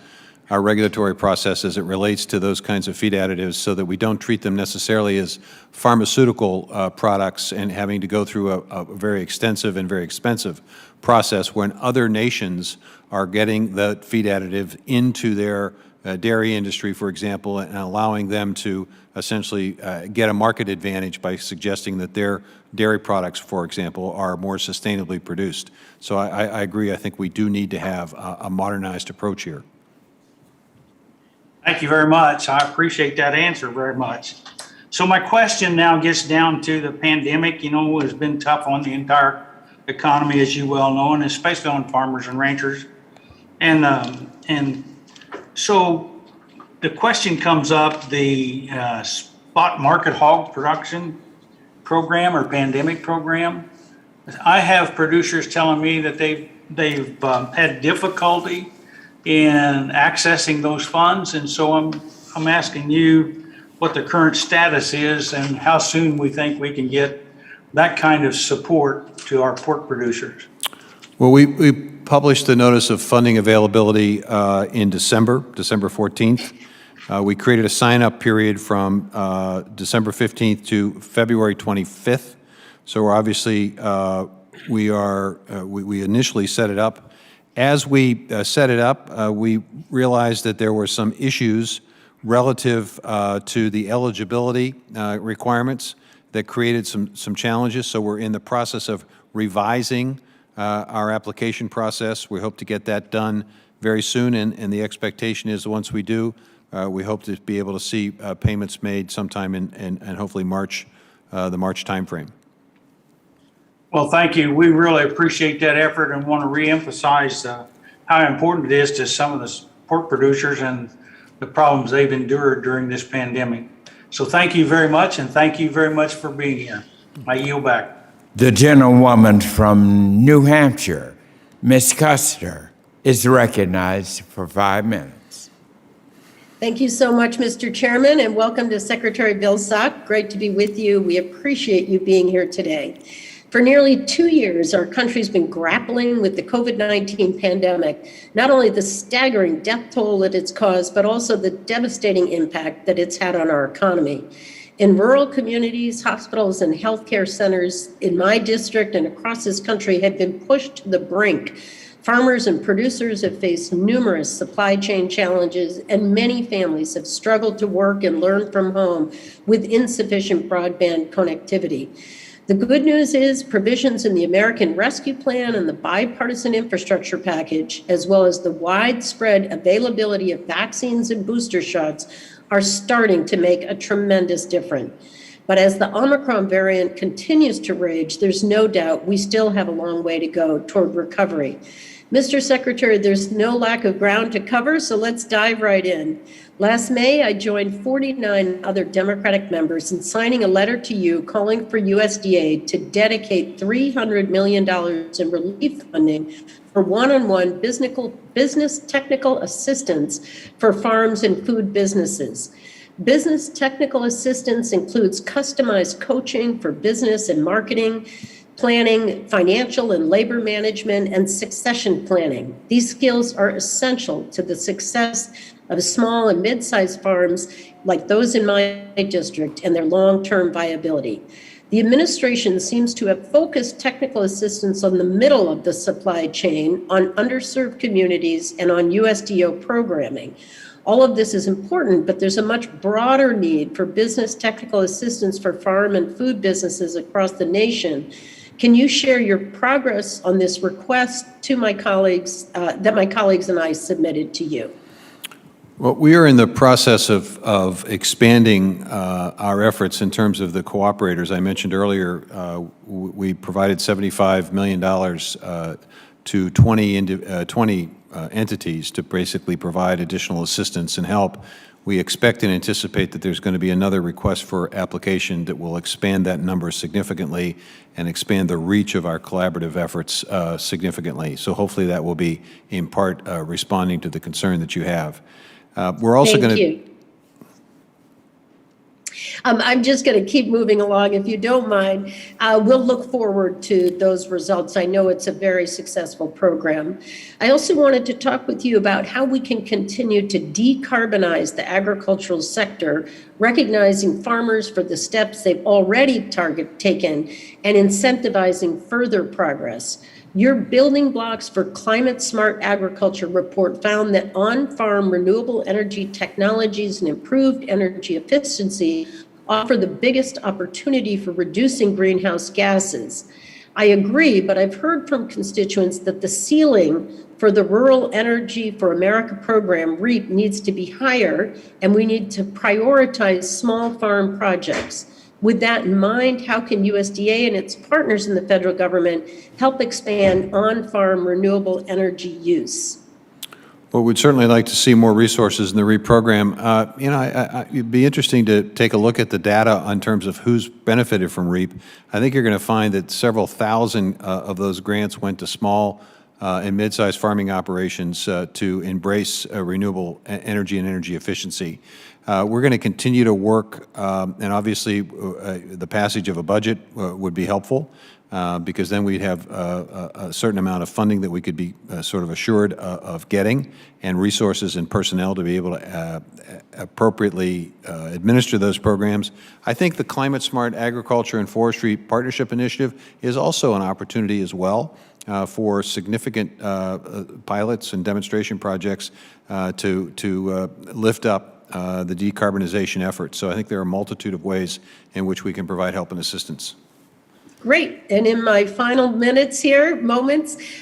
our regulatory process as it relates to those kinds of feed additives so that we don't treat them necessarily as pharmaceutical products and having to go through a very extensive and very expensive process when other nations are getting the feed additive into their dairy industry, for example, and allowing them to essentially get a market advantage by suggesting that their dairy products, for example, are more sustainably produced. So I agree. I think we do need to have a modernized approach here. Thank you very much. I appreciate that answer very much. So my question now gets down to the pandemic. You know, has been tough on the entire economy, as you well know, and especially on farmers and ranchers. And so the question comes up, the spot market hog production program or pandemic program. I have producers telling me that they've had difficulty in accessing those funds, and so I'm asking you what the current status is and how soon we think we can get that kind of support to our pork producers. Well, we published the notice of funding availability in December 14th. We created a sign-up period from December 15th to February 25th. So we're obviously, we initially set it up. As we set it up, we realized that there were some issues relative to the eligibility requirements that created some challenges. So we're in the process of revising our application process. We hope to get that done very soon, and the expectation is once we do, we hope to be able to see payments made sometime in hopefully March, the March timeframe. Well, thank you. We really appreciate that effort and want to reemphasize how important it is to some of the pork producers and the problems they've endured during this pandemic. So thank you very much, and thank you very much for being here. I yield back. The gentlewoman from New Hampshire, Ms. Custer, is recognized for 5 minutes. Thank you so much, Mr. Chairman, and welcome to Secretary Vilsack. Great to be with you. We appreciate you being here today. For nearly 2 years, our country's been grappling with the COVID-19 pandemic, not only the staggering death toll that it's caused, but also the devastating impact that it's had on our economy. In rural communities, hospitals, and healthcare centers in my district and across this country have been pushed to the brink. Farmers and producers have faced numerous supply chain challenges, and many families have struggled to work and learn from home with insufficient broadband connectivity. The good news is provisions in the American Rescue Plan and the bipartisan infrastructure package, as well as the widespread availability of vaccines and booster shots, are starting to make a tremendous difference. But as the Omicron variant continues to rage, there's no doubt we still have a long way to go toward recovery. Mr. Secretary, there's no lack of ground to cover, so let's dive right in. Last May, I joined 49 other Democratic members in signing a letter to you calling for USDA to dedicate $300 million in relief funding for one-on-one business technical assistance for farms and food businesses. Business technical assistance includes customized coaching for business and marketing, planning, financial and labor management, and succession planning. These skills are essential to the success of small and mid-sized farms like those in my district and their long-term viability. The administration seems to have focused technical assistance on the middle of the supply chain, on underserved communities, and on USDO programming. All of this is important, but there's a much broader need for business technical assistance for farm and food businesses across the nation. Can you share your progress on this request to my colleagues, that my colleagues and I submitted to you? Well, we are in the process of expanding our efforts in terms of the cooperators. I mentioned earlier, we provided $75 million to 20 entities to basically provide additional assistance and help. We expect and anticipate that there's going to be another request for application that will expand that number significantly and expand the reach of our collaborative efforts significantly. So hopefully that will be in part responding to the concern that you have. We're also going to... I'm just going to keep moving along, if you don't mind. We'll look forward to those results. I know it's a very successful program. I also wanted to talk with you about how we can continue to decarbonize the agricultural sector, recognizing farmers for the steps they've already taken and incentivizing further progress. Your Building Blocks for Climate Smart Agriculture report found that on-farm renewable energy technologies and improved energy efficiency offer the biggest opportunity for reducing greenhouse gases. I agree, but I've heard from constituents that the ceiling for the Rural Energy for America program, REAP, needs to be higher, and we need to prioritize small farm projects. With that in mind, how can USDA and its partners in the federal government help expand on-farm renewable energy use? Well, we'd certainly like to see more resources in the REAP program. It'd be interesting to take a look at the data in terms of who's benefited from REAP. I think you're going to find that several thousand of those grants went to small and mid-sized farming operations to embrace renewable energy and energy efficiency. We're going to continue to work, and obviously the passage of a budget would be helpful because then we'd have a certain amount of funding that we could be sort of assured of getting, and resources and personnel to be able to appropriately administer those programs. I think the Climate Smart Agriculture and Forestry Partnership Initiative is also an opportunity as well for significant pilots and demonstration projects to lift up the decarbonization efforts. So I think there are a multitude of ways in which we can provide help and assistance. Great. And in my final moments,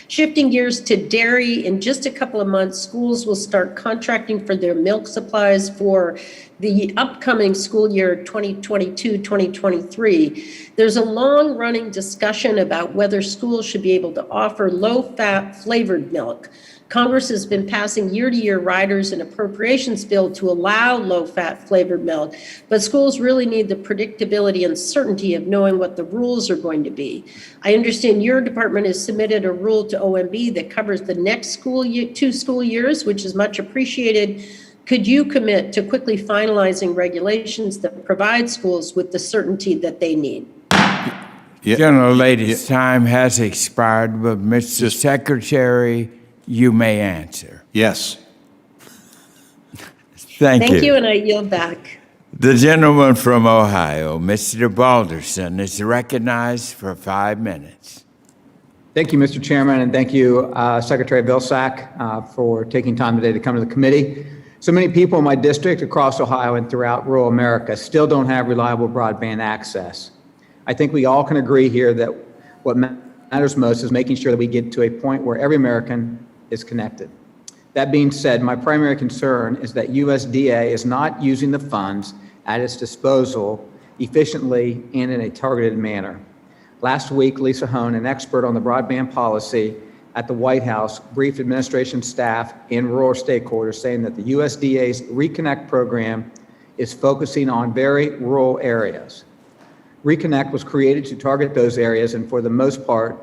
shifting gears to dairy, in just a couple of months, schools will start contracting for their milk supplies for the upcoming school year 2022-2023. There's a long-running discussion about whether schools should be able to offer low-fat flavored milk. Congress has been passing year-to-year riders and appropriations bill to allow low-fat flavored milk, but schools really need the predictability and certainty of knowing what the rules are going to be. I understand your department has submitted a rule to OMB that covers the next 2 school years, which is much appreciated. Could you commit to quickly finalizing regulations that provide schools with the certainty that they need? Gentlelady's time has expired, but Mr. Secretary, you may answer. Yes. Thank you. And I yield back. The gentleman from Ohio, Mr. Balderson, is recognized for 5 minutes. Thank you, Mr. Chairman, and thank you, Secretary Vilsack, for taking time today to come to the committee. So many people in my district across Ohio and throughout rural America still don't have reliable broadband access. I think we all can agree here that what matters most is making sure that we get to a point where every American is connected. That being said, my primary concern is that USDA is not using the funds at its disposal efficiently and in a targeted manner. Last week, Lisa Hone, an expert on the broadband policy at the White House, briefed administration staff and rural stakeholders saying that the USDA's Reconnect program is focusing on very rural areas. Reconnect was created to target those areas, and for the most part,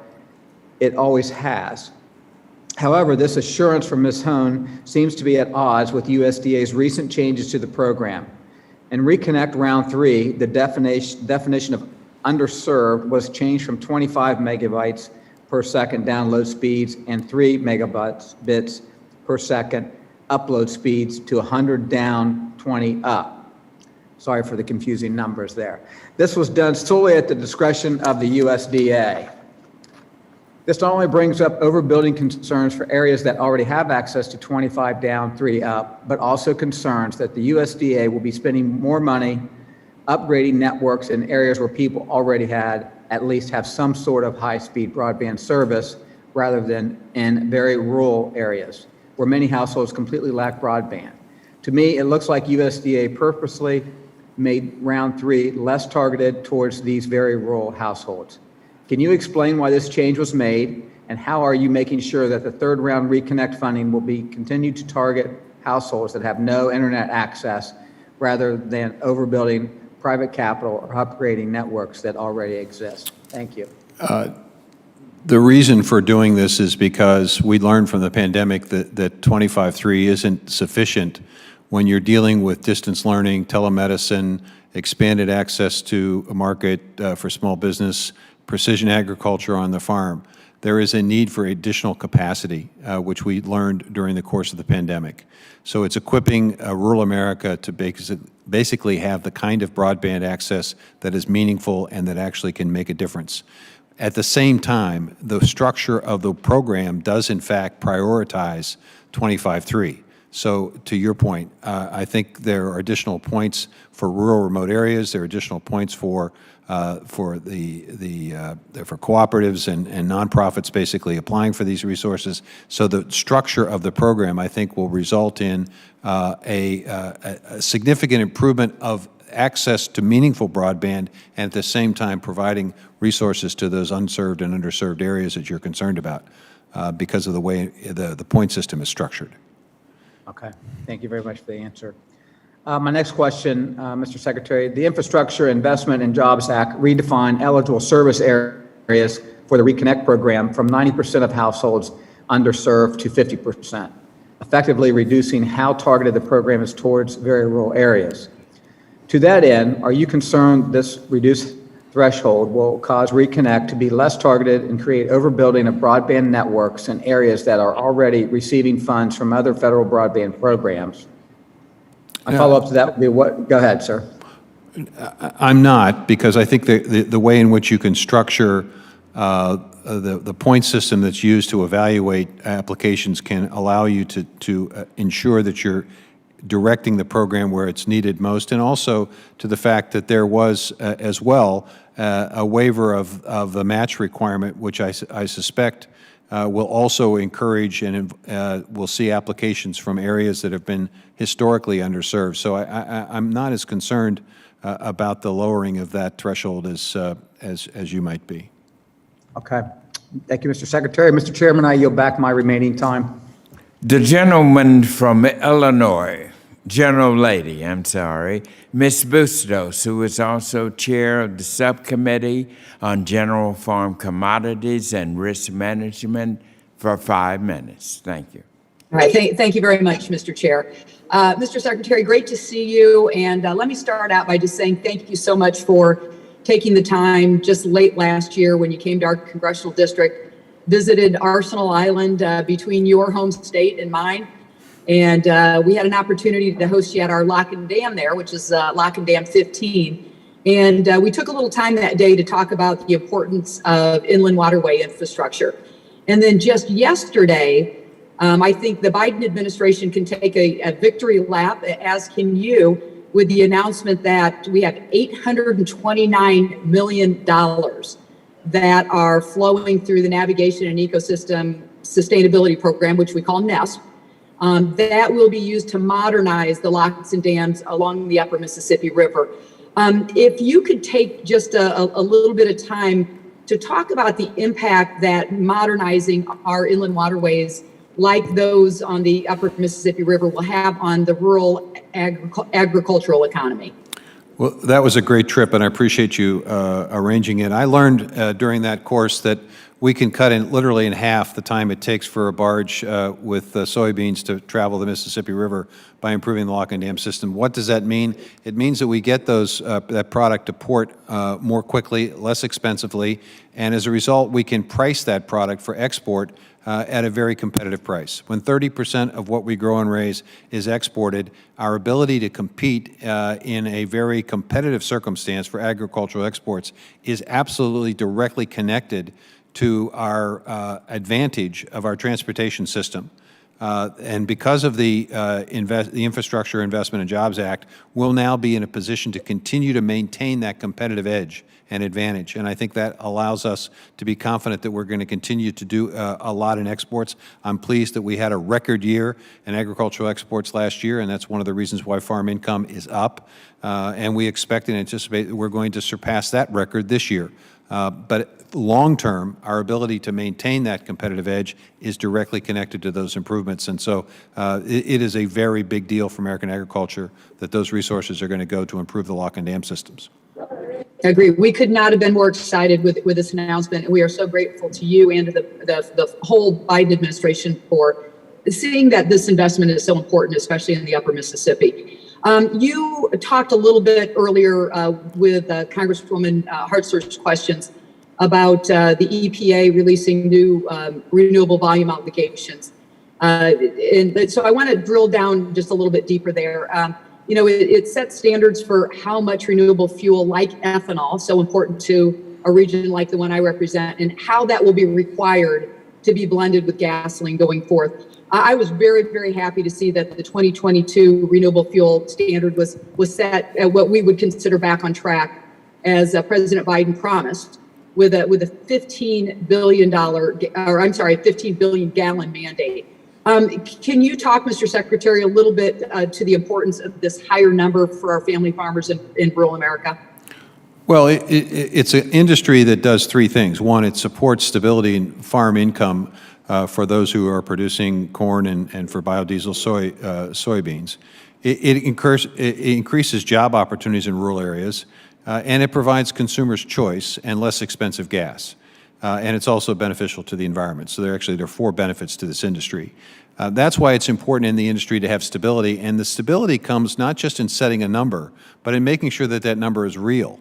it always has. However, this assurance from Ms. Hone seems to be at odds with USDA's recent changes to the program. In Reconnect Round 3, the definition of underserved was changed from 25 megabytes per second download speeds and 3 megabits per second upload speeds to 100 down, 20 up. Sorry for the confusing numbers there. This was done solely at the discretion of the USDA. This not only brings up overbuilding concerns for areas that already have access to 25 down, 3 up, but also concerns that the USDA will be spending more money upgrading networks in areas where people already at least have some sort of high-speed broadband service, rather than in very rural areas where many households completely lack broadband. To me, it looks like USDA purposely made Round 3 less targeted towards these very rural households. Can you explain why this change was made, and how are you making sure that the third round Reconnect funding will be continued to target households that have no internet access, rather than overbuilding private capital or upgrading networks that already exist? Thank you. The reason for doing this is because we learned from the pandemic that 25.3 isn't sufficient when you're dealing with distance learning, telemedicine, expanded access to a market for small business, precision agriculture on the farm. There is a need for additional capacity, which we learned during the course of the pandemic. So it's equipping rural America to basically have the kind of broadband access that is meaningful and that actually can make a difference. At the same time, the structure of the program does in fact prioritize 25.3. So to your point, I think there are additional points for rural remote areas. There are additional points for cooperatives and nonprofits basically applying for these resources. So the structure of the program, I think, will result in a significant improvement of access to meaningful broadband, and at the same time providing resources to those unserved and underserved areas that you're concerned about because of the way the point system is structured. Okay, thank you very much for the answer. My next question, Mr. Secretary, the Infrastructure Investment and Jobs Act redefined eligible service areas for the Reconnect program from 90% of households underserved to 50%, effectively reducing how targeted the program is towards very rural areas. To that end, are you concerned this reduced threshold will cause Reconnect to be less targeted and create overbuilding of broadband networks in areas that are already receiving funds from other federal broadband programs? A follow-up to that would be what? Go ahead, sir. I'm not, because I think the way in which you can structure the point system that's used to evaluate applications can allow you to ensure that you're directing the program where it's needed most, and also to the fact that there was as well a waiver of the match requirement, which I suspect will also encourage and we'll see applications from areas that have been historically underserved. So I'm not as concerned about the lowering of that threshold as you might be. Okay. Thank you, Mr. Secretary. Mr. Chairman, I yield back my remaining time. The gentleman from Illinois, Ms. Bustos, who is also chair of the subcommittee on general farm commodities and risk management, for 5 minutes. Thank you. All right, thank you very much, Mr. Chair. Mr. Secretary, great to see you. And let me start out by just saying thank you so much for taking the time just late last year when you came to our congressional district, visited Arsenal Island between your home state and mine. And we had an opportunity to host you at our lock and dam there, which is lock and dam 15. And we took a little time that day to talk about the importance of inland waterway infrastructure. And then just yesterday, I think the Biden administration can take a victory lap, as can you, with the announcement that we have $829 million that are flowing through the Navigation and Ecosystem Sustainability Program, which we call NESP. That will be used to modernize the locks and dams along the upper Mississippi River. If you could take just a little bit of time to talk about the impact that modernizing our inland waterways, like those on the upper Mississippi River, will have on the rural agricultural economy. Well, that was a great trip, and I appreciate you arranging it. I learned during that course that we can cut literally in half the time it takes for a barge with soybeans to travel the Mississippi River by improving the lock and dam system. What does that mean? It means that we get that product to port more quickly, less expensively, and as a result, we can price that product for export at a very competitive price. When 30% of what we grow and raise is exported, our ability to compete in a very competitive circumstance for agricultural exports is absolutely directly connected to our advantage of our transportation system. And because of the Infrastructure Investment and Jobs Act, we'll now be in a position to continue to maintain that competitive edge and advantage. And I think that allows us to be confident that we're going to continue to do a lot in exports. I'm pleased that we had a record year in agricultural exports last year, and that's one of the reasons why farm income is up. And we expect and anticipate that we're going to surpass that record this year. But long term, our ability to maintain that competitive edge is directly connected to those improvements. And so it is a very big deal for American agriculture that those resources are going to go to improve the lock and dam systems. I agree. We could not have been more excited with this announcement, and we are so grateful to you and to the whole Biden administration for seeing that this investment is so important, especially in the upper Mississippi. You talked a little bit earlier with Congresswoman Hartzler's questions about the EPA releasing new renewable volume obligations. And so I want to drill down just a little bit deeper there. You know, it sets standards for how much renewable fuel like ethanol, so important to a region like the one I represent, and how that will be required to be blended with gasoline going forth. I was very, very happy to see that the 2022 renewable fuel standard was set at what we would consider back on track, as President Biden promised, with a $15 billion gallon mandate. Can you talk, Mr. Secretary, a little bit to the importance of this higher number for our family farmers in rural America? Well, it's an industry that does three things. One, it supports stability in farm income for those who are producing corn and for biodiesel soybeans. It increases job opportunities in rural areas, and it provides consumers choice and less expensive gas. And it's also beneficial to the environment. So there are four benefits to this industry. That's why it's important in the industry to have stability. And the stability comes not just in setting a number, but in making sure that that number is real.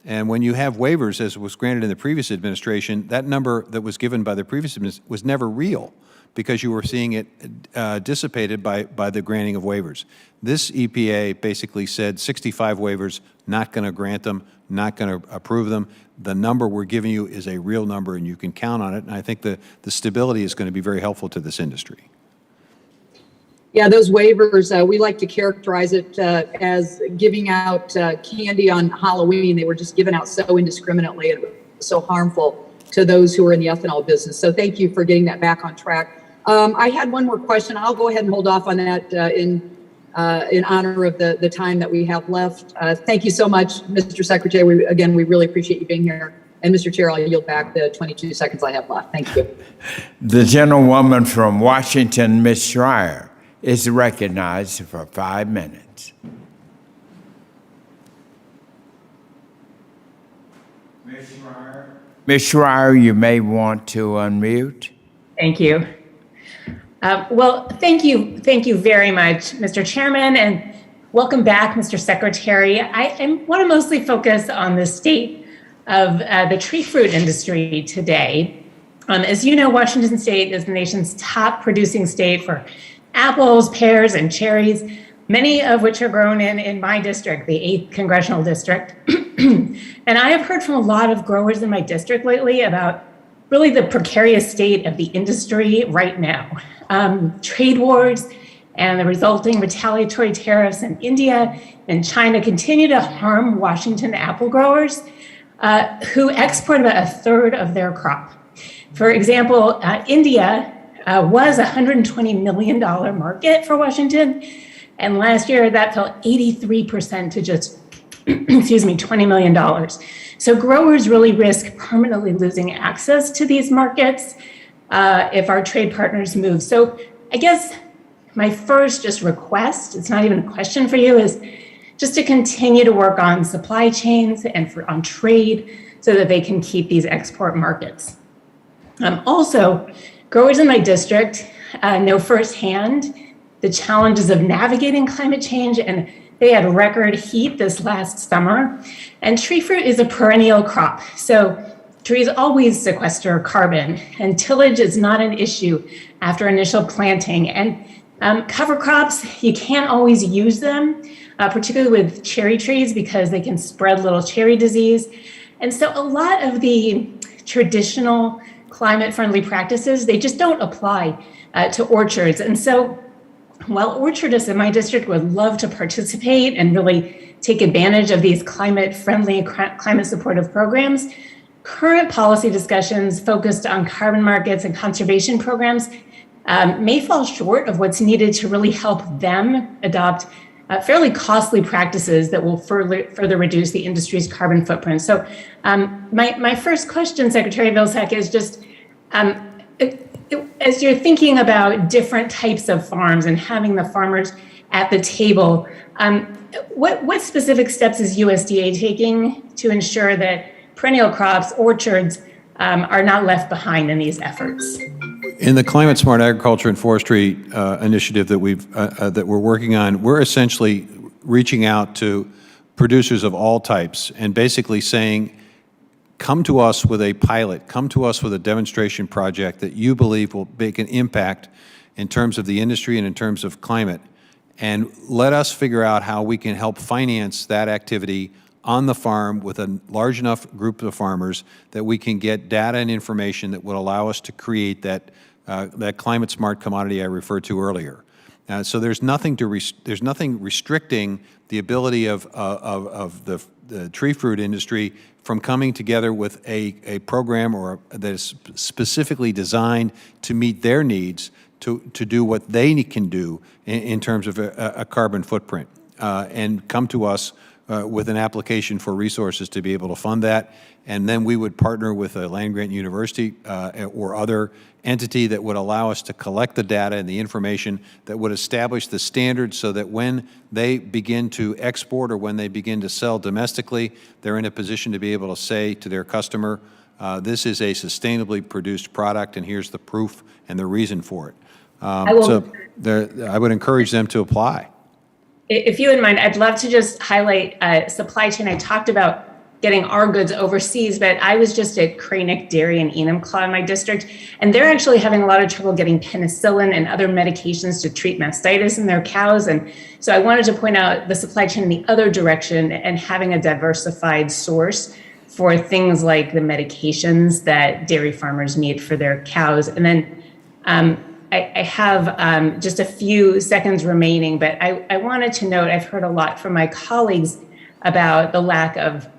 And when you have waivers, as was granted in the previous administration, that number that was given by the previous administration was never real, because you were seeing it dissipated by the granting of waivers. This EPA basically said 65 waivers, not going to grant them, not going to approve them. The number we're giving you is a real number, and you can count on it. And I think the stability is going to be very helpful to this industry. Yeah, those waivers, we like to characterize it as giving out candy on Halloween. They were just given out so indiscriminately and so harmful to those who are in the ethanol business. So thank you for getting that back on track. I had one more question. I'll go ahead and hold off on that in honor of the time that we have left. Thank you so much, Mr. Secretary. We really appreciate you being here. And Mr. Chair, I'll yield back the 22 seconds I have left. Thank you. The gentlewoman from Washington, Ms. Schreier, is recognized for 5 minutes. Ms. Schreier, you may want to unmute. Thank you. Well, thank you very much, Mr. Chairman, and welcome back, Mr. Secretary. I want to mostly focus on the state of the tree fruit industry today. As you know, Washington State is the nation's top producing state for apples, pears, and cherries, many of which are grown in my district, the 8th Congressional District. And I have heard from a lot of growers in my district lately about really the precarious state of the industry right now. Trade wars and the resulting retaliatory tariffs in India and China continue to harm Washington apple growers who export about a third of their crop. For example, India was a $120 million market for Washington, and last year that fell 83% to just excuse me, $20 million. So growers really risk permanently losing access to these markets if our trade partners move. So I guess my first just request, it's not even a question for you, is just to continue to work on supply chains and on trade so that they can keep these export markets. Also, growers in my district know firsthand the challenges of navigating climate change, and they had record heat this last summer. And tree fruit is a perennial crop, so trees always sequester carbon, and tillage is not an issue after initial planting. And cover crops, you can't always use them, particularly with cherry trees, because they can spread little cherry disease. And so a lot of the traditional climate-friendly practices, they just don't apply to orchards. And so while orchardists in my district would love to participate and really take advantage of these climate-friendly, climate-supportive programs, current policy discussions focused on carbon markets and conservation programs may fall short of what's needed to really help them adopt fairly costly practices that will further reduce the industry's carbon footprint. So my first question, Secretary Vilsack, is just, as you're thinking about different types of farms and having the farmers at the table, what specific steps is USDA taking to ensure that perennial crops, orchards, are not left behind in these efforts? In the Climate Smart Agriculture and Forestry initiative that we're working on, we're essentially reaching out to producers of all types and basically saying, come to us with a pilot, come to us with a demonstration project that you believe will make an impact in terms of the industry and in terms of climate, and let us figure out how we can help finance that activity on the farm with a large enough group of farmers that we can get data and information that would allow us to create that climate smart commodity I referred to earlier. So there's nothing restricting the ability of the tree fruit industry from coming together with a program that is specifically designed to meet their needs to do what they can do in terms of a carbon footprint, and come to us with an application for resources to be able to fund that. And then we would partner with a land-grant university or other entity that would allow us to collect the data and the information that would establish the standards so that when they begin to export or when they begin to sell domestically, they're in a position to be able to say to their customer, this is a sustainably produced product and here's the proof and the reason for it. I would encourage them to apply. If you wouldn't mind, I'd love to just highlight supply chain. I talked about getting our goods overseas, but I was just at Cranick Dairy in Enumclaw in my district, and they're actually having a lot of trouble getting penicillin and other medications to treat mastitis in their cows. And so I wanted to point out the supply chain in the other direction and having a diversified source for things like the medications that dairy farmers need for their cows. And then I have just a few seconds remaining, but I wanted to note, I've heard a lot from my colleagues about the lack of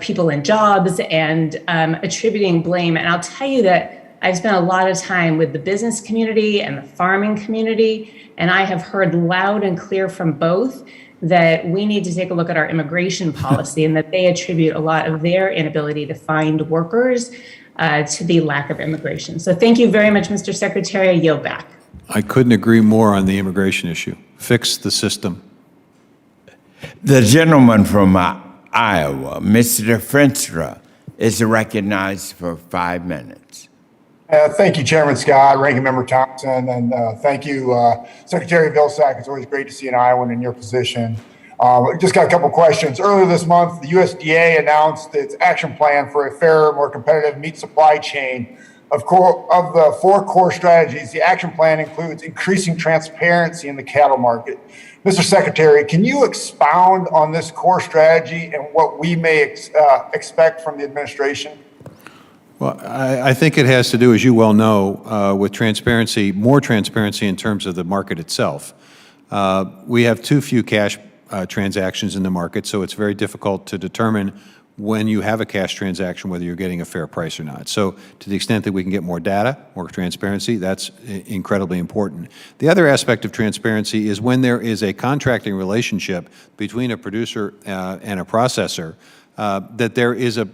people in jobs and attributing blame. And I'll tell you that I've spent a lot of time with the business community and the farming community, and I have heard loud and clear from both that we need to take a look at our immigration policy and that they attribute a lot of their inability to find workers to the lack of immigration. So thank you very much, Mr. Secretary. I yield back. I couldn't agree more on the immigration issue. Fix the system. The gentleman from Iowa, Mr. Frenstra, is recognized for 5 minutes. Thank you, Chairman Scott, Ranking Member Thompson, and thank you, Secretary Vilsack. It's always great to see an Iowan in your position. Just got a couple questions. Earlier this month, the USDA announced its action plan for a fairer, more competitive meat supply chain. Of the 4 core strategies, the action plan includes increasing transparency in the cattle market. Mr. Secretary, can you expound on this core strategy and what we may expect from the administration? Well, I think it has to do, as you well know, with transparency, more transparency in terms of the market itself. We have too few cash transactions in the market, so it's very difficult to determine when you have a cash transaction, whether you're getting a fair price or not. So to the extent that we can get more data, more transparency, that's incredibly important. The other aspect of transparency is when there is a contracting relationship between a producer and a processor, that there is a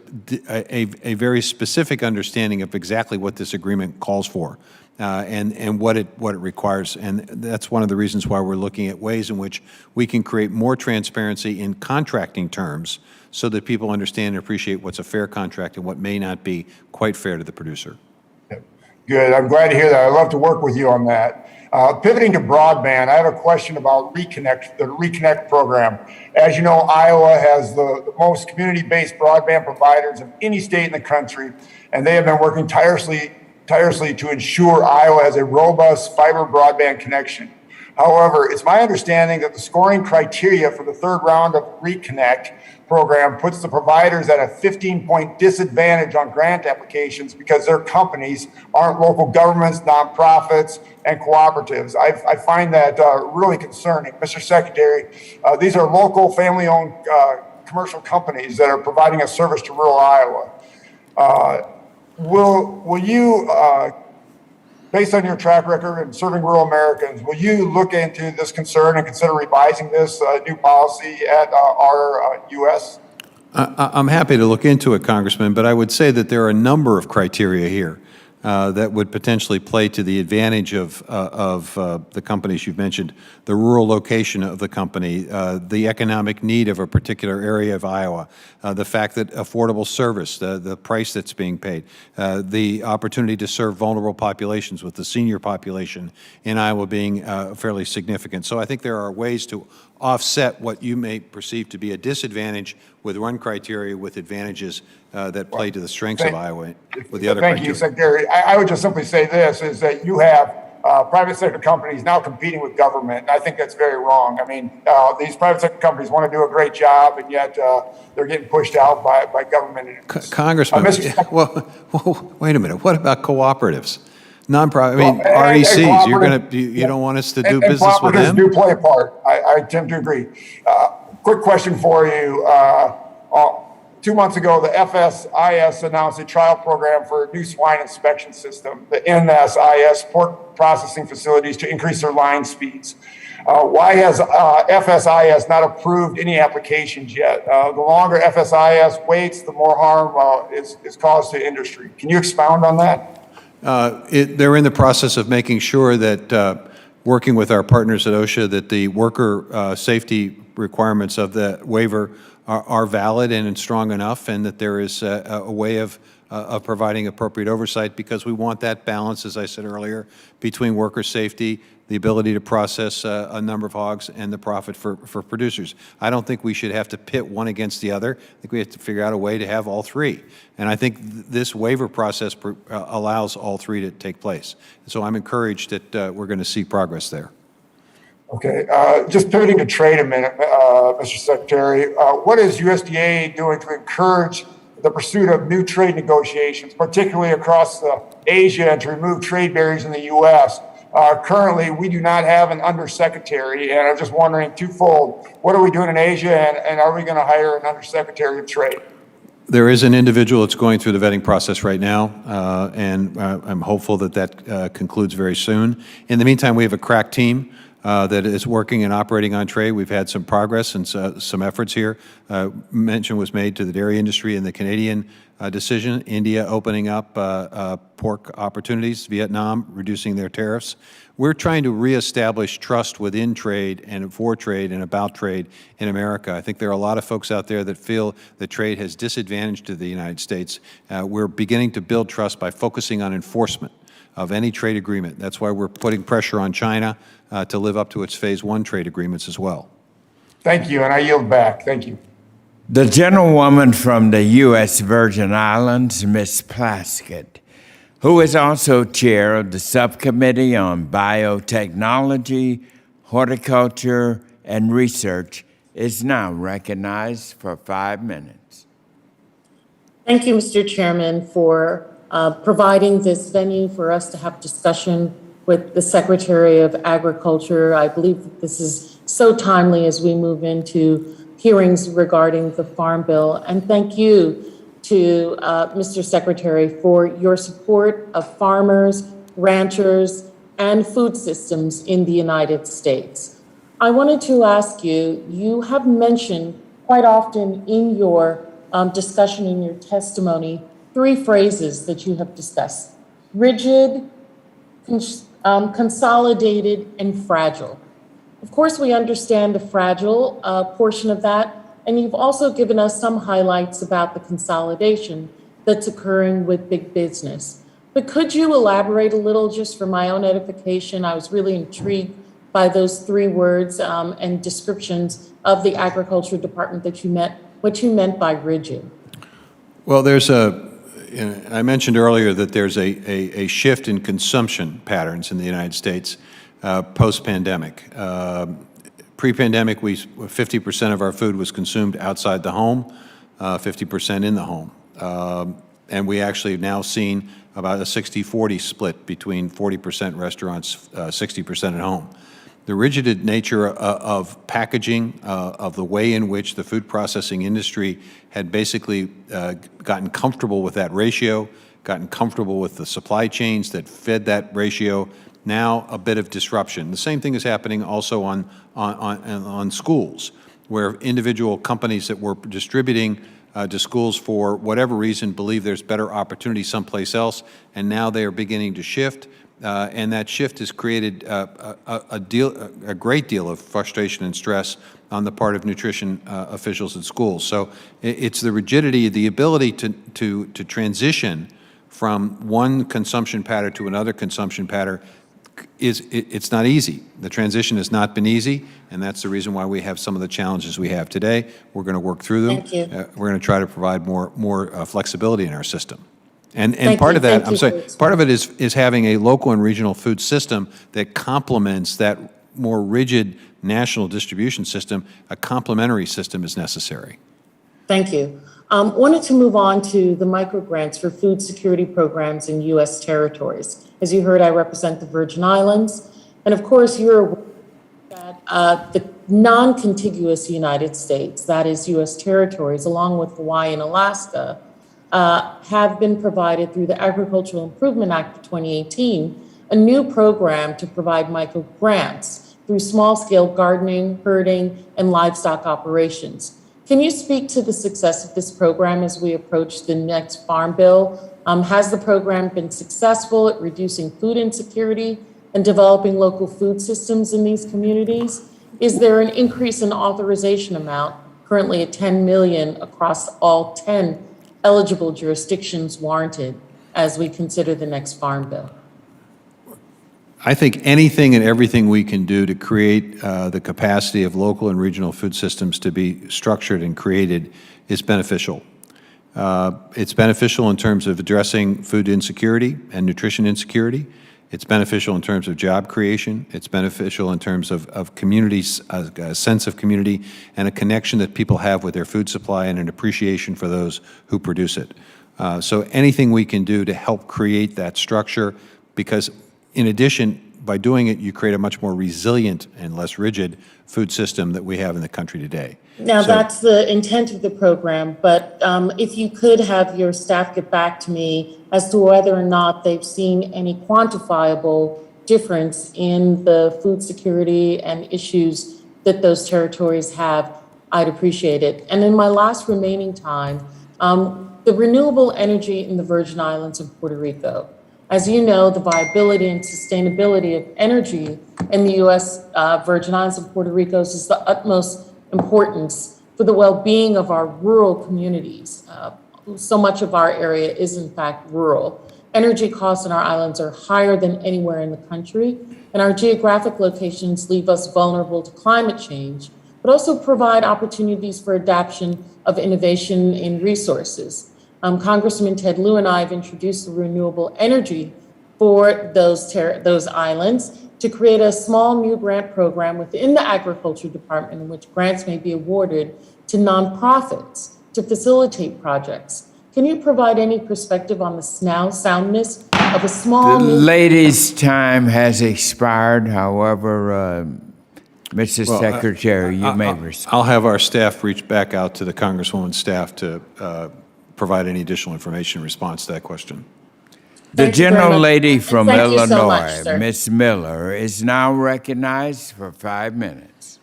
very specific understanding of exactly what this agreement calls for. And what it requires. And that's one of the reasons why we're looking at ways in which we can create more transparency in contracting terms so that people understand and appreciate what's a fair contract and what may not be quite fair to the producer. Good. I'm glad to hear that. I'd love to work with you on that. Pivoting to broadband, I have a question about the Reconnect program. As you know, Iowa has the most community-based broadband providers of any state in the country, and they have been working tirelessly to ensure Iowa has a robust fiber broadband connection. However, it's my understanding that the scoring criteria for the third round of Reconnect program puts the providers at a 15-point disadvantage on grant applications because their companies aren't local governments, nonprofits, and cooperatives. I find that really concerning. Mr. Secretary, these are local family-owned commercial companies that are providing a service to rural Iowa. Will you, based on your track record in serving rural Americans, will you look into this concern and consider revising this new policy at our US? I'm happy to look into it, Congressman, but I would say that there are a number of criteria here that would potentially play to the advantage of the companies you've mentioned, the rural location of the company, the economic need of a particular area of Iowa, the fact that affordable service, the price that's being paid, the opportunity to serve vulnerable populations with the senior population in Iowa being fairly significant. So I think there are ways to offset what you may perceive to be a disadvantage with one criteria with advantages that play to the strengths of Iowa with the other criteria. Thank you, Secretary. I would just simply say this, is that you have private sector companies now competing with government, and I think that's very wrong. I mean, these private sector companies want to do a great job, and yet they're getting pushed out by government. Congressman, well, wait a minute. What about cooperatives? Nonprofit, I mean, RECs, you don't want us to do business with them? Do play a part. I tend to agree. Quick question for you. 2 months ago, the FSIS announced a trial program for a new swine inspection system, the NSIS pork processing facilities to increase their line speeds. Why has FSIS not approved any applications yet? The longer FSIS waits, the more harm is caused to industry. Can you expound on that? They're in the process of making sure that, working with our partners at OSHA, that the worker safety requirements of the waiver are valid and strong enough, and that there is a way of providing appropriate oversight, because we want that balance, as I said earlier, between worker safety, the ability to process a number of hogs, and the profit for producers. I don't think we should have to pit one against the other. I think we have to figure out a way to have all three. And I think this waiver process allows all three to take place. So I'm encouraged that we're going to see progress there. Okay, just pivoting to trade a minute, Mr. Secretary. What is USDA doing to encourage the pursuit of new trade negotiations, particularly across Asia, and to remove trade barriers in the U.S.? Currently, we do not have an undersecretary, and I'm just wondering twofold. What are we doing in Asia, and are we going to hire an undersecretary of trade? There is an individual that's going through the vetting process right now, and I'm hopeful that concludes very soon. In the meantime, we have a crack team that is working and operating on trade. We've had some progress and some efforts here. Mention was made to the dairy industry and the Canadian decision, India opening up pork opportunities, Vietnam reducing their tariffs. We're trying to reestablish trust within trade and for trade and about trade in America. I think there are a lot of folks out there that feel that trade has disadvantaged to the United States. We're beginning to build trust by focusing on enforcement of any trade agreement. That's why we're putting pressure on China to live up to its Phase 1 trade agreements as well. Thank you, and I yield back. Thank you. The gentlewoman from the U.S. Virgin Islands, Ms. Plaskett, who is also chair of the Subcommittee on Biotechnology, Horticulture, and Research, is now recognized for 5 minutes. Thank you, Mr. Chairman, for providing this venue for us to have discussion with the Secretary of Agriculture. I believe that this is so timely as we move into hearings regarding the Farm Bill. And thank you to Mr. Secretary for your support of farmers, ranchers, and food systems in the United States. I wanted to ask you, you have mentioned quite often in your discussion, in your testimony, three phrases that you have discussed: rigid, consolidated, and fragile. Of course, we understand the fragile portion of that, and you've also given us some highlights about the consolidation that's occurring with big business. But could you elaborate a little, just for my own edification? I was really intrigued by those three words and descriptions of the Agriculture Department that you meant, what you meant by rigid. Well, I mentioned earlier that there's a shift in consumption patterns in the United States post-pandemic. Pre-pandemic, 50% of our food was consumed outside the home, 50% in the home. And we actually have now seen about a 60-40 split between 40% restaurants, 60% at home. The rigid nature of packaging, of the way in which the food processing industry had basically gotten comfortable with that ratio, gotten comfortable with the supply chains that fed that ratio, now a bit of disruption. The same thing is happening also on schools, where individual companies that were distributing to schools for whatever reason believe there's better opportunity someplace else, and now they are beginning to shift. And that shift has created a great deal of frustration and stress on the part of nutrition officials at schools. So it's the rigidity, the ability to transition from one consumption pattern to another consumption pattern it's not easy. The transition has not been easy, and that's the reason why we have some of the challenges we have today. We're going to work through them. Thank you. We're going to try to provide more flexibility in our system. And part of that, I'm sorry, part of it is having a local and regional food system that complements that more rigid national distribution system. A complementary system is necessary. Thank you. Wanted to move on to the microgrants for food security programs in U.S. territories. As you heard, I represent the Virgin Islands. And of course, you're aware that the non-contiguous United States, that is U.S. territories, along with Hawaii and Alaska, have been provided through the Agricultural Improvement Act of 2018, a new program to provide microgrants through small-scale gardening, herding, and livestock operations. Can you speak to the success of this program as we approach the next Farm Bill? Has the program been successful at reducing food insecurity and developing local food systems in these communities? Is there an increase in authorization amount, currently at $10 million across all 10 eligible jurisdictions, warranted as we consider the next Farm Bill? I think anything and everything we can do to create the capacity of local and regional food systems to be structured and created is beneficial. It's beneficial in terms of addressing food insecurity and nutrition insecurity. It's beneficial in terms of job creation. It's beneficial in terms of communities, a sense of community and a connection that people have with their food supply and an appreciation for those who produce it. So anything we can do to help create that structure, because in addition, by doing it, you create a much more resilient and less rigid food system that we have in the country today. Now, that's the intent of the program, but if you could have your staff get back to me as to whether or not they've seen any quantifiable difference in the food security and issues that those territories have, I'd appreciate it. And in my last remaining time, the renewable energy in the Virgin Islands and Puerto Rico. As you know, the viability and sustainability of energy in the U.S. Virgin Islands and Puerto Rico is the utmost importance for the well-being of our rural communities. So much of our area is in fact rural. Energy costs in our islands are higher than anywhere in the country, and our geographic locations leave us vulnerable to climate change, but also provide opportunities for adaptation of innovation in resources. Congressman Ted Lieu and I have introduced the renewable energy for those islands to create a small new grant program within the Agriculture Department in which grants may be awarded to nonprofits to facilitate projects. Can you provide any perspective on the soundness of a small... The lady's time has expired. However, Mr. Well, Secretary, you may respond. I'll have our staff reach back out to the Congresswoman's staff to provide any additional information in response to that question. The Thank you very gentle much. lady from Thank you so Illinois, much, sir. Ms. Miller, is now recognized for 5 minutes.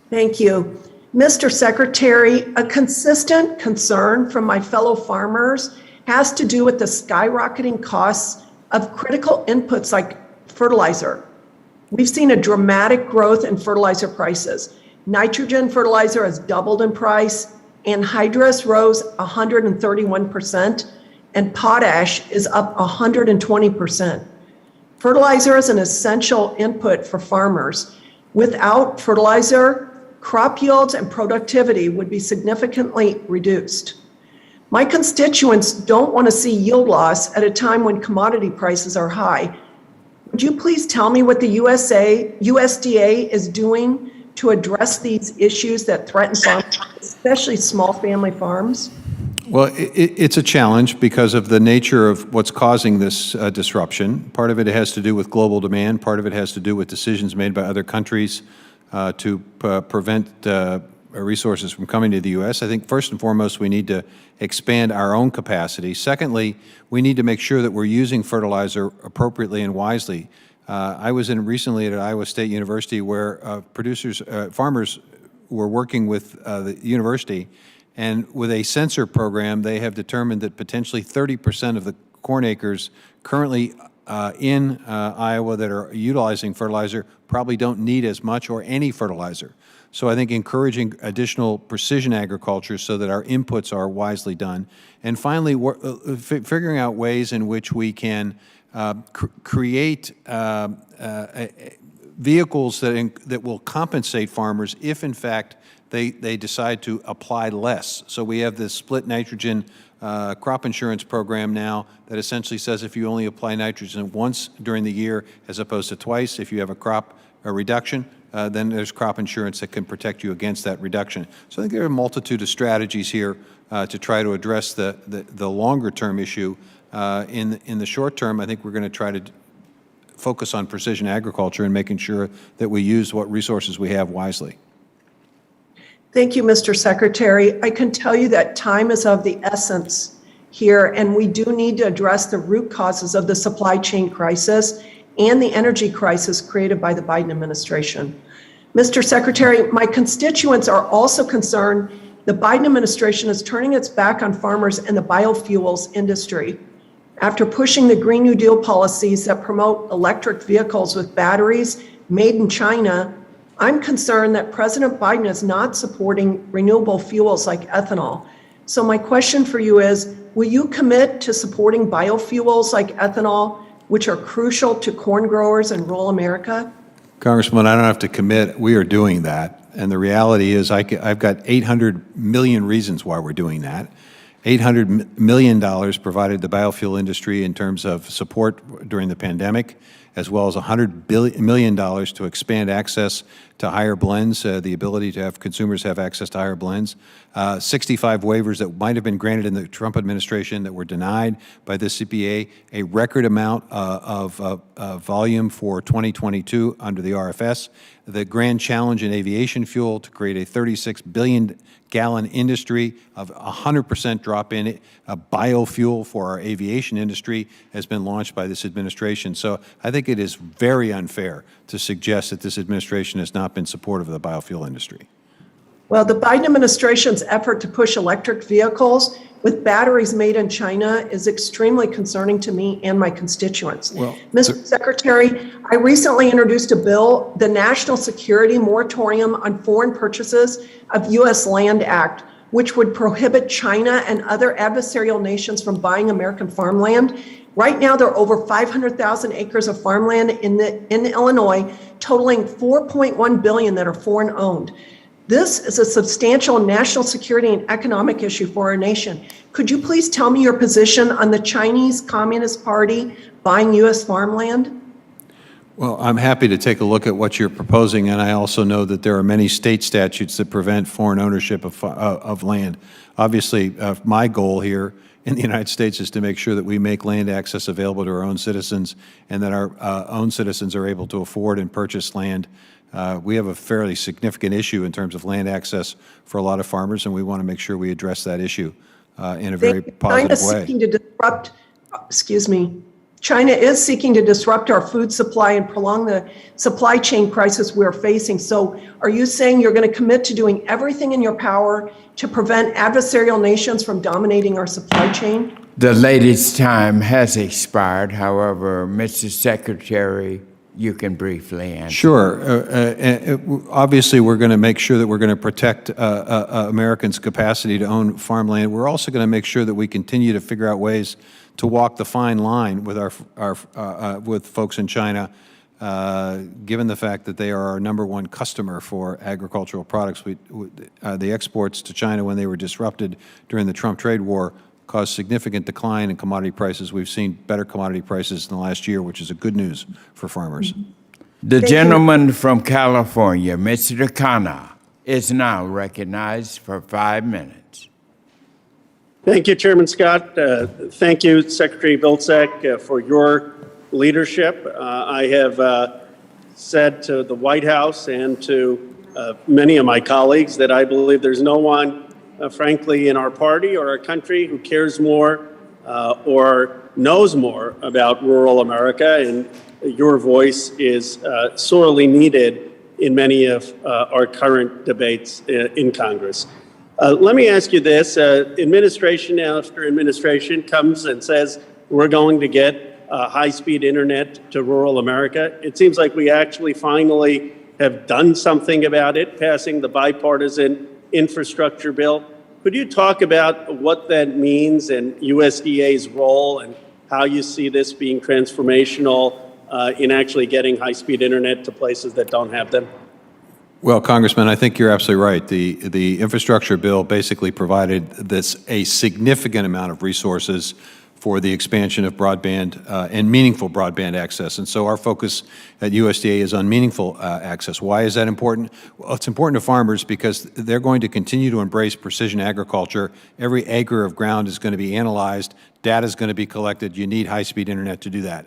Thank you. Mr. Secretary, a consistent concern from my fellow farmers has to do with the skyrocketing costs of critical inputs like fertilizer. We've seen a dramatic growth in fertilizer prices. Nitrogen fertilizer has doubled in price, anhydrous rose 131%, and potash is up 120%. Fertilizer is an essential input for farmers. Without fertilizer, crop yields and productivity would be significantly reduced. My constituents don't want to see yield loss at a time when commodity prices are high. Would you please tell me what the USDA is doing to address these issues that threaten farmers, especially small family farms? Well, it's a challenge because of the nature of what's causing this disruption. Part of it has to do with global demand. Part of it has to do with decisions made by other countries to prevent resources from coming to the U.S. I think first and foremost, we need to expand our own capacity. Secondly, we need to make sure that we're using fertilizer appropriately and wisely. I was recently at Iowa State University where farmers were working with the university, and with a sensor program, they have determined that potentially 30% of the corn acres currently in Iowa that are utilizing fertilizer probably don't need as much or any fertilizer. So I think encouraging additional precision agriculture so that our inputs are wisely done. And finally, figuring out ways in which we can create vehicles that will compensate farmers if, in fact, they decide to apply less. So we have this split nitrogen crop insurance program now that essentially says if you only apply nitrogen once during the year as opposed to twice, if you have a reduction, then there's crop insurance that can protect you against that reduction. So I think there are a multitude of strategies here to try to address the longer-term issue. In the short term, I think we're going to try to focus on precision agriculture and making sure that we use what resources we have wisely. Thank you, Mr. Secretary. I can tell you that time is of the essence here, and we do need to address the root causes of the supply chain crisis and the energy crisis created by the Biden administration. Mr. Secretary, my constituents are also concerned the Biden administration is turning its back on farmers and the biofuels industry. After pushing the Green New Deal policies that promote electric vehicles with batteries made in China, I'm concerned that President Biden is not supporting renewable fuels like ethanol. So my question for you is, will you commit to supporting biofuels like ethanol, which are crucial to corn growers in rural America? Congressman, I don't have to commit. We are doing that. And the reality is I've got 800 million reasons why we're doing that. $800 million provided the biofuel industry in terms of support during the pandemic, as well as $100 million to expand access to higher blends, the ability to have consumers have access to higher blends. 65 waivers that might have been granted in the Trump administration that were denied by the CPA, a record amount of volume for 2022 under the RFS, the grand challenge in aviation fuel to create a 36 billion gallon industry of 100% drop in biofuel for our aviation industry has been launched by this administration. So I think it is very unfair to suggest that this administration has not been supportive of the biofuel industry. Well, the Biden administration's effort to push electric vehicles with batteries made in China is extremely concerning to me and my constituents. Well, Mr. Secretary, I recently introduced a bill, the National Security Moratorium on Foreign Purchases of U.S. Land Act, which would prohibit China and other adversarial nations from buying American farmland. Right now, there are over 500,000 acres of farmland in Illinois, totaling $4.1 billion that are foreign owned. This is a substantial national security and economic issue for our nation. Could you please tell me your position on the Chinese Communist Party buying U.S. farmland? Well, I'm happy to take a look at what you're proposing, and I also know that there are many state statutes that prevent foreign ownership of land. Obviously, my goal here in the United States is to make sure that we make land access available to our own citizens and that our own citizens are able to afford and purchase land We have a fairly significant issue in terms of land access for a lot of farmers, and we want to make sure we address that issue in a very positive China's way. seeking to disrupt, excuse me, China is seeking to disrupt our food supply and prolong the supply chain crisis we're facing. So are you saying you're going to commit to doing everything in your power to prevent adversarial nations from dominating our supply chain? The lady's time has expired. However, Mr. Secretary, you can briefly answer. Sure. Obviously, we're going to make sure that we're going to protect Americans' capacity to own farmland. We're also going to make sure that we continue to figure out ways to walk the fine line with with folks in China, given the fact that they are our #1 customer for agricultural products. The exports to China, when they were disrupted during the Trump trade war, caused significant decline in commodity prices. We've seen better commodity prices in the last year, which is a good news for farmers. The gentleman from California, Mr. Khanna, is now recognized for 5 minutes. Thank you, Chairman Scott. Thank you, Secretary Vilsack, for your leadership. I have said to the White House and to many of my colleagues that I believe there's no one, frankly, in our party or our country who cares more or knows more about rural America, and your voice is sorely needed in many of our current debates in Congress. Let me ask you this. Administration after administration comes and says, we're going to get high-speed internet to rural America. It seems like we actually finally have done something about it, passing the bipartisan infrastructure bill. Could you talk about what that means and USDA's role and how you see this being transformational in actually getting high-speed internet to places that don't have them? Well, Congressman, I think you're absolutely right. The infrastructure bill basically provided a significant amount of resources for the expansion of broadband and meaningful broadband access. And so our focus at USDA is on meaningful access. Why is that important? Well, it's important to farmers because they're going to continue to embrace precision agriculture. Every acre of ground is going to be analyzed. Data is going to be collected. You need high-speed internet to do that.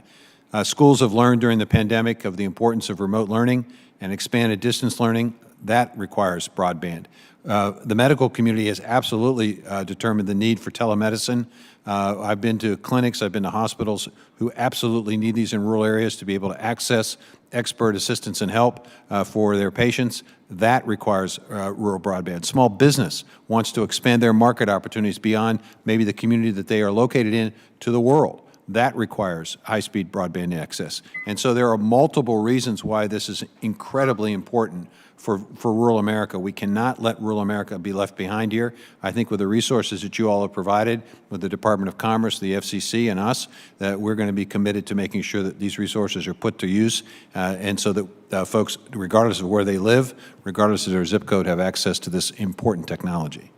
Schools have learned during the pandemic of the importance of remote learning and expanded distance learning. That requires broadband. The medical community has absolutely determined the need for telemedicine. I've been to clinics, I've been to hospitals who absolutely need these in rural areas to be able to access expert assistance and help for their patients. That requires rural broadband. Small business wants to expand their market opportunities beyond maybe the community that they are located in to the world. That requires high-speed broadband access. And so there are multiple reasons why this is incredibly important for rural America. We cannot let rural America be left behind here. I think with the resources that you all have provided, with the Department of Commerce, the FCC, and us, that we're going to be committed to making sure that these resources are put to use, and so that folks, regardless of where they live, regardless of their zip code, have access to this important technology.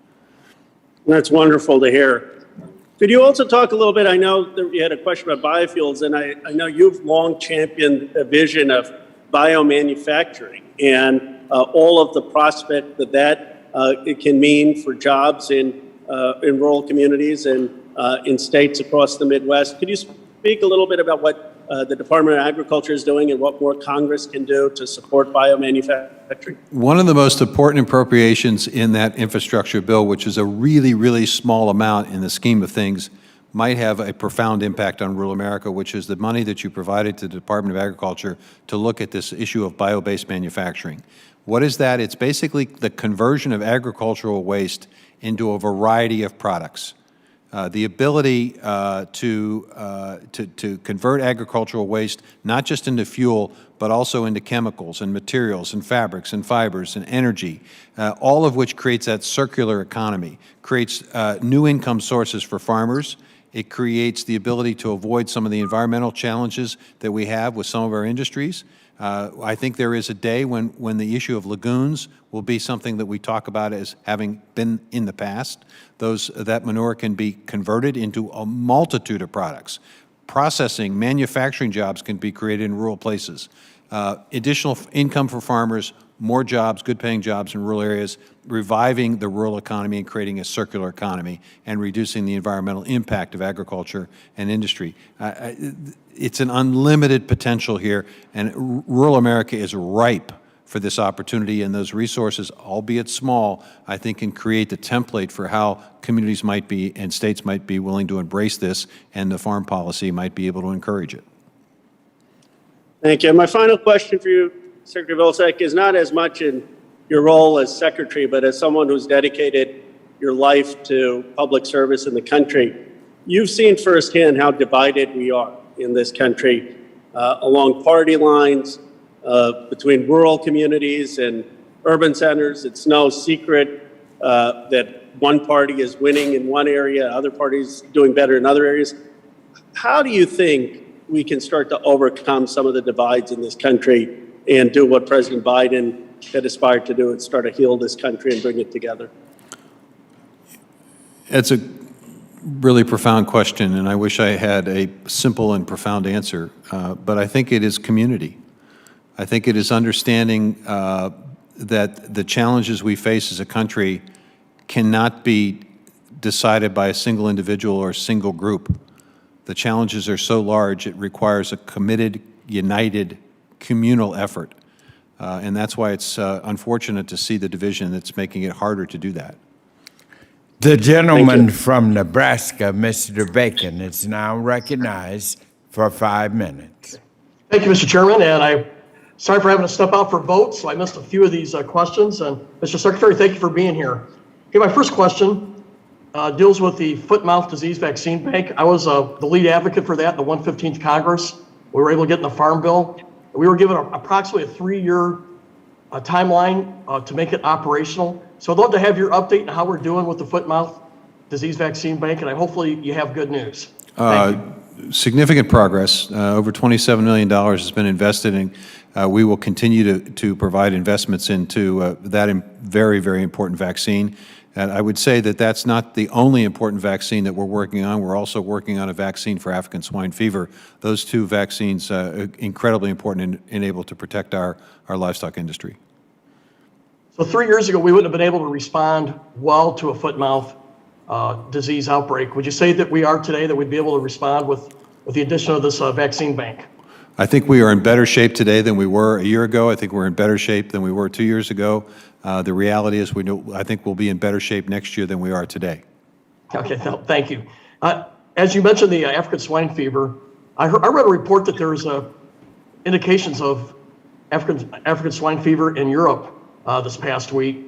That's wonderful to hear. Could you also talk a little bit, I know that you had a question about biofuels, and I know you've long championed a vision of biomanufacturing and all of the prospect that it can mean for jobs in rural communities and in states across the Midwest. Could you speak a little bit about what the Department of Agriculture is doing and what more Congress can do to support biomanufacturing? One of the most important appropriations in that infrastructure bill, which is a really, really small amount in the scheme of things, might have a profound impact on rural America, which is the money that you provided to the Department of Agriculture to look at this issue of bio-based manufacturing. What is that? It's basically the conversion of agricultural waste into a variety of products. The ability to convert agricultural waste not just into fuel, but also into chemicals and materials and fabrics and fibers and energy, all of which creates that circular economy, creates new income sources for farmers. It creates the ability to avoid some of the environmental challenges that we have with some of our industries. I think there is a day when the issue of lagoons will be something that we talk about as having been in the past. That manure can be converted into a multitude of products. Processing, manufacturing jobs can be created in rural places. Additional income for farmers, more jobs, good-paying jobs in rural areas, reviving the rural economy and creating a circular economy and reducing the environmental impact of agriculture and industry. It's an unlimited potential here, and rural America is ripe for this opportunity, and those resources, albeit small, I think can create the template for how communities might be and states might be willing to embrace this, and the farm policy might be able to encourage it. Thank you. My final question for you, Secretary Vilsack, is not as much in your role as secretary, but as someone who's dedicated your life to public service in the country. You've seen firsthand how divided we are in this country along party lines, between rural communities and urban centers. It's no secret that one party is winning in one area, other parties doing better in other areas. How do you think we can start to overcome some of the divides in this country and do what President Biden had aspired to do and start to heal this country and bring it together? It's a really profound question, and I wish I had a simple and profound answer, but I think it is community. I think it is understanding that the challenges we face as a country cannot be decided by a single individual or a single group. The challenges are so large, it requires a committed, united, communal effort. And that's why it's unfortunate to see the division that's making it harder to do that. The gentleman from Nebraska, Mr. Bacon, is now recognized for 5 minutes. Thank you, Mr. Chairman, and I'm sorry for having to step out for votes, so I missed a few of these questions. And Mr. Secretary, thank you for being here. Okay, my first question deals with the foot-and-mouth disease vaccine bank. I was the lead advocate for that in the 115th Congress. We were able to get in the Farm Bill. We were given approximately a 3-year timeline to make it operational. So I'd love to have your update on how we're doing with the foot-and-mouth disease vaccine bank, and hopefully you have good news. Thank you. Significant progress. Over $27 million has been invested in. We will continue to provide investments into that very, very important vaccine. And I would say that that's not the only important vaccine that we're working on. We're also working on a vaccine for African swine fever. Those two vaccines are incredibly important and able to protect our livestock industry. So 3 years ago, we wouldn't have been able to respond well to a foot-and-mouth disease outbreak. Would you say that we are today, that we'd be able to respond with the addition of this vaccine bank? I think we are in better shape today than we were a year ago. I think we're in better shape than we were 2 years ago. The reality is I think we'll be in better shape next year than we are today. Okay, thank you. As you mentioned the African swine fever, I read a report that there's indications of African swine fever in Europe this past week.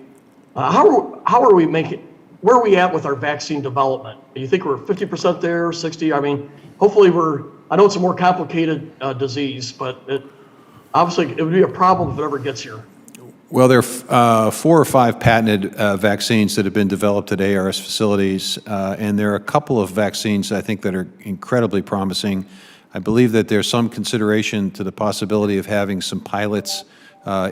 How are we making, where are we at with our vaccine development? Do you think we're 50% there, 60? I mean, hopefully I know it's a more complicated disease, but obviously it would be a problem if it ever gets here. Well, there are 4 or 5 patented vaccines that have been developed at ARS facilities, and there are a couple of vaccines I think that are incredibly promising. I believe that there's some consideration to the possibility of having some pilots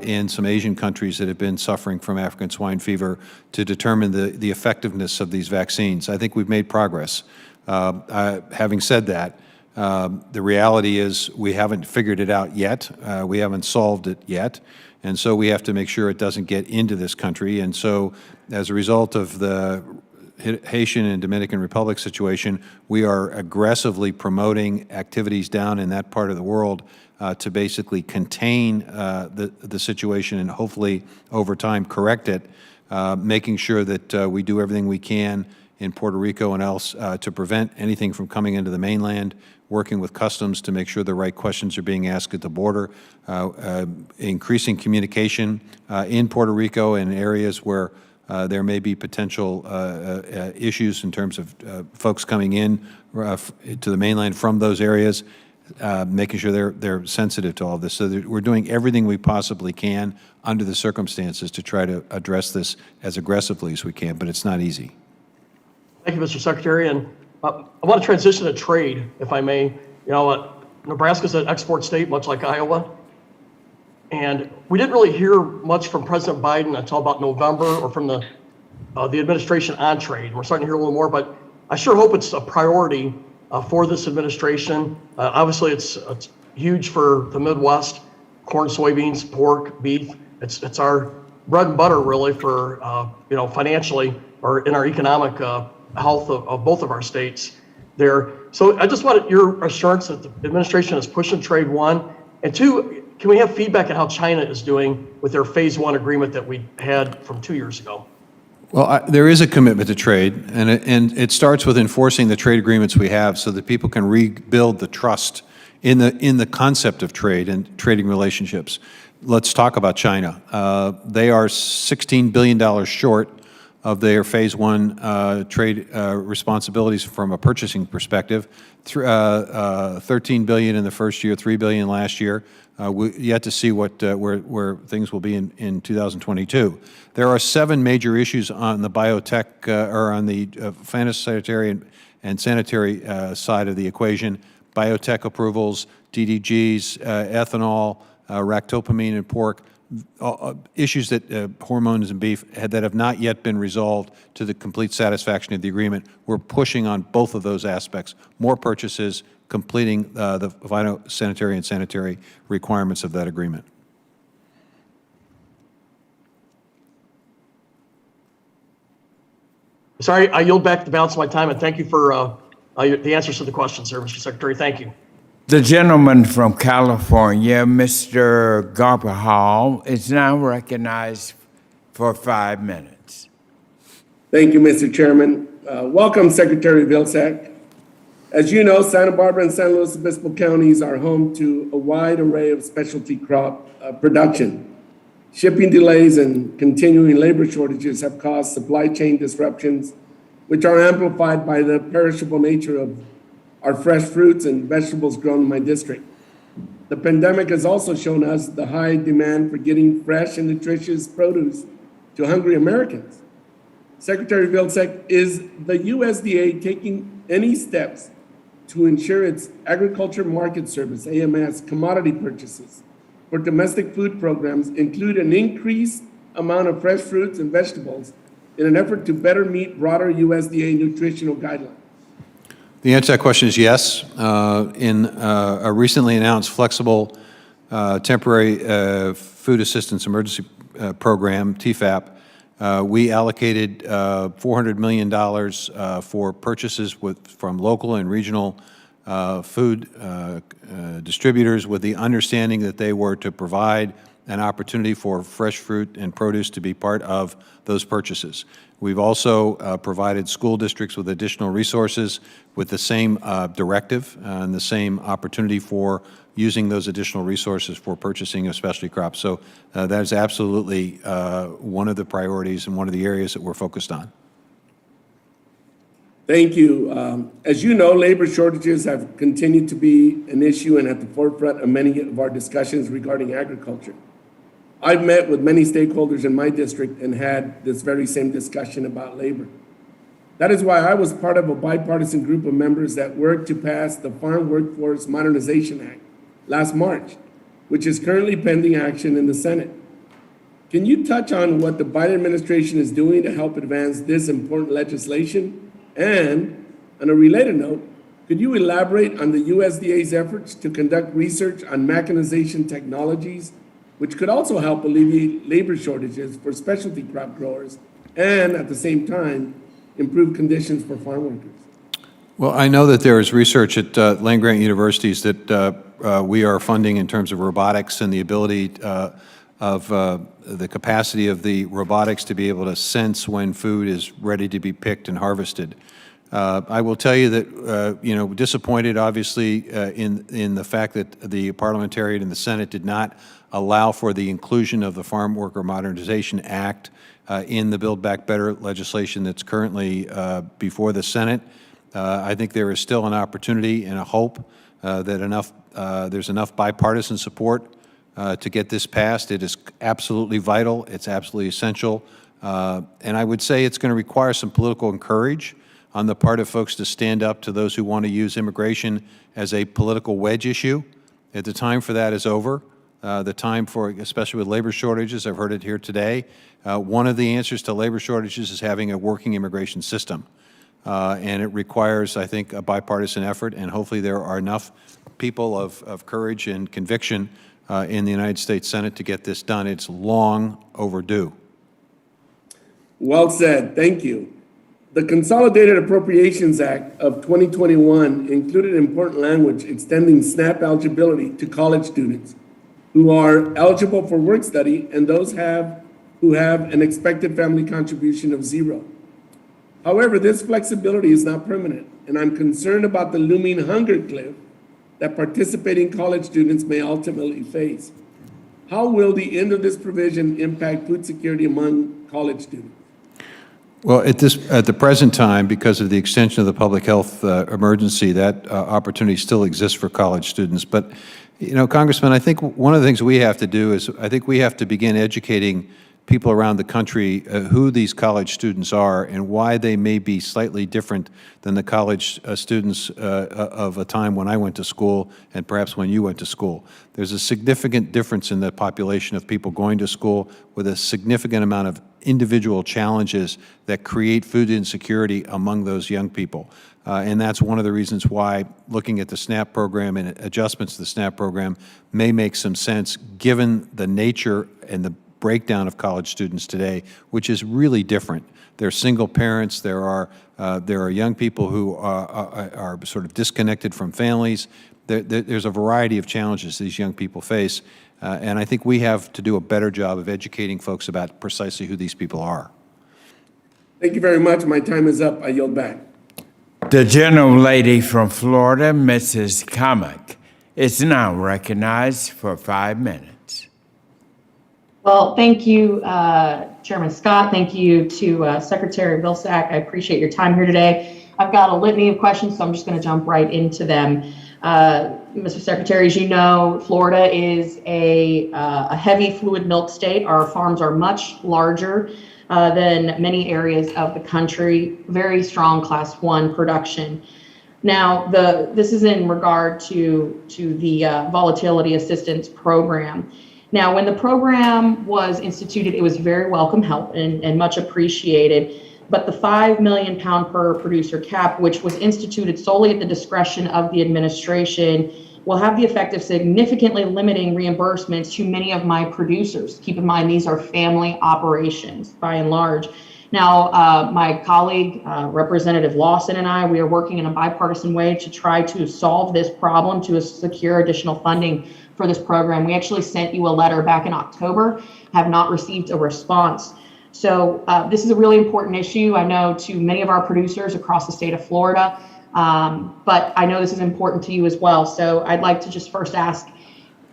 in some Asian countries that have been suffering from African swine fever to determine the effectiveness of these vaccines. I think we've made progress. Having said that, the reality is we haven't figured it out yet. We haven't solved it yet. And so we have to make sure it doesn't get into this country. And so as a result of the Haitian and Dominican Republic situation, we are aggressively promoting activities down in that part of the world to basically contain the situation and hopefully over time correct it, making sure that we do everything we can in Puerto Rico and else to prevent anything from coming into the mainland, working with customs to make sure the right questions are being asked at the border, increasing communication in Puerto Rico and areas where there may be potential issues in terms of folks coming in to the mainland from those areas, making sure they're sensitive to all of this. So we're doing everything we possibly can under the circumstances to try to address this as aggressively as we can, but it's not easy. Thank you, Mr. Secretary. And I want to transition to trade, if I may. You know, Nebraska's an export state, much like Iowa. And we didn't really hear much from President Biden until about November or from the administration on trade. We're starting to hear a little more, but I sure hope it's a priority for this administration. Obviously, it's huge for the Midwest: corn, soybeans, pork, beef. It's our bread and butter, really, for financially or in our economic health of both of our states there. So I just wanted your assurance that the administration is pushing trade, one, and two. can we have feedback on how China is doing with their phase one agreement that we had from 2 years ago? Well, there is a commitment to trade, and it starts with enforcing the trade agreements we have so that people can rebuild the trust in the concept of trade and trading relationships. Let's talk about China. They are $16 billion short of their phase one trade responsibilities from a purchasing perspective. $13 billion in the first year, $3 billion last year. We yet to see what where things will be in 2022. There are 7 major issues on the biotech or on the phytosanitary and sanitary side of the equation: biotech approvals, DDGs, ethanol, ractopamine in pork. Issues that hormones in beef that have not yet been resolved to the complete satisfaction of the agreement. We're pushing on both of those aspects. More purchases, completing the phytosanitary and sanitary requirements of that agreement. Sorry, I yield back the balance of my time, and thank you for the answers to the questions, sir, Mr. Secretary. Thank you. The gentleman from California, Mr. Garber is now recognized for 5 minutes. Thank you, Mr. Chairman. Welcome, Secretary Vilsack. As you know, Santa Barbara and San Luis Obispo counties are home to a wide array of specialty crop production. Shipping delays and continuing labor shortages have caused supply chain disruptions, which are amplified by the perishable nature of our fresh fruits and vegetables grown in my district. The pandemic has also shown us the high demand for getting fresh and nutritious produce to hungry Americans. Secretary Vilsack, is the USDA taking any steps to ensure its Agriculture Market Service, AMS, commodity purchases for domestic food programs include an increased amount of fresh fruits and vegetables in an effort to better meet broader USDA nutritional guidelines? The answer to that question is yes. In a recently announced flexible temporary food assistance emergency program, TFAP, we allocated $400 million for purchases from local and regional food distributors, with the understanding that they were to provide an opportunity for fresh fruit and produce to be part of those purchases. We've also provided school districts with additional resources with the same directive and the same opportunity for using those additional resources for purchasing of specialty crops. So that is absolutely one of the priorities and one of the areas that we're focused on. Thank you. As you know, labor shortages have continued to be an issue and at the forefront of many of our discussions regarding agriculture. I've met with many stakeholders in my district and had this very same discussion about labor. That is why I was part of a bipartisan group of members that worked to pass the Farm Workforce Modernization Act last March, which is currently pending action in the Senate. Can you touch on what the Biden administration is doing to help advance this important legislation? And on a related note, could you elaborate on the USDA's efforts to conduct research on mechanization technologies, which could also help alleviate labor shortages for specialty crop growers and at the same time improve conditions for farm workers? Well, I know that there is research at land-grant universities that we are funding in terms of robotics and the ability of the capacity of the robotics to be able to sense when food is ready to be picked and harvested. I will tell you that, disappointed obviously in the fact that the parliamentarian in the Senate did not allow for the inclusion of the Farm Worker Modernization Act in the Build Back Better legislation that's currently before the Senate. I think there is still an opportunity and a hope that there's enough bipartisan support to get this passed. It is absolutely vital. It's absolutely essential. And I would say it's going to require some political courage on the part of folks to stand up to those who want to use immigration as a political wedge issue. The time for that is over. The time for, especially with labor shortages, I've heard it here today, one of the answers to labor shortages is having a working immigration system. And it requires, I think, a bipartisan effort, and hopefully there are enough people of courage and conviction in the United States Senate to get this done. It's long overdue. Well said. Thank you. The Consolidated Appropriations Act of 2021 included important language extending SNAP eligibility to college students who are eligible for work study and those who have an expected family contribution of 0. However, this flexibility is not permanent, and I'm concerned about the looming hunger cliff that participating college students may ultimately face. How will the end of this provision impact food security among college students? Well, at the present time, because of the extension of the public health emergency, that opportunity still exists for college students. But, you know, Congressman, I think one of the things we have to do is I think we have to begin educating people around the country who these college students are and why they may be slightly different than the college students of a time when I went to school and perhaps when you went to school. There's a significant difference in the population of people going to school with a significant amount of individual challenges that create food insecurity among those young people. And that's one of the reasons why looking at the SNAP program and adjustments to the SNAP program may make some sense given the nature and the breakdown of college students today, which is really different. There are single parents, there are young people who are sort of disconnected from families. There's a variety of challenges these young people face, and I think we have to do a better job of educating folks about precisely who these people are. Thank you very much. My time is up. I yield back. The gentlelady from Florida, Mrs. Kamek, is now recognized for 5 minutes. Well, thank you, Chairman Scott. Thank you to Secretary Vilsack. I appreciate your time here today. I've got a litany of questions, so I'm just going to jump right into them. Mr. Secretary, as you know, Florida is a heavy fluid milk state. Our farms are much larger than many areas of the country. Very strong Class 1 production. Now, this is in regard to the volatility assistance program. Now, when the program was instituted, it was very welcome help and much appreciated. But the 5 million pound per producer cap, which was instituted solely at the discretion of the administration, will have the effect of significantly limiting reimbursements to many of my producers. Keep in mind, these are family operations by and large. Now, my colleague, Representative Lawson, and I, we are working in a bipartisan way to try to solve this problem, to secure additional funding for this program. We actually sent you a letter back in October, have not received a response. So this is a really important issue, I know, to many of our producers across the state of Florida, but I know this is important to you as well. So I'd like to just first ask,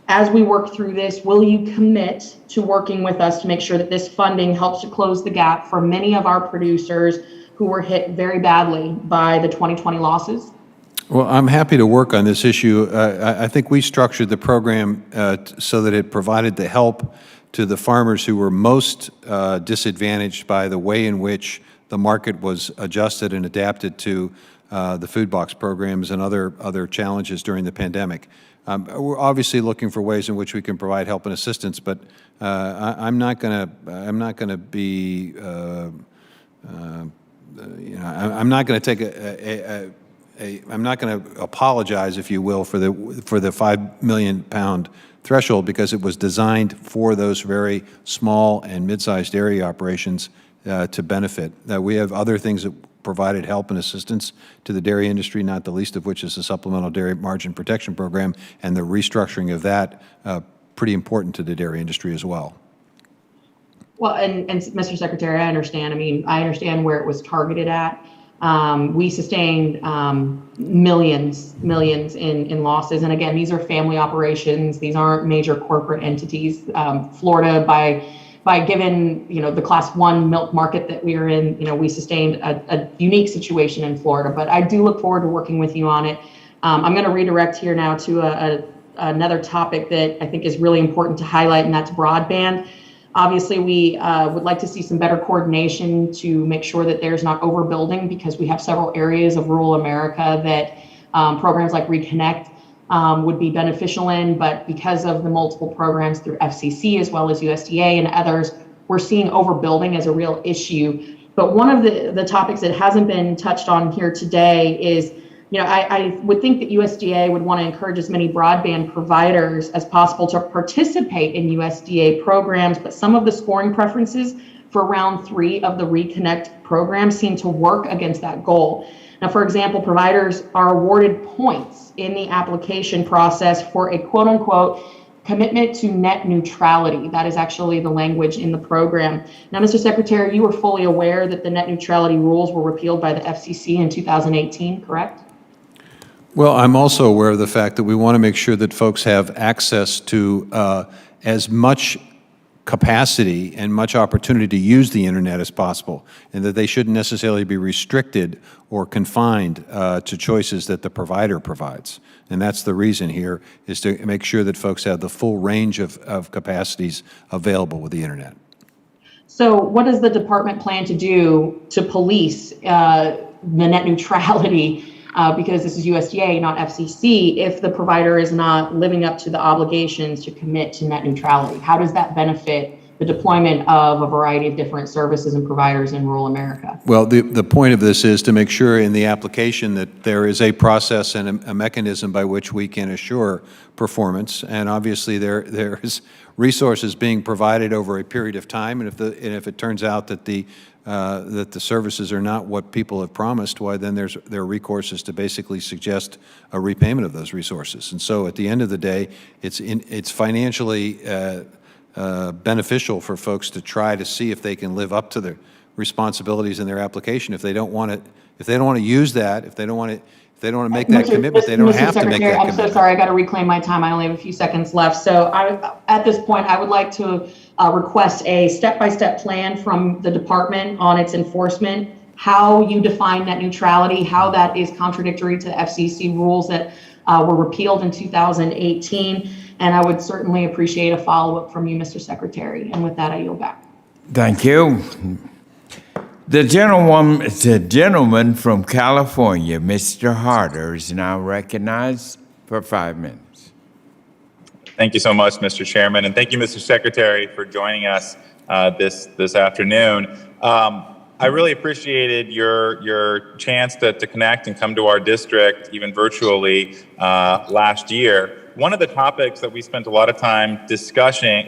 as we work through this, will you commit to working with us to make sure that this funding helps to close the gap for many of our producers who were hit very badly by the 2020 losses? Well, I'm happy to work on this issue. I think we structured the program so that it provided the help to the farmers who were most disadvantaged by the way in which the market was adjusted and adapted to the food box programs and other challenges during the pandemic. We're obviously looking for ways in which we can provide help and assistance, but I'm not going to be, I'm not going to take I'm not going to apologize, if you will, for the 5 million pound threshold, because it was designed for those very small and mid-sized dairy operations to benefit. We have other things that provided help and assistance to the dairy industry, not the least of which is the Supplemental Dairy Margin Protection Program, and the restructuring of that pretty important to the dairy industry as well. Well, and Mr. Secretary, I understand. I mean, I understand where it was targeted at. We sustained millions in losses. And again, these are family operations. These aren't major corporate entities. Florida, by given, the Class 1 milk market that we are in, we sustained a unique situation in Florida. But I do look forward to working with you on it. I'm going to redirect here now to another topic that I think is really important to highlight, and that's broadband. Obviously, we would like to see some better coordination to make sure that there's not overbuilding, because we have several areas of rural America that programs like Reconnect would be beneficial in, but because of the multiple programs through FCC as well as USDA and others, we're seeing overbuilding as a real issue. But one of the topics that hasn't been touched on here today is, I would think that USDA would want to encourage as many broadband providers as possible to participate in USDA programs, but some of the scoring preferences for round 3 of the Reconnect program seem to work against that goal. Now, for example, providers are awarded points in the application process for a quote unquote commitment to net neutrality. That is actually the language in the program. Now, Mr. Secretary, you were fully aware that the net neutrality rules were repealed by the FCC in 2018, correct? Well, I'm also aware of the fact that we want to make sure that folks have access to as much capacity and much opportunity to use the internet as possible, and that they shouldn't necessarily be restricted or confined to choices that the provider provides. And that's the reason here, is to make sure that folks have the full range of capacities available with the internet. So what does the department plan to do to police the net neutrality, because this is USDA, not FCC, if the provider is not living up to the obligations to commit to net neutrality? How does that benefit the deployment of a variety of different services and providers in rural America? Well, the point of this is to make sure in the application that there is a process and a mechanism by which we can assure performance. And obviously there is resources being provided over a period of time, and if it turns out that the services are not what people have promised, why then there are recourses to basically suggest a repayment of those resources. And so at the end of the day, it's financially beneficial for folks to try to see if they can live up to their responsibilities in their application. If they don't want to use that, if they don't want to make that commitment, they don't have to make that commitment. I'm so sorry, I got to reclaim my time. I only have a few seconds left. So at this point, I would like to request a step-by-step plan from the department on its enforcement, how you define net neutrality, how that is contradictory to the FCC rules that were repealed in 2018. And I would certainly appreciate a follow-up from you, Mr. Secretary. And with that, I yield back. Thank you. The gentleman from California, Mr. Harder, is now recognized for 5 minutes. Thank you so much, Mr. Chairman, and thank you, Mr. Secretary, for joining us this afternoon. I really appreciated your chance to connect and come to our district, even virtually, last year. One of the topics that we spent a lot of time discussing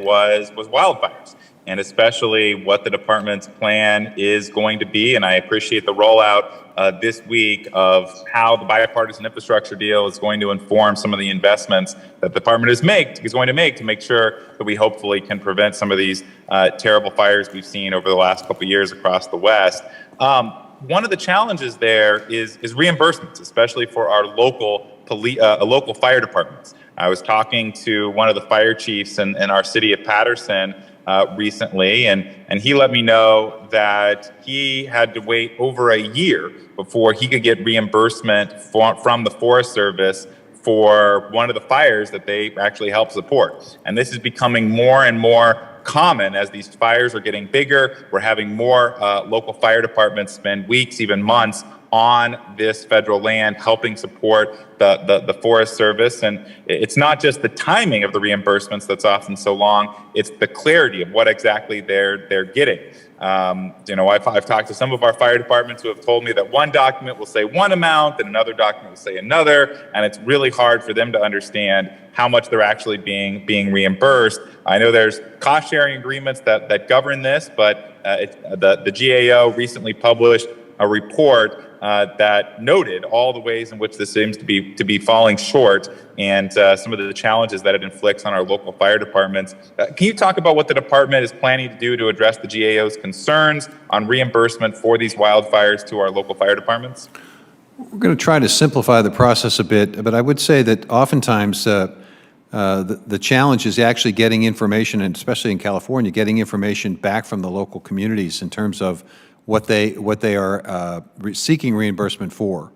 was wildfires, and especially what the department's plan is going to be. And I appreciate the rollout this week of how the bipartisan infrastructure deal is going to inform some of the investments that the department is going to make to make sure that we hopefully can prevent some of these terrible fires we've seen over the last couple of years across the West. One of the challenges there is reimbursements, especially for our local fire departments. I was talking to one of the fire chiefs in our city of Patterson recently, and he let me know that he had to wait over a year before he could get reimbursement from the Forest Service for one of the fires that they actually help support. And this is becoming more and more common as these fires are getting bigger. We're having more local fire departments spend weeks, even months, on this federal land, helping support the Forest Service. And it's not just the timing of the reimbursements that's often so long, it's the clarity of what exactly they're getting. I've talked to some of our fire departments who have told me that one document will say one amount and another document will say another, and it's really hard for them to understand how much they're actually being reimbursed. I know there's cost-sharing agreements that govern this, but the GAO recently published a report that noted all the ways in which this seems to be falling short, and some of the challenges that it inflicts on our local fire departments. Can you talk about what the department is planning to do to address the GAO's concerns on reimbursement for these wildfires to our local fire departments? We're going to try to simplify the process a bit, but I would say that oftentimes the challenge is actually getting information, and especially in California, getting information back from the local communities in terms of what they are seeking reimbursement for.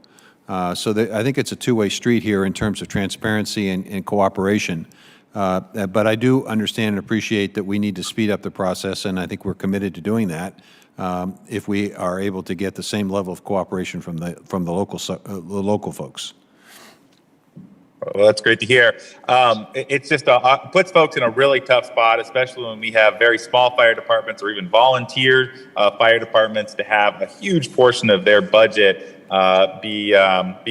So I think it's a two-way street here in terms of transparency and cooperation. But I do understand and appreciate that we need to speed up the process, and I think we're committed to doing that if we are able to get the same level of cooperation from the local folks. Well, that's great to hear. It's just puts folks in a really tough spot, especially when we have very small fire departments or even volunteer fire departments, to have a huge portion of their budget be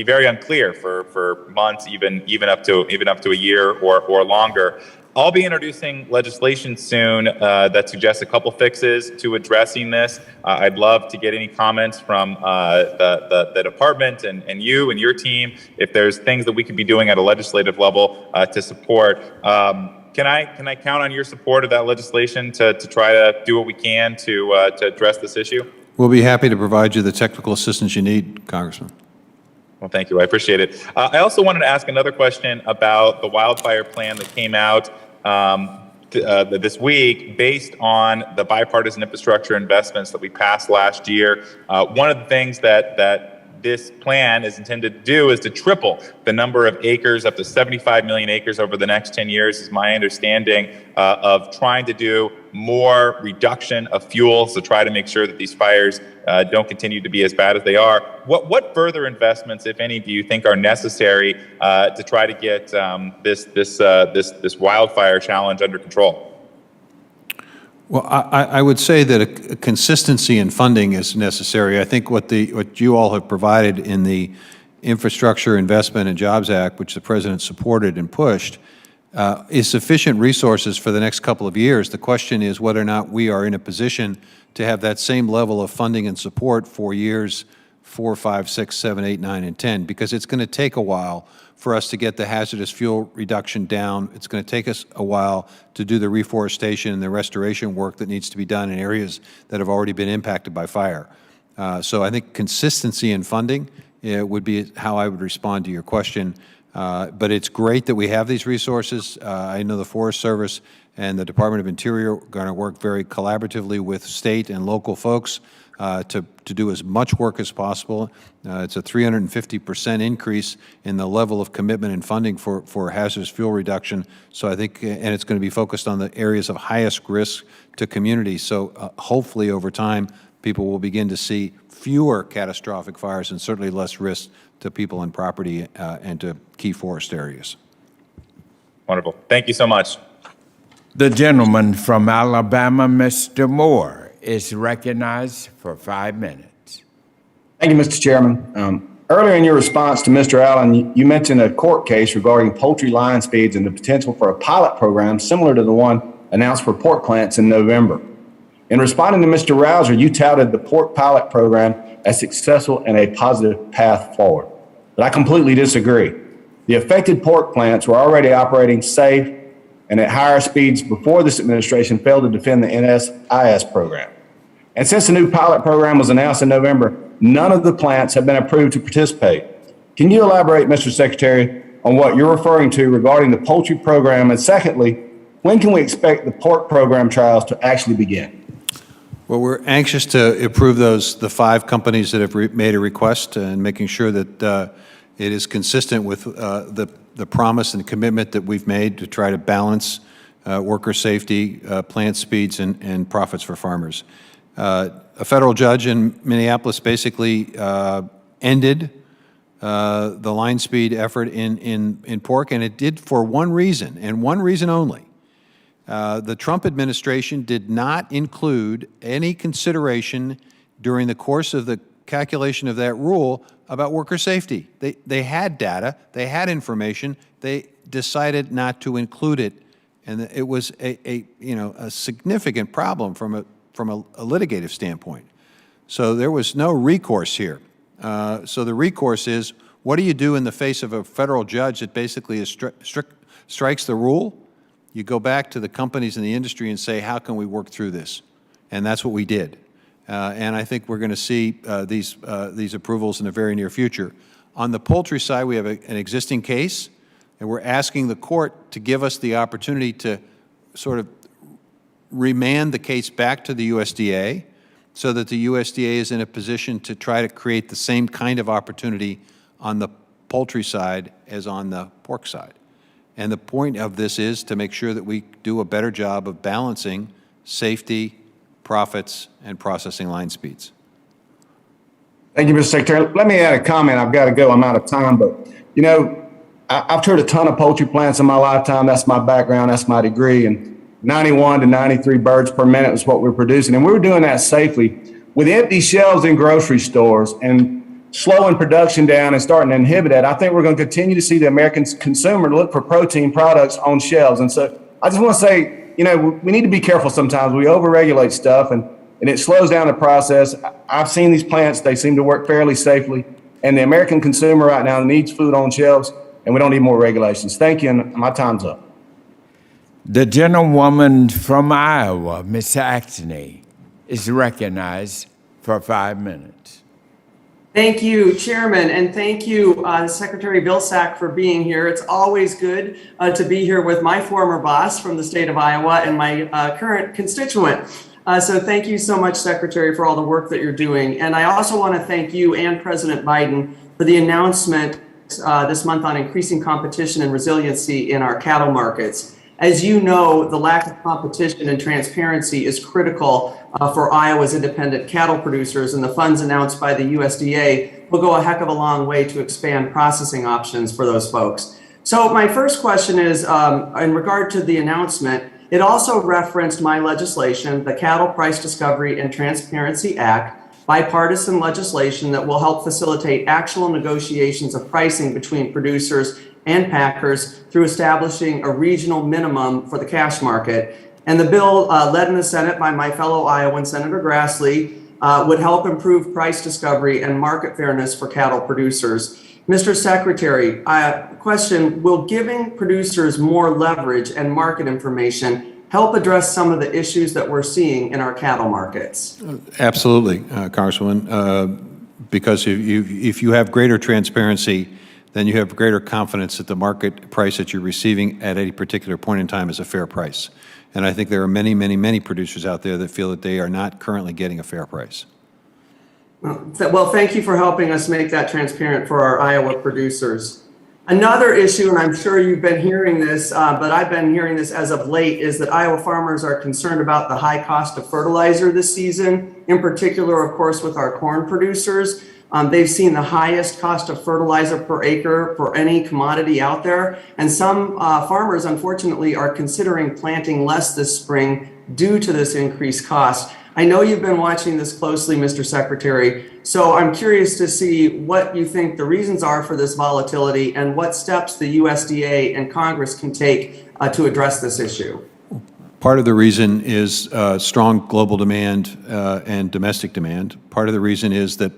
very unclear for months, even up to a year or longer. I'll be introducing legislation soon that suggests a couple fixes to addressing this. I'd love to get any comments from the department and you and your team if there's things that we could be doing at a legislative level to support. Can I count on your support of that legislation to try to do what we can to address this issue? We'll be happy to provide you the technical assistance you need, Congressman. Well, thank you. I appreciate it. I also wanted to ask another question about the wildfire plan that came out this week based on the bipartisan infrastructure investments that we passed last year. One of the things that this plan is intended to do is to triple the number of acres, up to 75 million acres over the next 10 years, is my understanding, of trying to do more reduction of fuels to try to make sure that these fires don't continue to be as bad as they are. What further investments, if any, do you think are necessary to try to get this wildfire challenge under control? Well, I would say that a consistency in funding is necessary. I think what you all have provided in the Infrastructure Investment and Jobs Act, which the President supported and pushed, is sufficient resources for the next couple of years. The question is whether or not we are in a position to have that same level of funding and support for years 4, 5, 6, 7, 8, 9, and 10, because it's going to take a while for us to get the hazardous fuel reduction down. It's going to take us a while to do the reforestation and the restoration work that needs to be done in areas that have already been impacted by fire. So I think consistency in funding would be how I would respond to your question. But it's great that we have these resources. I know the Forest Service and the Department of Interior are going to work very collaboratively with state and local folks to do as much work as possible. It's a 350% increase in the level of commitment and funding for hazardous fuel reduction. So I think, and it's going to be focused on the areas of highest risk to communities. So hopefully over time, people will begin to see fewer catastrophic fires and certainly less risk to people and property and to key forest areas. Wonderful. Thank you so much. The gentleman from Alabama, Mr. Moore, is recognized for 5 minutes. Thank you, Mr. Chairman. Earlier in your response to Mr. Allen, you mentioned a court case regarding poultry line speeds and the potential for a pilot program similar to the one announced for pork plants in November. In responding to Mr. Rouser, you touted the pork pilot program as successful and a positive path forward. But I completely disagree. The affected pork plants were already operating safe and at higher speeds before this administration failed to defend the NSIS program. And since the new pilot program was announced in November, none of the plants have been approved to participate. Can you elaborate, Mr. Secretary, on what you're referring to regarding the poultry program? And secondly, when can we expect the pork program trials to actually begin? Well, we're anxious to approve the 5 companies that have made a request and making sure that it is consistent with the promise and commitment that we've made to try to balance worker safety, plant speeds, and profits for farmers. A federal judge in Minneapolis basically ended the line speed effort in pork, and it did for one reason, and one reason only. The Trump administration did not include any consideration during the course of the calculation of that rule about worker safety. They had data, they had information, they decided not to include it, and it was a significant problem from a litigative standpoint. So there was no recourse here. So the recourse is, what do you do in the face of a federal judge that basically strikes the rule? You go back to the companies in the industry and say, how can we work through this? And that's what we did. And I think we're going to see these approvals in the very near future. On the poultry side, we have an existing case, and we're asking the court to give us the opportunity to sort of remand the case back to the USDA so that the USDA is in a position to try to create the same kind of opportunity on the poultry side as on the pork side. And the point of this is to make sure that we do a better job of balancing safety, profits, and processing line speeds. Thank you, Mr. Secretary. Let me add a comment. I've got to go. I'm out of time. But, I've toured a ton of poultry plants in my lifetime. That's my background. That's my degree. And 91 to 93 birds per minute is what we're producing. And we were doing that safely. With empty shelves in grocery stores and slowing production down and starting to inhibit that, I think we're going to continue to see the American consumer look for protein products on shelves. And so I just want to say, we need to be careful sometimes. We overregulate stuff and it slows down the process. I've seen these plants. They seem to work fairly safely. And the American consumer right now needs food on shelves, and we don't need more regulations. Thank you, and my time's up. The gentlewoman from Iowa, Ms. Axney, is recognized for 5 minutes. Thank you, Chairman, and thank you, Secretary Vilsack, for being here. It's always good to be here with my former boss from the state of Iowa and my current constituent. So thank you so much, Secretary, for all the work that you're doing. And I also want to thank you and President Biden for the announcement this month on increasing competition and resiliency in our cattle markets. As you know, the lack of competition and transparency is critical for Iowa's independent cattle producers, and the funds announced by the USDA will go a heck of a long way to expand processing options for those folks. So my first question is, in regard to the announcement, it also referenced my legislation, the Cattle Price Discovery and Transparency Act, bipartisan legislation that will help facilitate actual negotiations of pricing between producers and packers through establishing a regional minimum for the cash market. And the bill, led in the Senate by my fellow Iowan, Senator Grassley, would help improve price discovery and market fairness for cattle producers. Mr. Secretary, question, will giving producers more leverage and market information help address some of the issues that we're seeing in our cattle markets? Absolutely, Congresswoman, because if you have greater transparency, then you have greater confidence that the market price that you're receiving at any particular point in time is a fair price. And I think there are many, many, many producers out there that feel that they are not currently getting a fair price. Well, thank you for helping us make that transparent for our Iowa producers. Another issue, and I'm sure you've been hearing this, but I've been hearing this as of late, is that Iowa farmers are concerned about the high cost of fertilizer this season, in particular, of course, with our corn producers. They've seen the highest cost of fertilizer per acre for any commodity out there. And some farmers, unfortunately, are considering planting less this spring due to this increased cost. I know you've been watching this closely, Mr. Secretary, so I'm curious to see what you think the reasons are for this volatility and what steps the USDA and Congress can take to address this issue. Part of the reason is strong global demand and domestic demand. Part of the reason is that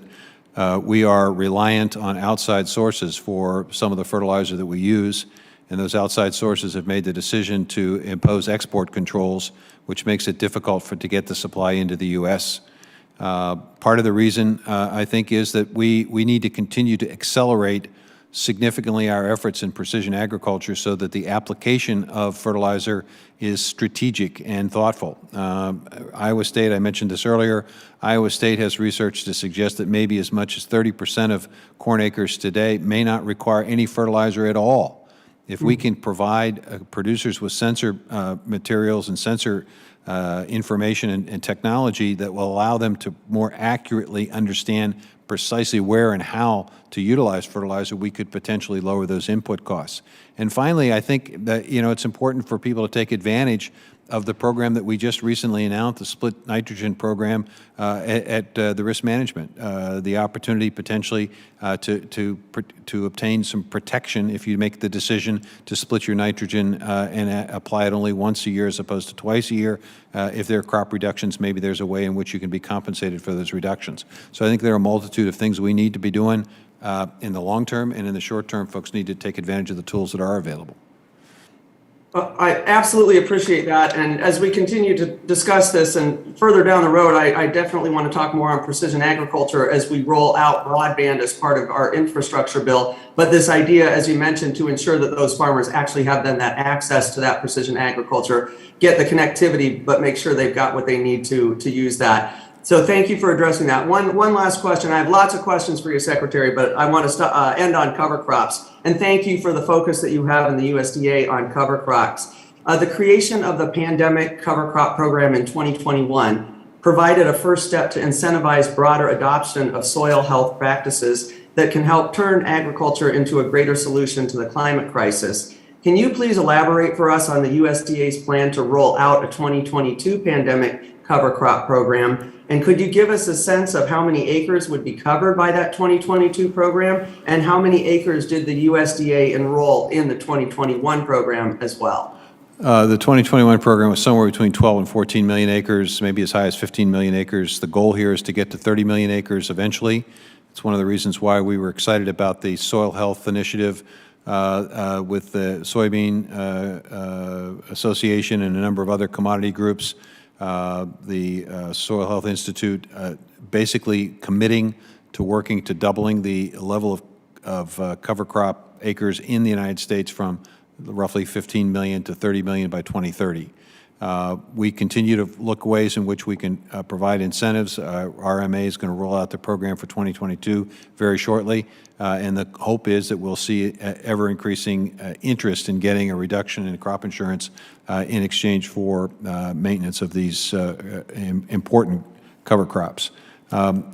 we are reliant on outside sources for some of the fertilizer that we use, and those outside sources have made the decision to impose export controls, which makes it difficult to get the supply into the U.S. Part of the reason, I think, is that we need to continue to accelerate significantly our efforts in precision agriculture so that the application of fertilizer is strategic and thoughtful. Iowa State, I mentioned this earlier, Iowa State has research to suggest that maybe as much as 30% of corn acres today may not require any fertilizer at all. If we can provide producers with sensor materials and sensor information and technology that will allow them to more accurately understand precisely where and how to utilize fertilizer, we could potentially lower those input costs. And finally, I think that it's important for people to take advantage of the program that we just recently announced, the split nitrogen program at the risk management, the opportunity potentially to obtain some protection if you make the decision to split your nitrogen and apply it only once a year as opposed to twice a year. If there are crop reductions, maybe there's a way in which you can be compensated for those reductions. So I think there are a multitude of things we need to be doing in the long term, and in the short term, folks need to take advantage of the tools that are available. I absolutely appreciate that. And as we continue to discuss this and further down the road, I definitely want to talk more on precision agriculture as we roll out broadband as part of our infrastructure bill. But this idea, as you mentioned, to ensure that those farmers actually have then that access to that precision agriculture, get the connectivity, but make sure they've got what they need to use that. So thank you for addressing that. One last question. I have lots of questions for you, Secretary, but I want to end on cover crops. And thank you for the focus that you have in the USDA on cover crops. The creation of the pandemic cover crop program in 2021 provided a first step to incentivize broader adoption of soil health practices that can help turn agriculture into a greater solution to the climate crisis. Can you please elaborate for us on the USDA's plan to roll out a 2022 pandemic cover crop program? And could you give us a sense of how many acres would be covered by that 2022 program? And how many acres did the USDA enroll in the 2021 program as well? The 2021 program was somewhere between 12 and 14 million acres, maybe as high as 15 million acres. The goal here is to get to 30 million acres eventually. It's one of the reasons why we were excited about the soil health initiative with the Soybean Association and a number of other commodity groups. The Soil Health Institute basically committing to working to doubling the level of cover crop acres in the United States from roughly 15 million to 30 million by 2030. We continue to look ways in which we can provide incentives. RMA is going to roll out the program for 2022 very shortly, and the hope is that we'll see ever-increasing interest in getting a reduction in crop insurance in exchange for maintenance of these important cover crops.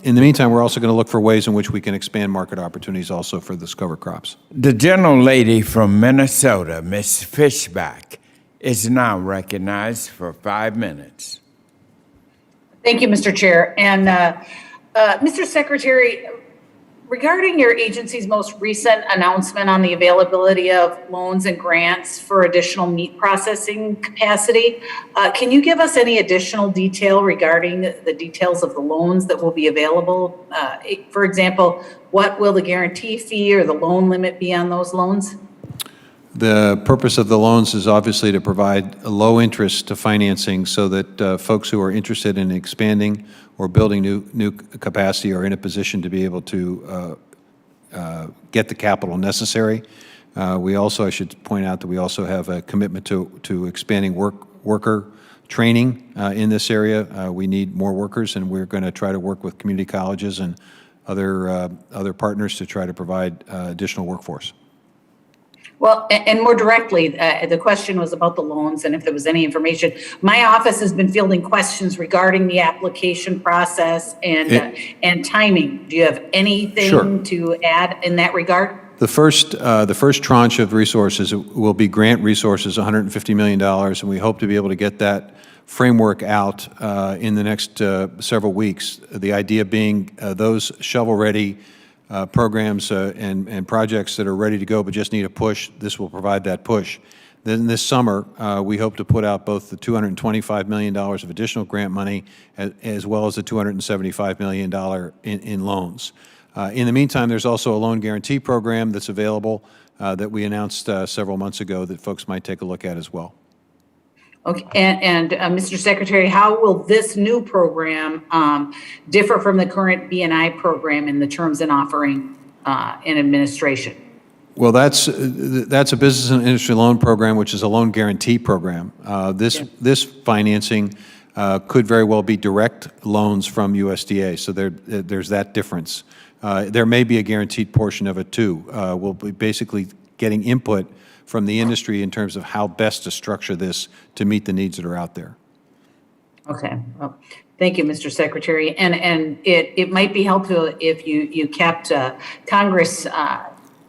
In the meantime, we're also going to look for ways in which we can expand market opportunities also for this cover crops. The gentlelady from Minnesota, Ms. Fishback, is now recognized for 5 minutes. Thank you, Mr. Chair. And Mr. Secretary, regarding your agency's most recent announcement on the availability of loans and grants for additional meat processing capacity, can you give us any additional detail regarding the details of the loans that will be available? For example, what will the guarantee fee or the loan limit be on those loans? The purpose of the loans is obviously to provide a low interest to financing so that folks who are interested in expanding or building new capacity are in a position to be able to get the capital necessary. We also, I should point out that we also have a commitment to expanding worker training in this area. We need more workers, and we're going to try to work with community colleges and other partners to try to provide additional workforce. Well, and more directly, the question was about the loans and if there was any information. My office has been fielding questions regarding the application process and timing. Do you have anything to add in that regard? The first tranche of resources will be grant resources, $150 million, and we hope to be able to get that framework out in the next several weeks. The idea being those shovel-ready programs and projects that are ready to go but just need a push, this will provide that push. Then this summer, we hope to put out both the $225 million of additional grant money as well as the $275 million in loans. In the meantime, there's also a loan guarantee program that's available that we announced several months ago that folks might take a look at as well. Okay, and Mr. Secretary, how will this new program differ from the current B&I program in the terms and offering and administration? Well, that's a business and industry loan program, which is a loan guarantee program. This financing could very well be direct loans from USDA, so there's that difference. There may be a guaranteed portion of it too. We'll be basically getting input from the industry in terms of how best to structure this to meet the needs that are out there. Okay. Well, thank you, Mr. Secretary. And it might be helpful if you kept Congress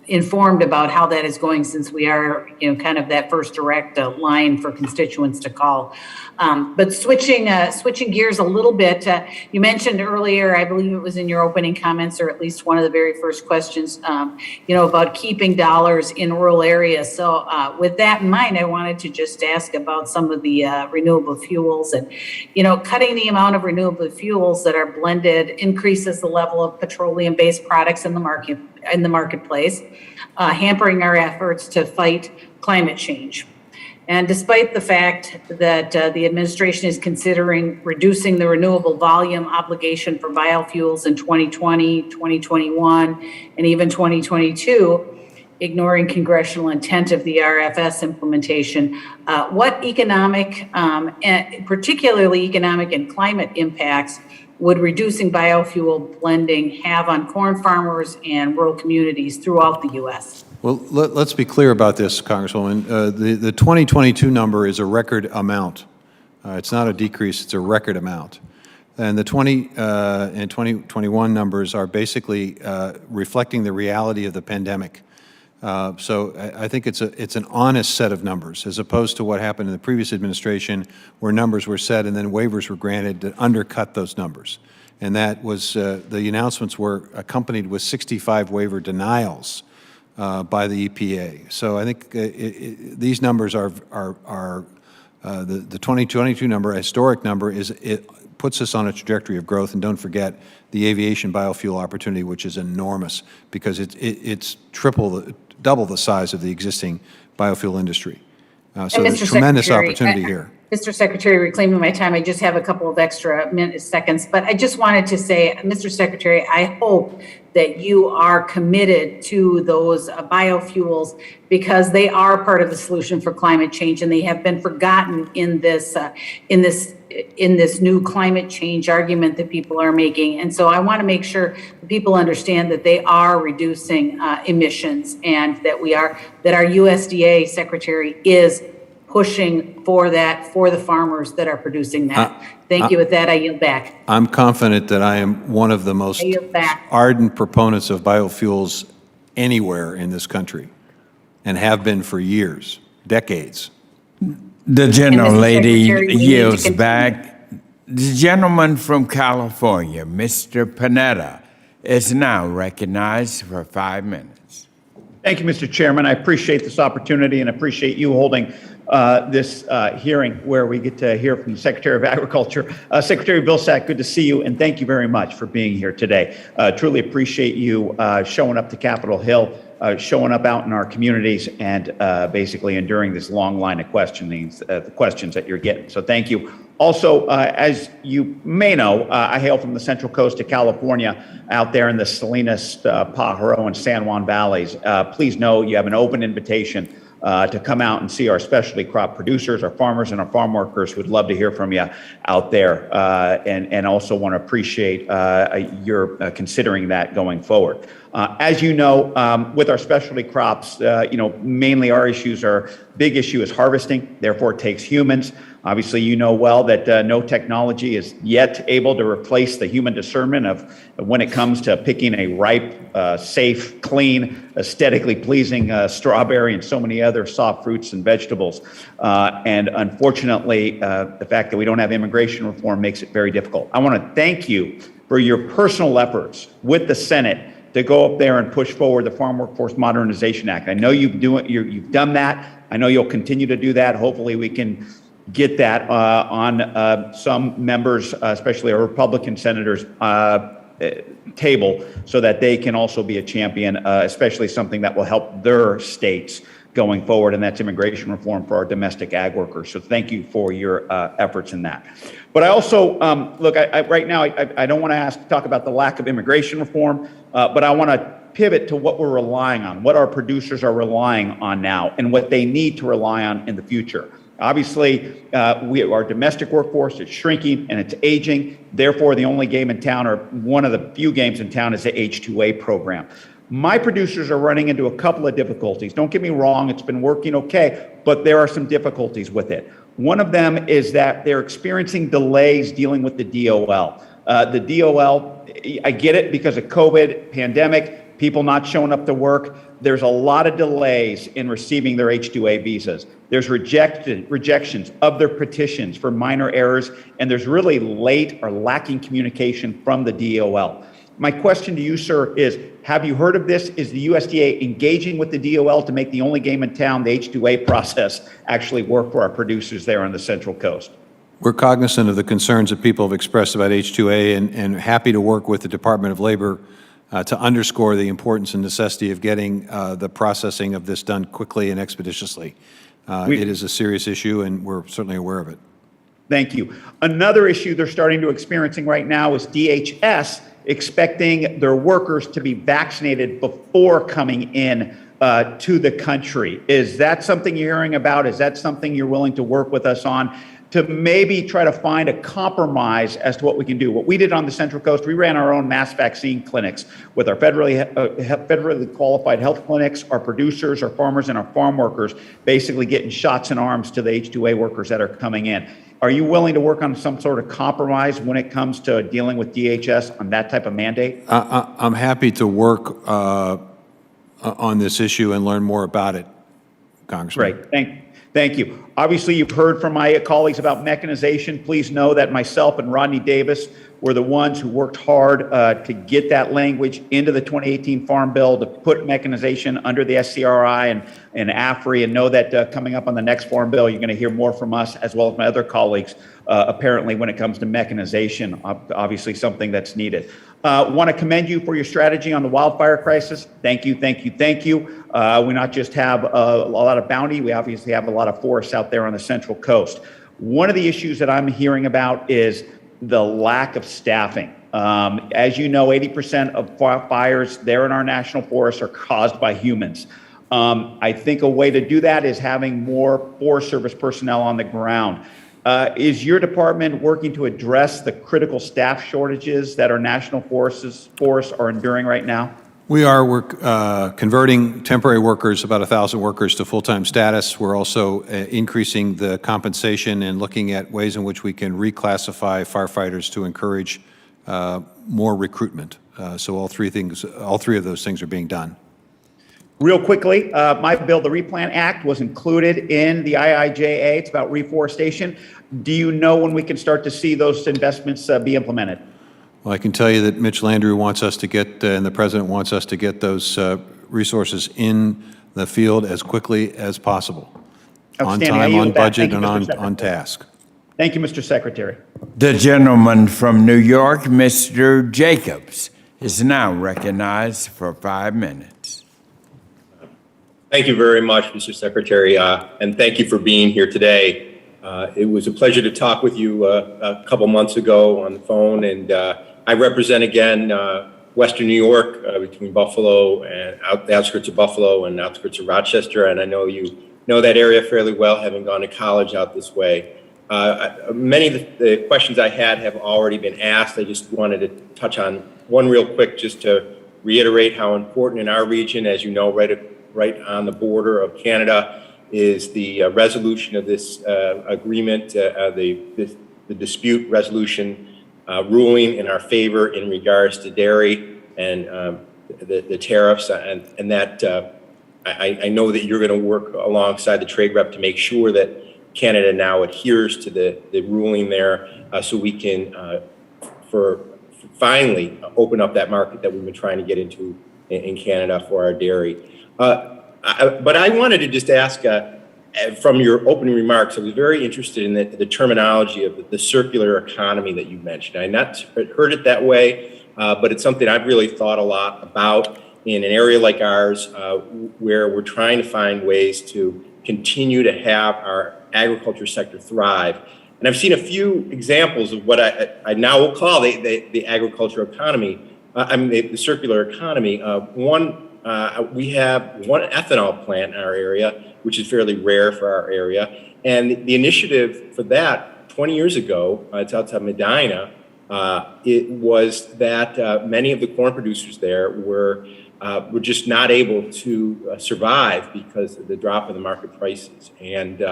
informed about how that is going, since we are, kind of that first direct line for constituents to call. But switching gears a little bit, you mentioned earlier, I believe it was in your opening comments, or at least one of the very first questions, about keeping dollars in rural areas. So with that in mind, I wanted to just ask about some of the renewable fuels and, cutting the amount of renewable fuels that are blended increases the level of petroleum-based products in the marketplace, hampering our efforts to fight climate change. And despite the fact that the administration is considering reducing the renewable volume obligation for biofuels in 2020, 2021, and even 2022, ignoring congressional intent of the RFS implementation, what economic, and particularly economic and climate impacts would reducing biofuel blending have on corn farmers and rural communities throughout the U.S.? Well, let's be clear about this, Congresswoman. The 2022 number is a record amount. It's not a decrease, it's a record amount. And the 20 and 2021 numbers are basically reflecting the reality of the pandemic. So I think it's an honest set of numbers, as opposed to what happened in the previous administration, where numbers were set and then waivers were granted that undercut those numbers. And that was, the announcements were accompanied with 65 waiver denials by the EPA. So I think these numbers are the 2022 number, a historic number, it puts us on a trajectory of growth. And don't forget the aviation biofuel opportunity, which is enormous because it's double the size of the existing biofuel industry. So there's tremendous opportunity here. Mr. Secretary, reclaiming my time, I just have a couple of extra seconds, but I just wanted to say, Mr. Secretary, I hope that you are committed to those biofuels because they are part of the solution for climate change, and they have been forgotten in this new climate change argument that people are making. And so I want to make sure that people understand that they are reducing emissions, and that our USDA Secretary is pushing for that for the farmers that are producing that. Thank you. With that, I yield back. I'm confident that I am one of the most ardent proponents of biofuels anywhere in this country, and have been for years, decades. The gentlelady yields back. The gentleman from California, Mr. Panetta, is now recognized for 5 minutes. Thank you, Mr. Chairman. I appreciate this opportunity and appreciate you holding this hearing where we get to hear from the Secretary of Agriculture. Secretary Vilsack, good to see you, and thank you very much for being here today. Truly appreciate you showing up to Capitol Hill, showing up out in our communities, and basically enduring this long line of questions that you're getting. So thank you. Also, as you may know, I hail from the Central Coast of California, out there in the Salinas, Pajaro, and San Juan valleys. Please know you have an open invitation to come out and see our specialty crop producers, our farmers, and our farm workers. Would love to hear from you out there, and also want to appreciate your considering that going forward. As you know, with our specialty crops, mainly our big issue is harvesting, therefore it takes humans. Obviously, you know well that no technology is yet able to replace the human discernment of when it comes to picking a ripe, safe, clean, aesthetically pleasing strawberry and so many other soft fruits and vegetables. And unfortunately, the fact that we don't have immigration reform makes it very difficult. I want to thank you for your personal efforts with the Senate to go up there and push forward the Farm Workforce Modernization Act. I know you've done that. I know you'll continue to do that. Hopefully we can get that on some members, especially our Republican senators, table, so that they can also be a champion, especially something that will help their states going forward, and that's immigration reform for our domestic ag workers. So thank you for your efforts in that. But I also, look, right now, I don't want to talk about the lack of immigration reform, but I want to pivot to what we're relying on, what our producers are relying on now, and what they need to rely on in the future. Obviously, our domestic workforce is shrinking and it's aging. Therefore, the only game in town, or one of the few games in town, is the H-2A program. My producers are running into a couple of difficulties. Don't get me wrong, it's been working okay, but there are some difficulties with it. One of them is that they're experiencing delays dealing with the DOL. The DOL, I get it because of COVID, pandemic, people not showing up to work. There's a lot of delays in receiving their H-2A visas. There's rejections of their petitions for minor errors, and there's really late or lacking communication from the DOL. My question to you, sir, is have you heard of this? Is the USDA engaging with the DOL to make the only game in town, the H-2A process, actually work for our producers there on the Central Coast? We're cognizant of the concerns that people have expressed about H-2A, and happy to work with the Department of Labor to underscore the importance and necessity of getting the processing of this done quickly and expeditiously. It is a serious issue, and we're certainly aware of it. Thank you. Another issue they're starting to experiencing right now is DHS expecting their workers to be vaccinated before coming in to the country. Is that something you're hearing about? Is that something you're willing to work with us on, to maybe try to find a compromise as to what we can do? What we did on the Central Coast, we ran our own mass vaccine clinics with our federally qualified health clinics, our producers, our farmers, and our farm workers, basically getting shots in arms to the H-2A workers that are coming in. Are you willing to work on some sort of compromise when it comes to dealing with DHS on that type of mandate? I'm happy to work on this issue and learn more about it, Congressman. Great. Thank you. Obviously, you've heard from my colleagues about mechanization. Please know that myself and Rodney Davis were the ones who worked hard to get that language into the 2018 Farm Bill, to put mechanization under the SCRI and AFRI, and know that coming up on the next Farm Bill, you're going to hear more from us as well as my other colleagues, apparently, when it comes to mechanization, obviously something that's needed. Want to commend you for your strategy on the wildfire crisis. Thank you, thank you, thank you. We not just have a lot of bounty, we obviously have a lot of forests out there on the Central Coast. One of the issues that I'm hearing about is the lack of staffing. As you know, 80% of fires there in our national forests are caused by humans. I think a way to do that is having more Forest Service personnel on the ground. Is your department working to address the critical staff shortages that our national forests are enduring right now? We are. We're converting temporary workers, about 1,000 workers, to full-time status. We're also increasing the compensation and looking at ways in which we can reclassify firefighters to encourage more recruitment. So all three of those things are being done. Real quickly, my bill, the Replant Act, was included in the IIJA. It's about reforestation. Do you know when we can start to see those investments be implemented? Well, I can tell you that Mitch Landrieu wants us to get, and the President wants us to get those resources in the field as quickly as possible. On time, on budget, and on task. Thank you, Mr. Secretary. The gentleman from New York, Mr. Jacobs, is now recognized for 5 minutes. Thank you very much, Mr. Secretary, and thank you for being here today. It was a pleasure to talk with you a couple months ago on the phone, and I represent again Western New York, between Buffalo and the outskirts of Buffalo and outskirts of Rochester, and I know you know that area fairly well, having gone to college out this way. Many of the questions I had have already been asked. I just wanted to touch on one real quick, just to reiterate how important in our region, as you know, right on the border of Canada, is the resolution of this agreement, the dispute resolution ruling in our favor in regards to dairy and the tariffs, and that I know that you're going to work alongside the trade rep to make sure that Canada now adheres to the ruling there, so we can finally open up that market that we've been trying to get into in Canada for our dairy. But I wanted to just ask, from your opening remarks, I was very interested in the terminology of the circular economy that you mentioned. I not heard it that way, but it's something I've really thought a lot about in an area like ours, where we're trying to find ways to continue to have our agriculture sector thrive. And I've seen a few examples of what I now will call the agriculture economy, the circular economy. We have one ethanol plant in our area, which is fairly rare for our area. And the initiative for that 20 years ago, it's outside Medina, it was that many of the corn producers there were just not able to survive because of the drop in the market prices and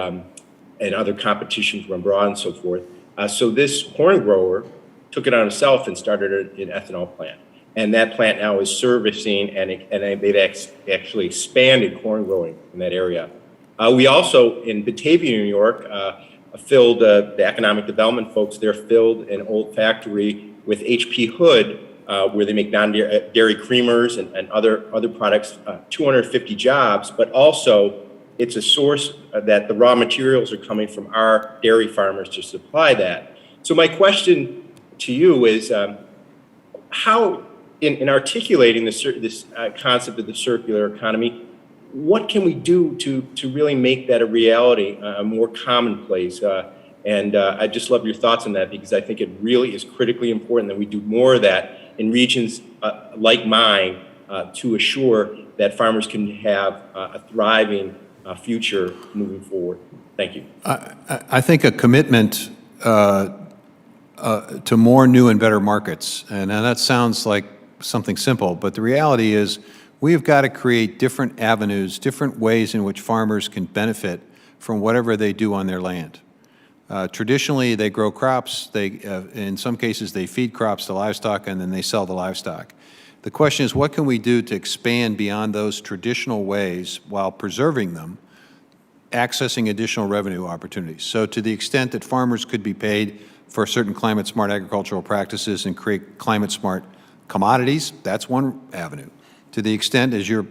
other competitions from abroad and so forth. So this corn grower took it on himself and started an ethanol plant. And that plant now is servicing, and they've actually expanded corn growing in that area. We also, in Batavia, New York, filled, the economic development folks there filled an old factory with H.P. Hood, where they make non-dairy creamers and other products, 250 jobs, but also it's a source that the raw materials are coming from our dairy farmers to supply that. So my question to you is, how, in articulating this concept of the circular economy, what can we do to really make that a reality, more commonplace? And I'd just love your thoughts on that, because I think it really is critically important that we do more of that in regions like mine, to assure that farmers can have a thriving future moving forward. Thank you. I think a commitment to more new and better markets, and that sounds like something simple, but the reality is we've got to create different avenues, different ways in which farmers can benefit from whatever they do on their land. Traditionally, they grow crops. In some cases, they feed crops to livestock, and then they sell the livestock. The question is, what can we do to expand beyond those traditional ways while preserving them accessing additional revenue opportunities. So to the extent that farmers could be paid for certain climate-smart agricultural practices and create climate-smart commodities, that's one avenue. To the extent, as your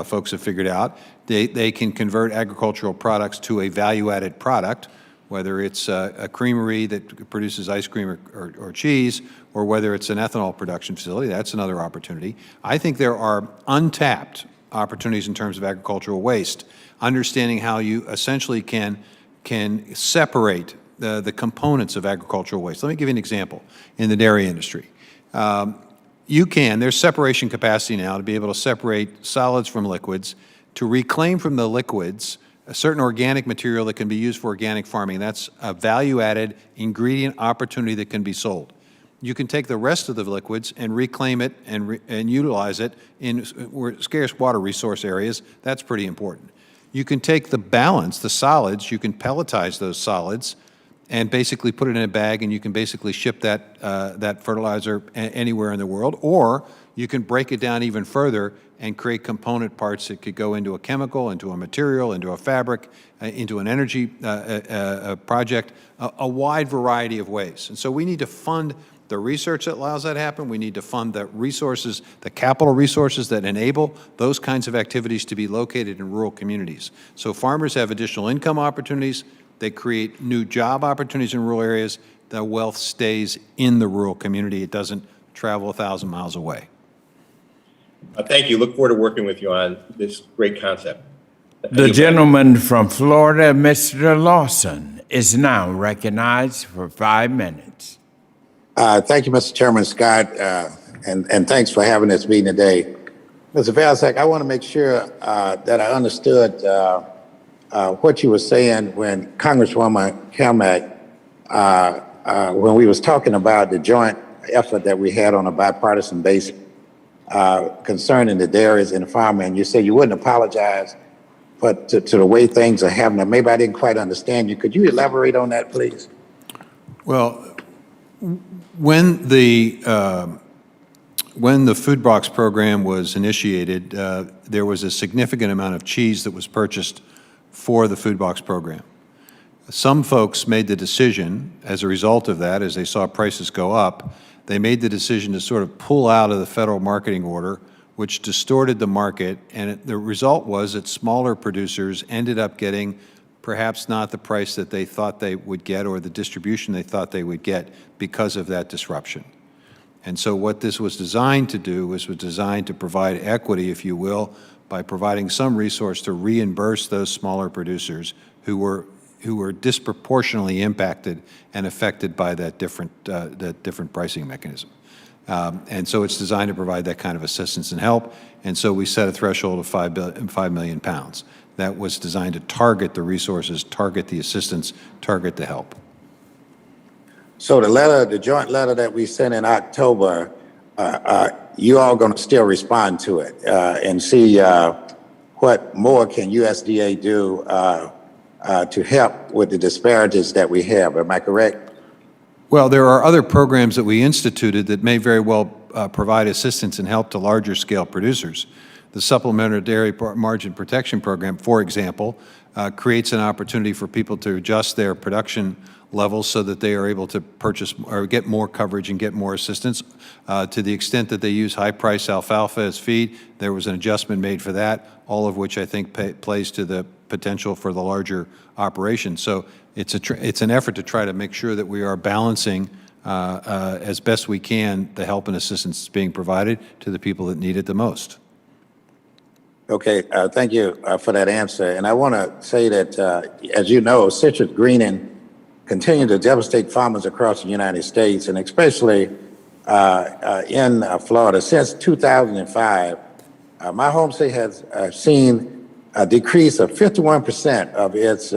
folks have figured out, they can convert agricultural products to a value-added product, whether it's a creamery that produces ice cream or cheese, or whether it's an ethanol production facility, that's another opportunity. I think there are untapped opportunities in terms of agricultural waste, understanding how you essentially can separate the components of agricultural waste. Let me give you an example. In the dairy industry, there's separation capacity now to be able to separate solids from liquids, to reclaim from the liquids a certain organic material that can be used for organic farming. That's a value-added ingredient opportunity that can be sold. You can take the rest of the liquids and reclaim it and utilize it in scarce water resource areas. That's pretty important. You can take the balance, the solids, you can pelletize those solids and basically put it in a bag, and you can basically ship that fertilizer anywhere in the world, or you can break it down even further and create component parts that could go into a chemical, into a material, into a fabric, into an energy project, a wide variety of ways. And so we need to fund the research that allows that to happen. We need to fund the resources, the capital resources that enable those kinds of activities to be located in rural communities. So farmers have additional income opportunities. They create new job opportunities in rural areas. The wealth stays in the rural community. It doesn't travel 1,000 miles away. Thank you. Look forward to working with you on this great concept. The gentleman from Florida, Mr. Lawson, is now recognized for 5 minutes. Thank you, Mr. Chairman Scott, and thanks for having this meeting today. Mr. Vilsack, I want to make sure that I understood what you were saying when Congresswoman Kelmack, when we was talking about the joint effort that we had on a bipartisan basis concerning the dairies and the farming, and you said you wouldn't apologize but to the way things are happening. Maybe I didn't quite understand you. Could you elaborate on that, please? Well, when the food box program was initiated, there was a significant amount of cheese that was purchased for the food box program. Some folks made the decision as a result of that, as they saw prices go up, they made the decision to sort of pull out of the federal marketing order, which distorted the market, and the result was that smaller producers ended up getting perhaps not the price that they thought they would get or the distribution they thought they would get because of that disruption. And so what this was designed to do was designed to provide equity, if you will, by providing some resource to reimburse those smaller producers who were disproportionately impacted and affected by that different pricing mechanism. And so it's designed to provide that kind of assistance and help. And so we set a threshold of 5 million pounds. That was designed to target the resources, target the assistance, target the help. So the joint letter that we sent in October, you all going to still respond to it and see what more can USDA do to help with the disparities that we have. Am I correct? Well, there are other programs that we instituted that may very well provide assistance and help to larger scale producers. The Supplementary Dairy Margin Protection Program, for example, creates an opportunity for people to adjust their production levels so that they are able to purchase or get more coverage and get more assistance. To the extent that they use high-price alfalfa as feed, there was an adjustment made for that, all of which I think plays to the potential for the larger operation. So it's an effort to try to make sure that we are balancing as best we can the help and assistance being provided to the people that need it the most. Okay, thank you for that answer. And I want to say that, as you know, citrus greening continue to devastate farmers across the United States, and especially in Florida. Since 2005, my home state has seen a decrease of 51% of its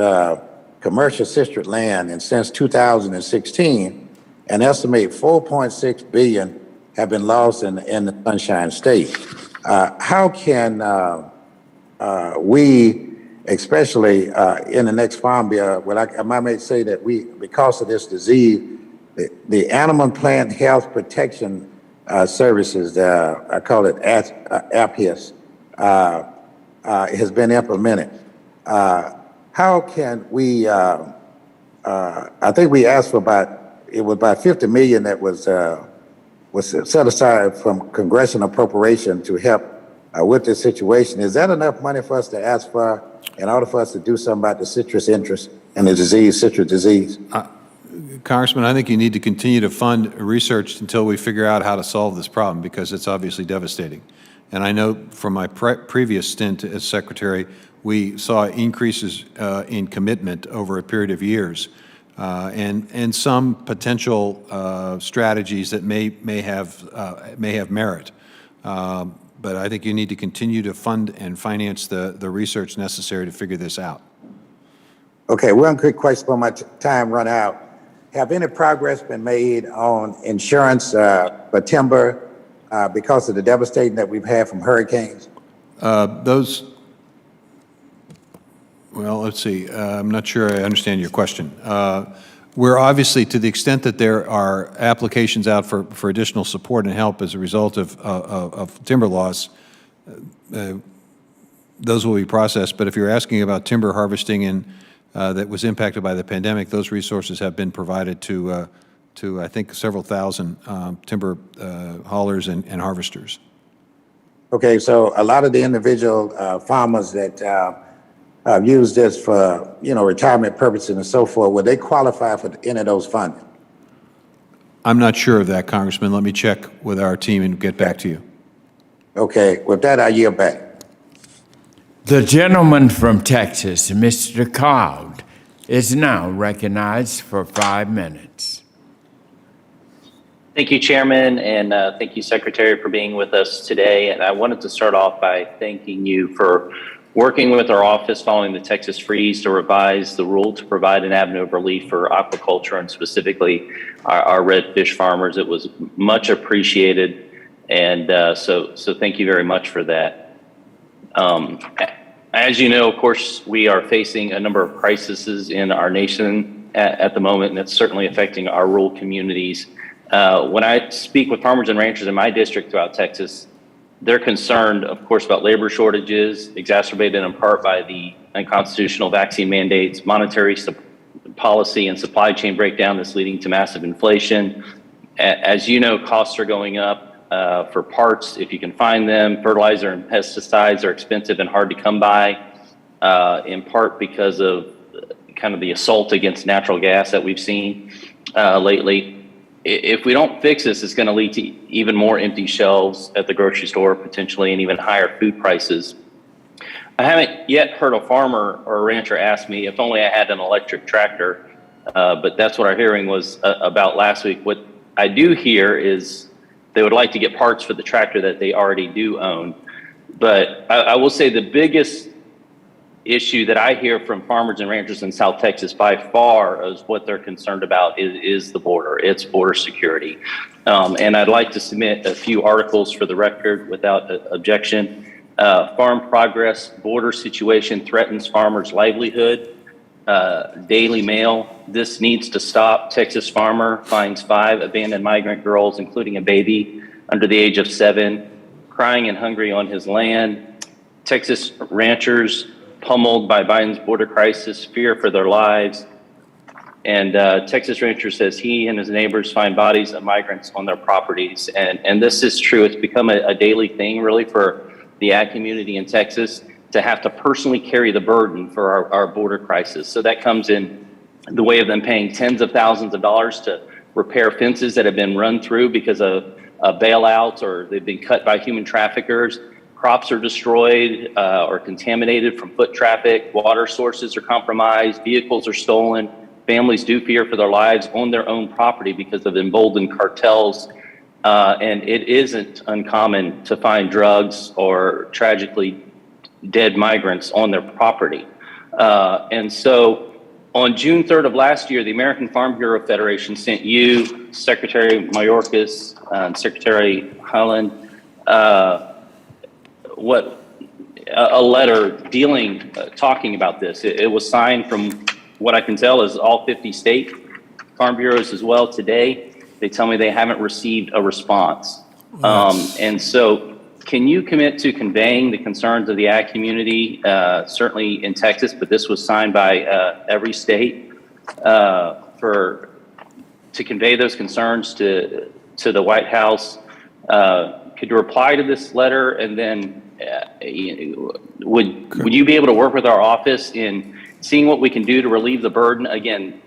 commercial citrus land, and since 2016, an estimated $4.6 billion have been lost in the Sunshine State. How can we, especially in the next farm bill, well, I might say that because of this disease, the Animal and Plant Health Protection Services, I call it APHIS, has been implemented. how can we, I think we asked for about 50 million that was set aside from congressional appropriation to help with this situation. Is that enough money for us to ask for in order for us to do something about the citrus interest and the disease, citrus disease? Congressman, I think you need to continue to fund research until we figure out how to solve this problem, because it's obviously devastating. And I know from my previous stint as Secretary, we saw increases in commitment over a period of years, and some potential strategies that may have merit. But I think you need to continue to fund and finance the research necessary to figure this out. Okay, one quick question before my time run out. Have any progress been made on insurance for timber because of the devastating that we've had from hurricanes? Well, let's see. I'm not sure I understand your question. We're obviously, to the extent that there are applications out for additional support and help as a result of timber loss, those will be processed. But if you're asking about timber harvesting that was impacted by the pandemic, those resources have been provided to I think, several thousand timber haulers and harvesters. Okay, so a lot of the individual farmers that use this for, retirement purposes and so forth, would they qualify for any of those funding? I'm not sure of that, Congressman. Let me check with our team and get back to you. Okay, with that, I yield back. The gentleman from Texas, Mr. Cloud, is now recognized for 5 minutes. Thank you, Chairman, and thank you, Secretary, for being with us today. And I wanted to start off by thanking you for working with our office following the Texas freeze to revise the rule to provide an avenue of relief for aquaculture and specifically our redfish farmers. It was much appreciated, and so thank you very much for that. As you know, of course, we are facing a number of crises in our nation at the moment, and it's certainly affecting our rural communities. When I speak with farmers and ranchers in my district throughout Texas, they're concerned, of course, about labor shortages, exacerbated in part by the unconstitutional vaccine mandates, monetary policy, and supply chain breakdown that's leading to massive inflation. As you know, costs are going up for parts, if you can find them. Fertilizer and pesticides are expensive and hard to come by, in part because of kind of the assault against natural gas that we've seen lately. If we don't fix this, it's going to lead to even more empty shelves at the grocery store, potentially, and even higher food prices. I haven't yet heard a farmer or a rancher ask me if only I had an electric tractor, but that's what our hearing was about last week. What I do hear is they would like to get parts for the tractor that they already do own. But I will say the biggest issue that I hear from farmers and ranchers in South Texas by far is what they're concerned about is the border. It's border security. And I'd like to submit a few articles for the record without objection. Farm Progress: border situation threatens farmers' livelihood. Daily Mail: this needs to stop. Texas farmer finds 5 abandoned migrant girls, including a baby under the age of 7, crying and hungry on his land. Texas ranchers pummeled by Biden's border crisis, fear for their lives. And Texas rancher says he and his neighbors find bodies of migrants on their properties. And this is true. It's become a daily thing, really, for the ag community in Texas to have to personally carry the burden for our border crisis. So that comes in the way of them paying tens of thousands of dollars to repair fences that have been run through because of bailouts, or they've been cut by human traffickers. Crops are destroyed or contaminated from foot traffic. Water sources are compromised. Vehicles are stolen. Families do fear for their lives on their own property because of emboldened cartels. And it isn't uncommon to find drugs or tragically dead migrants on their property. And so on June 3rd of last year, the American Farm Bureau Federation sent you, Secretary Mayorkas, and Secretary Haaland, a letter talking about this. It was signed, from what I can tell, is all 50 state farm bureaus as well. Today, they tell me they haven't received a response. And so can you commit to conveying the concerns of the ag community, certainly in Texas, but this was signed by every state, to convey those concerns to the White House? Could you reply to this letter, and then would you be able to work with our office in seeing what we can do to relieve the burden? Again,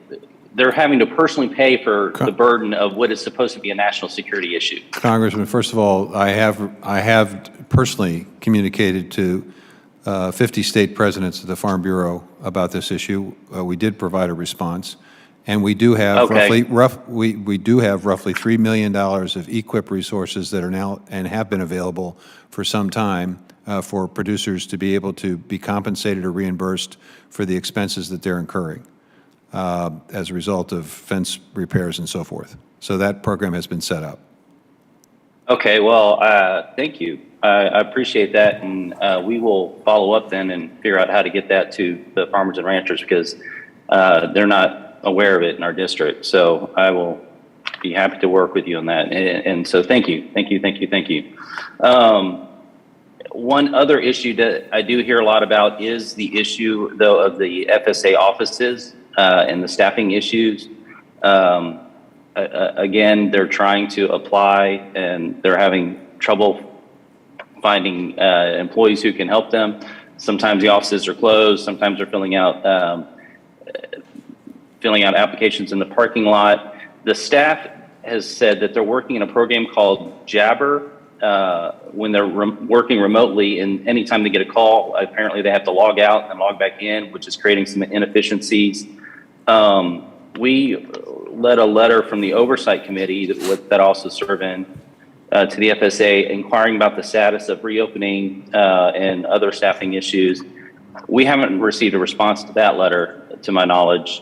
they're having to personally pay for the burden of what is supposed to be a national security issue. Congressman, first of all, I have personally communicated to 50 state presidents of the Farm Bureau about this issue. We did provide a response, and we do have we do have roughly $3 million of EQIP resources that are now and have been available for some time for producers to be able to be compensated or reimbursed for the expenses that they're incurring as a result of fence repairs and so forth. So that program has been set up. Okay, well, thank you. I appreciate that, and we will follow up then and figure out how to get that to the farmers and ranchers, because they're not aware of it in our district. So I will be happy to work with you on that. And so thank you. One other issue that I do hear a lot about is the issue, though, of the FSA offices and the staffing issues. Again, they're trying to apply and they're having trouble finding employees who can help them. Sometimes the offices are closed. Sometimes they're filling out applications in the parking lot. The staff has said that they're working in a program called Jabber when they're working remotely, and anytime they get a call, apparently they have to log out and log back in, which is creating some inefficiencies. We led a letter from the Oversight Committee that also serve in to the FSA inquiring about the status of reopening and other staffing issues. We haven't received a response to that letter, to my knowledge.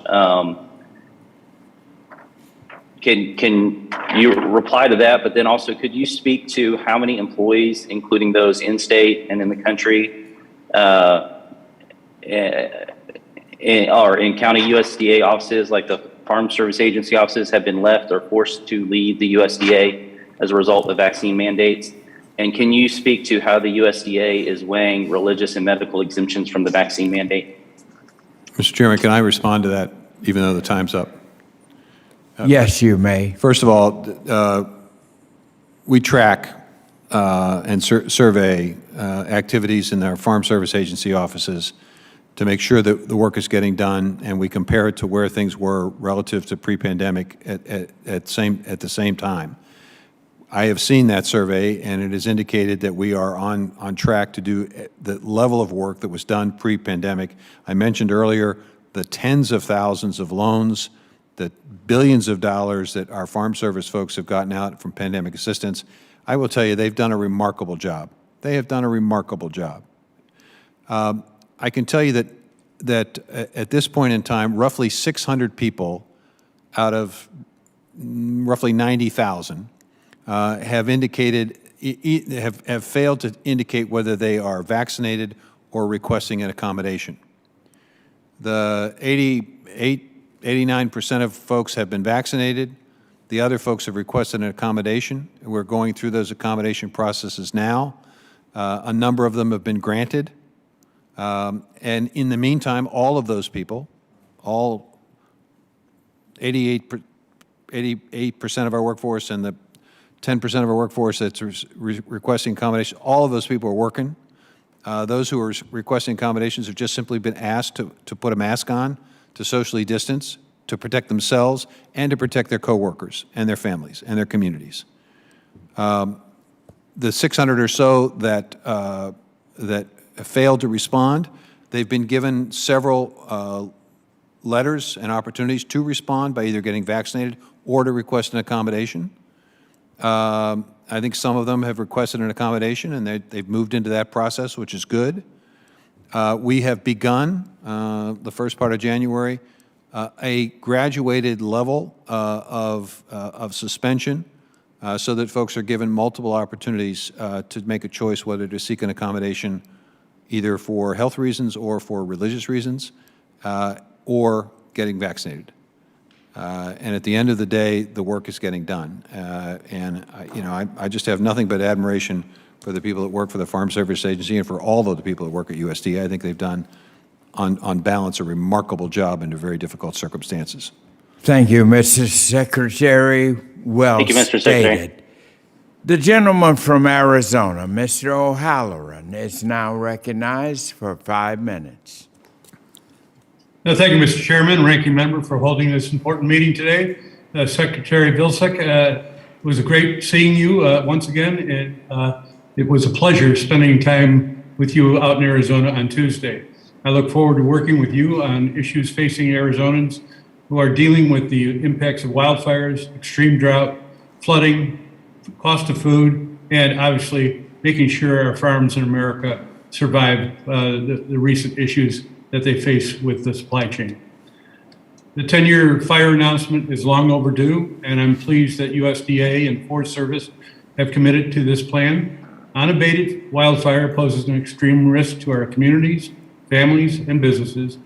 Can you reply to that? But then also, could you speak to how many employees, including those in state and in the country, or in county USDA offices, like the Farm Service Agency offices, have been left or forced to leave the USDA as a result of vaccine mandates? And can you speak to how the USDA is weighing religious and medical exemptions from the vaccine mandate? Mr. Chairman, can I respond to that, even though the time's up? Yes, you may. First of all, we track and survey activities in our Farm Service Agency offices to make sure that the work is getting done, and we compare it to where things were relative to pre-pandemic at the same time. I have seen that survey, and it has indicated that we are on track to do the level of work that was done pre-pandemic. I mentioned earlier the tens of thousands of loans, the billions of dollars that our Farm Service folks have gotten out from pandemic assistance. I will tell you, they've done a remarkable job. They have done a remarkable job. I can tell you that at this point in time, roughly 600 people out of roughly 90,000 have indicated, have failed to indicate whether they are vaccinated or requesting an accommodation. The 89% of folks have been vaccinated. The other folks have requested an accommodation. We're going through those accommodation processes now. A number of them have been granted. And in the meantime, all of those people, all 88% of our workforce and the 10% of our workforce that's requesting accommodation, all of those people are working. Those who are requesting accommodations have just simply been asked to put a mask on, to socially distance, to protect themselves, and to protect their coworkers and their families and their communities. The 600 or so that failed to respond, they've been given several letters and opportunities to respond by either getting vaccinated or to request an accommodation. I think some of them have requested an accommodation, and they've moved into that process, which is good. We have begun, the first part of January, a graduated level of suspension so that folks are given multiple opportunities to make a choice whether to seek an accommodation either for health reasons or for religious reasons, or getting vaccinated. And at the end of the day, the work is getting done. And I just have nothing but admiration for the people that work for the Farm Service Agency, and for all of the people that work at USDA. I think they've done, on balance, a remarkable job under very difficult circumstances. Thank you, Mr. Secretary. Well Thank you, Mr. Secretary. stated. The gentleman from Arizona, Mr. O'Halloran, is now recognized for 5 minutes. Thank you, Mr. Chairman, Ranking Member, for holding this important meeting today. Secretary Vilsack, it was great seeing you once again. It was a pleasure spending time with you out in Arizona on Tuesday. I look forward to working with you on issues facing Arizonans who are dealing with the impacts of wildfires, extreme drought, flooding, cost of food, and obviously making sure our farms in America survive the recent issues that they face with the supply chain. The 10-year fire announcement is long overdue, and I'm pleased that USDA and Forest Service have committed to this plan. Unabated wildfire poses an extreme risk to our communities, families, and businesses,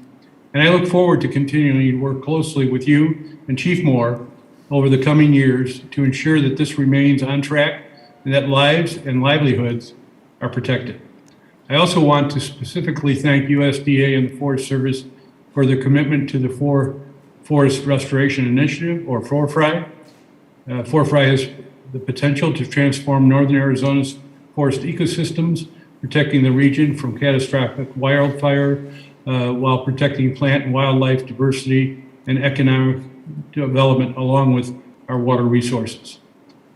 and I look forward to continuing to work closely with you and Chief Moore over the coming years to ensure that this remains on track and that lives and livelihoods are protected. I also want to specifically thank USDA and the Forest Service for their commitment to the Forest Restoration Initiative, or FORFRI. FORFRI has the potential to transform northern Arizona's forest ecosystems, protecting the region from catastrophic wildfire while protecting plant and wildlife diversity and economic development along with our water resources.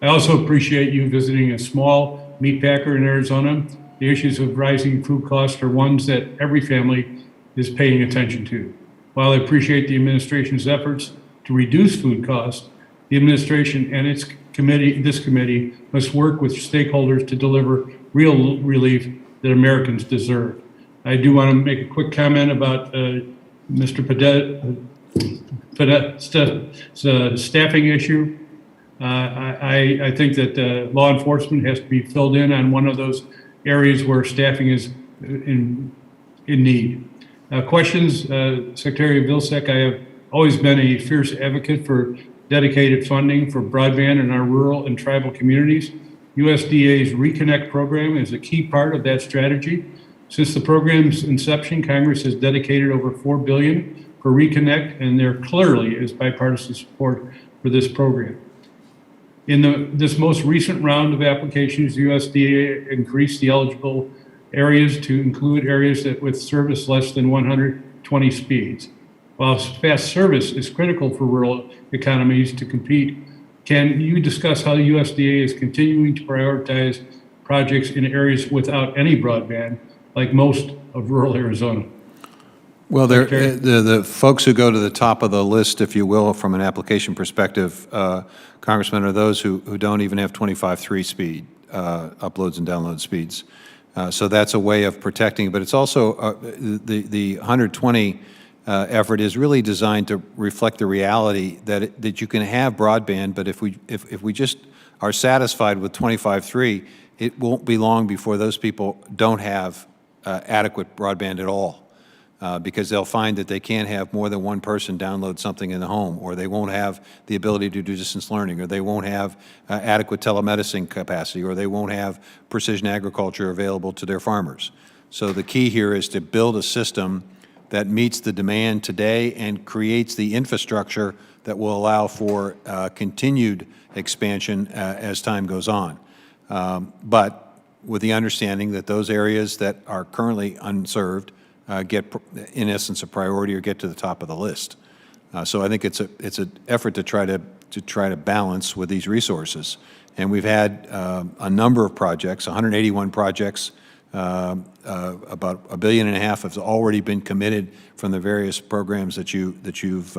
I also appreciate you visiting a small meat packer in Arizona. The issues of rising food costs are ones that every family is paying attention to. While I appreciate the administration's efforts to reduce food costs, the administration and this committee must work with stakeholders to deliver real relief that Americans deserve. I do want to make a quick comment about Mr. Pedet's staffing issue. I think that law enforcement has to be filled in on one of those areas where staffing is in need. Questions, Secretary Vilsack, I have always been a fierce advocate for dedicated funding for broadband in our rural and tribal communities. USDA's Reconnect program is a key part of that strategy. Since the program's inception, Congress has dedicated over $4 billion for Reconnect, and there clearly is bipartisan support for this program. In this most recent round of applications, USDA increased the eligible areas to include areas that with service less than 120 speeds. While fast service is critical for rural economies to compete, can you discuss how the USDA is continuing to prioritize projects in areas without any broadband, like most of rural Arizona? Well, the folks who go to the top of the list, if you will, from an application perspective, Congressman, are those who don't even have 25.3 speed uploads and download speeds. So that's a way of protecting, but it's also the 120 effort is really designed to reflect the reality that you can have broadband, but if we just are satisfied with 25.3, it won't be long before those people don't have adequate broadband at all. Because they'll find that they can't have more than one person download something in the home, or they won't have the ability to do distance learning, or they won't have adequate telemedicine capacity, or they won't have precision agriculture available to their farmers. So the key here is to build a system that meets the demand today and creates the infrastructure that will allow for continued expansion as time goes on. But with the understanding that those areas that are currently unserved get, in essence, a priority or get to the top of the list. So I think it's an effort to try to balance with these resources. And we've had a number of projects, 181 projects, about $1.5 billion has already been committed from the various programs that you've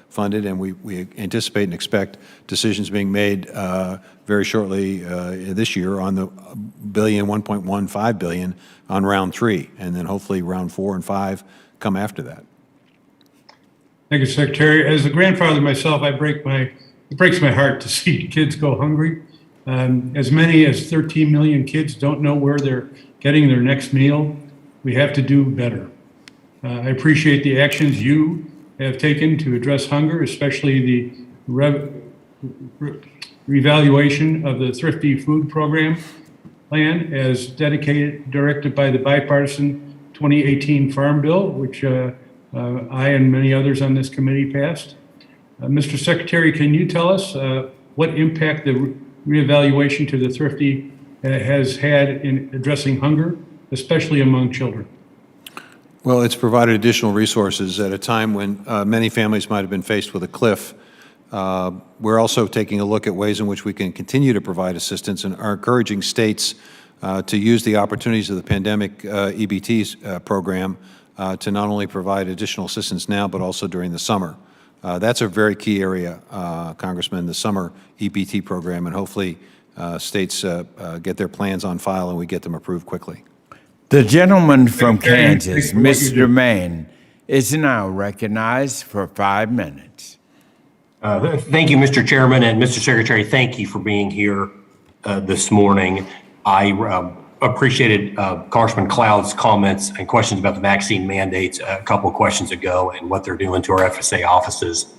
funded, and we anticipate and expect decisions being made very shortly this year on the $1.15 billion on round 3, and then hopefully round 4 and 5 come after that. Thank you, Secretary. As a grandfather myself, it breaks my heart to see kids go hungry. As many as 13 million kids don't know where they're getting their next meal. We have to do better. I appreciate the actions you have taken to address hunger, especially the revaluation of the Thrifty Food Program. plan as directed by the bipartisan 2018 Farm Bill, which I and many others on this committee passed. Mr. Secretary, can you tell us what impact the reevaluation to the thrifty has had in addressing hunger, especially among children? Well, it's provided additional resources at a time when many families might have been faced with a cliff. We're also taking a look at ways in which we can continue to provide assistance and are encouraging states to use the opportunities of the pandemic EBT program to not only provide additional assistance now, but also during the summer. That's a very key area, Congressman, the summer EBT program, and hopefully states get their plans on file and we get them approved quickly. The gentleman from Kansas, Mr. Maine, is now recognized for 5 minutes. Thank you, Mr. Chairman, and Mr. Secretary, thank you for being here this morning. I appreciated Congressman Cloud's comments and questions about the vaccine mandates a couple of questions ago and what they're doing to our FSA offices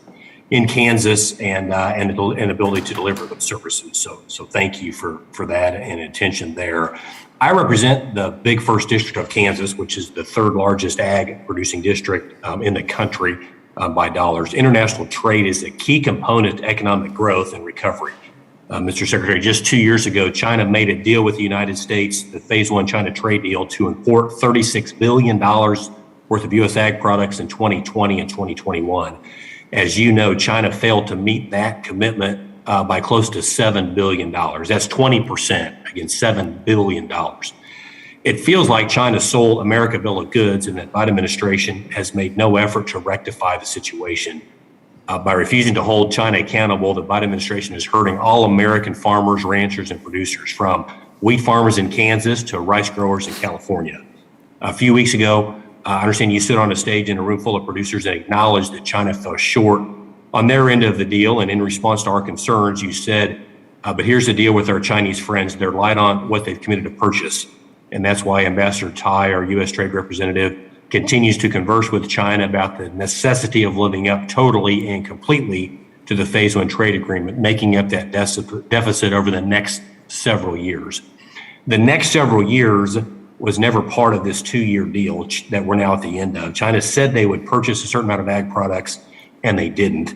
in Kansas and ability to deliver those services. So thank you for that and attention there. I represent the big first district of Kansas, which is the third largest ag producing district in the country by dollars. International trade is a key component to economic growth and recovery. Mr. Secretary, just 2 years ago, China made a deal with the United States, the Phase 1 China trade deal, to import $36 billion worth of U.S. ag products in 2020 and 2021. As you know, China failed to meet that commitment by close to $7 billion. That's 20% against $7 billion. It feels like China sold America a bill of goods and that Biden administration has made no effort to rectify the situation. By refusing to hold China accountable, the Biden administration is hurting all American farmers, ranchers, and producers, from wheat farmers in Kansas to rice growers in California. A few weeks ago, I understand you stood on a stage in a room full of producers and acknowledged that China fell short on their end of the deal. And in response to our concerns, you said, but here's the deal with our Chinese friends. They're light on what they've committed to purchase. And that's why Ambassador Tai, our U.S. trade representative, continues to converse with China about the necessity of living up totally and completely to the Phase 1 trade agreement, making up that deficit over the next several years. The next several years was never part of this 2-year deal that we're now at the end of. China said they would purchase a certain amount of ag products, and they didn't.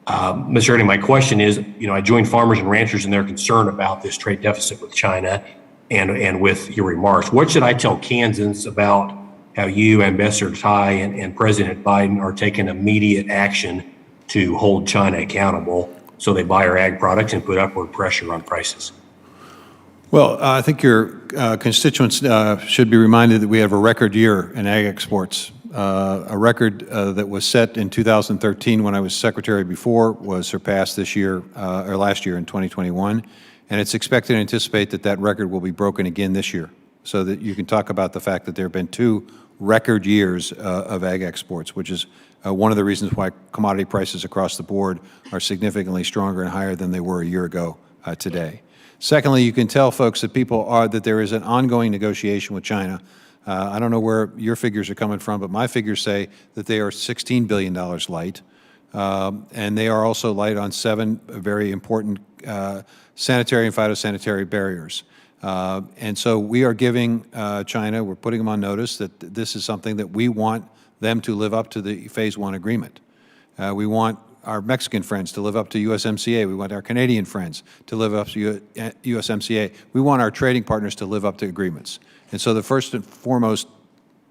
Mr. Ernie, my question is, I join farmers and ranchers in their concern about this trade deficit with China and with your remarks. What should I tell Kansans about how you, Ambassador Tai, and President Biden are taking immediate action to hold China accountable so they buy our ag products and put upward pressure on prices? Well, I think your constituents should be reminded that we have a record year in ag exports. A record that was set in 2013 when I was Secretary before was surpassed this year, or last year in 2021. And it's expected to anticipate that record will be broken again this year, so that you can talk about the fact that there have been 2 record years of ag exports, which is one of the reasons why commodity prices across the board are significantly stronger and higher than they were a year ago today. Secondly, you can tell folks that there is an ongoing negotiation with China. I don't know where your figures are coming from, but my figures say that they are $16 billion light. And they are also light on 7 very important sanitary and phytosanitary barriers. And so we are giving China, we're putting them on notice that this is something that we want them to live up to the Phase 1 agreement. We want our Mexican friends to live up to USMCA. We want our Canadian friends to live up to USMCA. We want our trading partners to live up to agreements. And so the first and foremost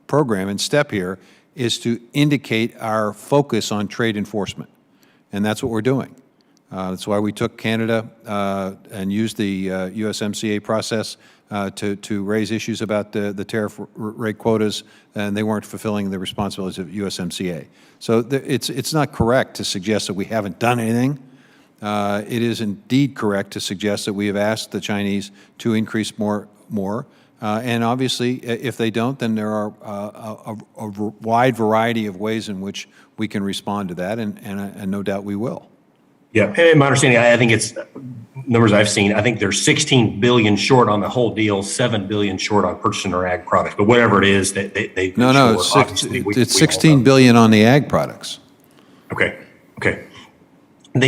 program and step here is to indicate our focus on trade enforcement. And that's what we're doing. That's why we took Canada and used the USMCA process to raise issues about the tariff rate quotas, and they weren't fulfilling the responsibilities of USMCA. So it's not correct to suggest that we haven't done anything. It is indeed correct to suggest that we have asked the Chinese to increase more. And obviously, if they don't, then there are a wide variety of ways in which we can respond to that, and no doubt we will. Yeah, and my understanding, I think it's numbers I've seen. I think they're 16 billion short on the whole deal, 7 billion short on purchasing our ag products. But whatever it is, they no, it's 16 billion on the ag products. Okay. On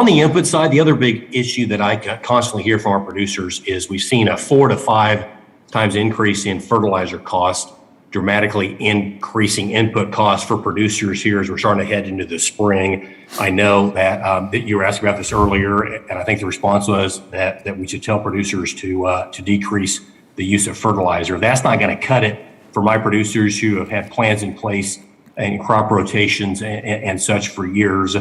the input side, the other big issue that I constantly hear from our producers is we've seen a 4 to 5 times increase in fertilizer costs, dramatically increasing input costs for producers here as we're starting to head into the spring. I know that you were asking about this earlier, and I think the response was that we should tell producers to decrease the use of fertilizer. That's not going to cut it for my producers who have had plans in place and crop rotations and such for years.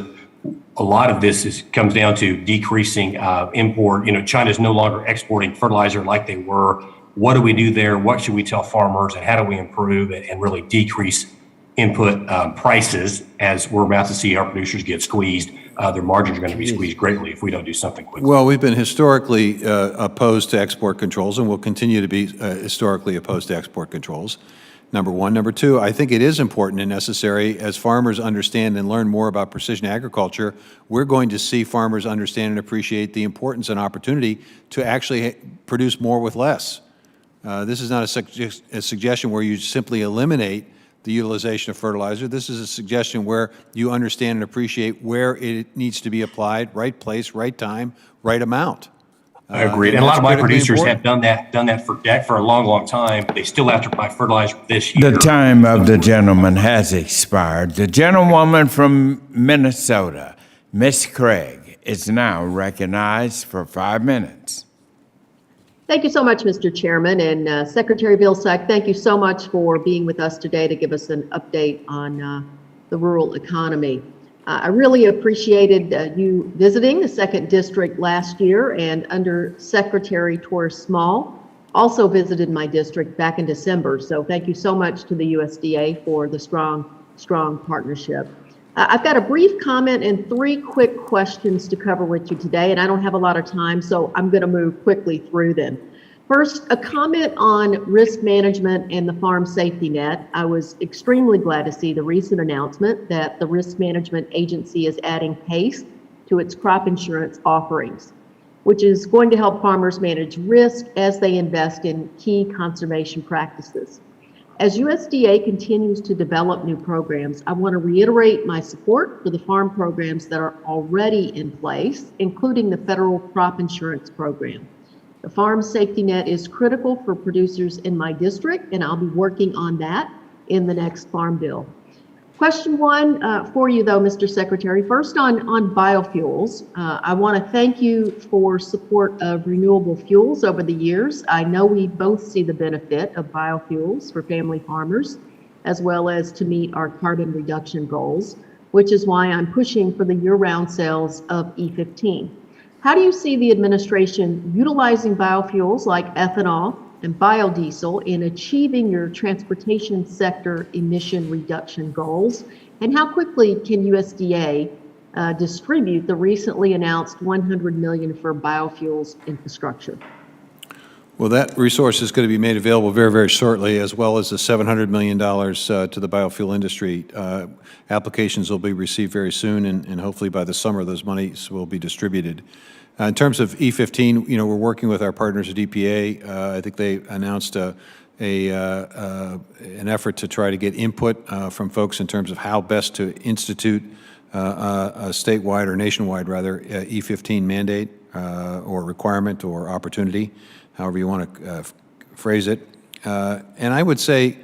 A lot of this comes down to decreasing import. China's no longer exporting fertilizer like they were. What do we do there? What should we tell farmers, and how do we improve and really decrease input prices as we're about to see our producers get squeezed? Their margins are going to be squeezed greatly if we don't do something quickly. Well, we've been historically opposed to export controls, and will continue to be historically opposed to export controls. Number one. Number two, I think it is important and necessary as farmers understand and learn more about precision agriculture, we're going to see farmers understand and appreciate the importance and opportunity to actually produce more with less. This is not a suggestion where you simply eliminate the utilization of fertilizer. This is a suggestion where you understand and appreciate where it needs to be applied, right place, right time, right amount. I agree. And a lot of my producers have done that for a long, long time. They still have to buy fertilizer this year. The time of the gentleman has expired. The gentlewoman from Minnesota, Miss Craig, is now recognized for 5 minutes. Thank you so much, Mr. Chairman, and Secretary Vilsack, thank you so much for being with us today to give us an update on the rural economy. I really appreciated you visiting the 2nd District last year, and Under Secretary Torres Small also visited my district back in December. So thank you so much to the USDA for the strong partnership. I've got a brief comment and 3 quick questions to cover with you today, and I don't have a lot of time, so I'm going to move quickly through them. First, a comment on risk management and the farm safety net. I was extremely glad to see the recent announcement that the Risk Management Agency is adding PACE to its crop insurance offerings, which is going to help farmers manage risk as they invest in key conservation practices. As USDA continues to develop new programs, I want to reiterate my support for the farm programs that are already in place, including the federal crop insurance program. The farm safety net is critical for producers in my district, and I'll be working on that in the next farm bill. Question 1 for you, though, Mr. Secretary. First on biofuels, I want to thank you for support of renewable fuels over the years. I know we both see the benefit of biofuels for family farmers, as well as to meet our carbon reduction goals, which is why I'm pushing for the year-round sales of E15. How do you see the administration utilizing biofuels like ethanol and biodiesel in achieving your transportation sector emission reduction goals? And how quickly can USDA distribute the recently announced $100 million for biofuels infrastructure? Well, that resource is going to be made available very, very shortly, as well as the $700 million to the biofuel industry. Applications will be received very soon, and hopefully by the summer, those monies will be distributed. In terms of E15, we're working with our partners at EPA. I think they announced an effort to try to get input from folks in terms of how best to institute a statewide or nationwide, rather, E15 mandate or requirement or opportunity, however you want to phrase it. And I would say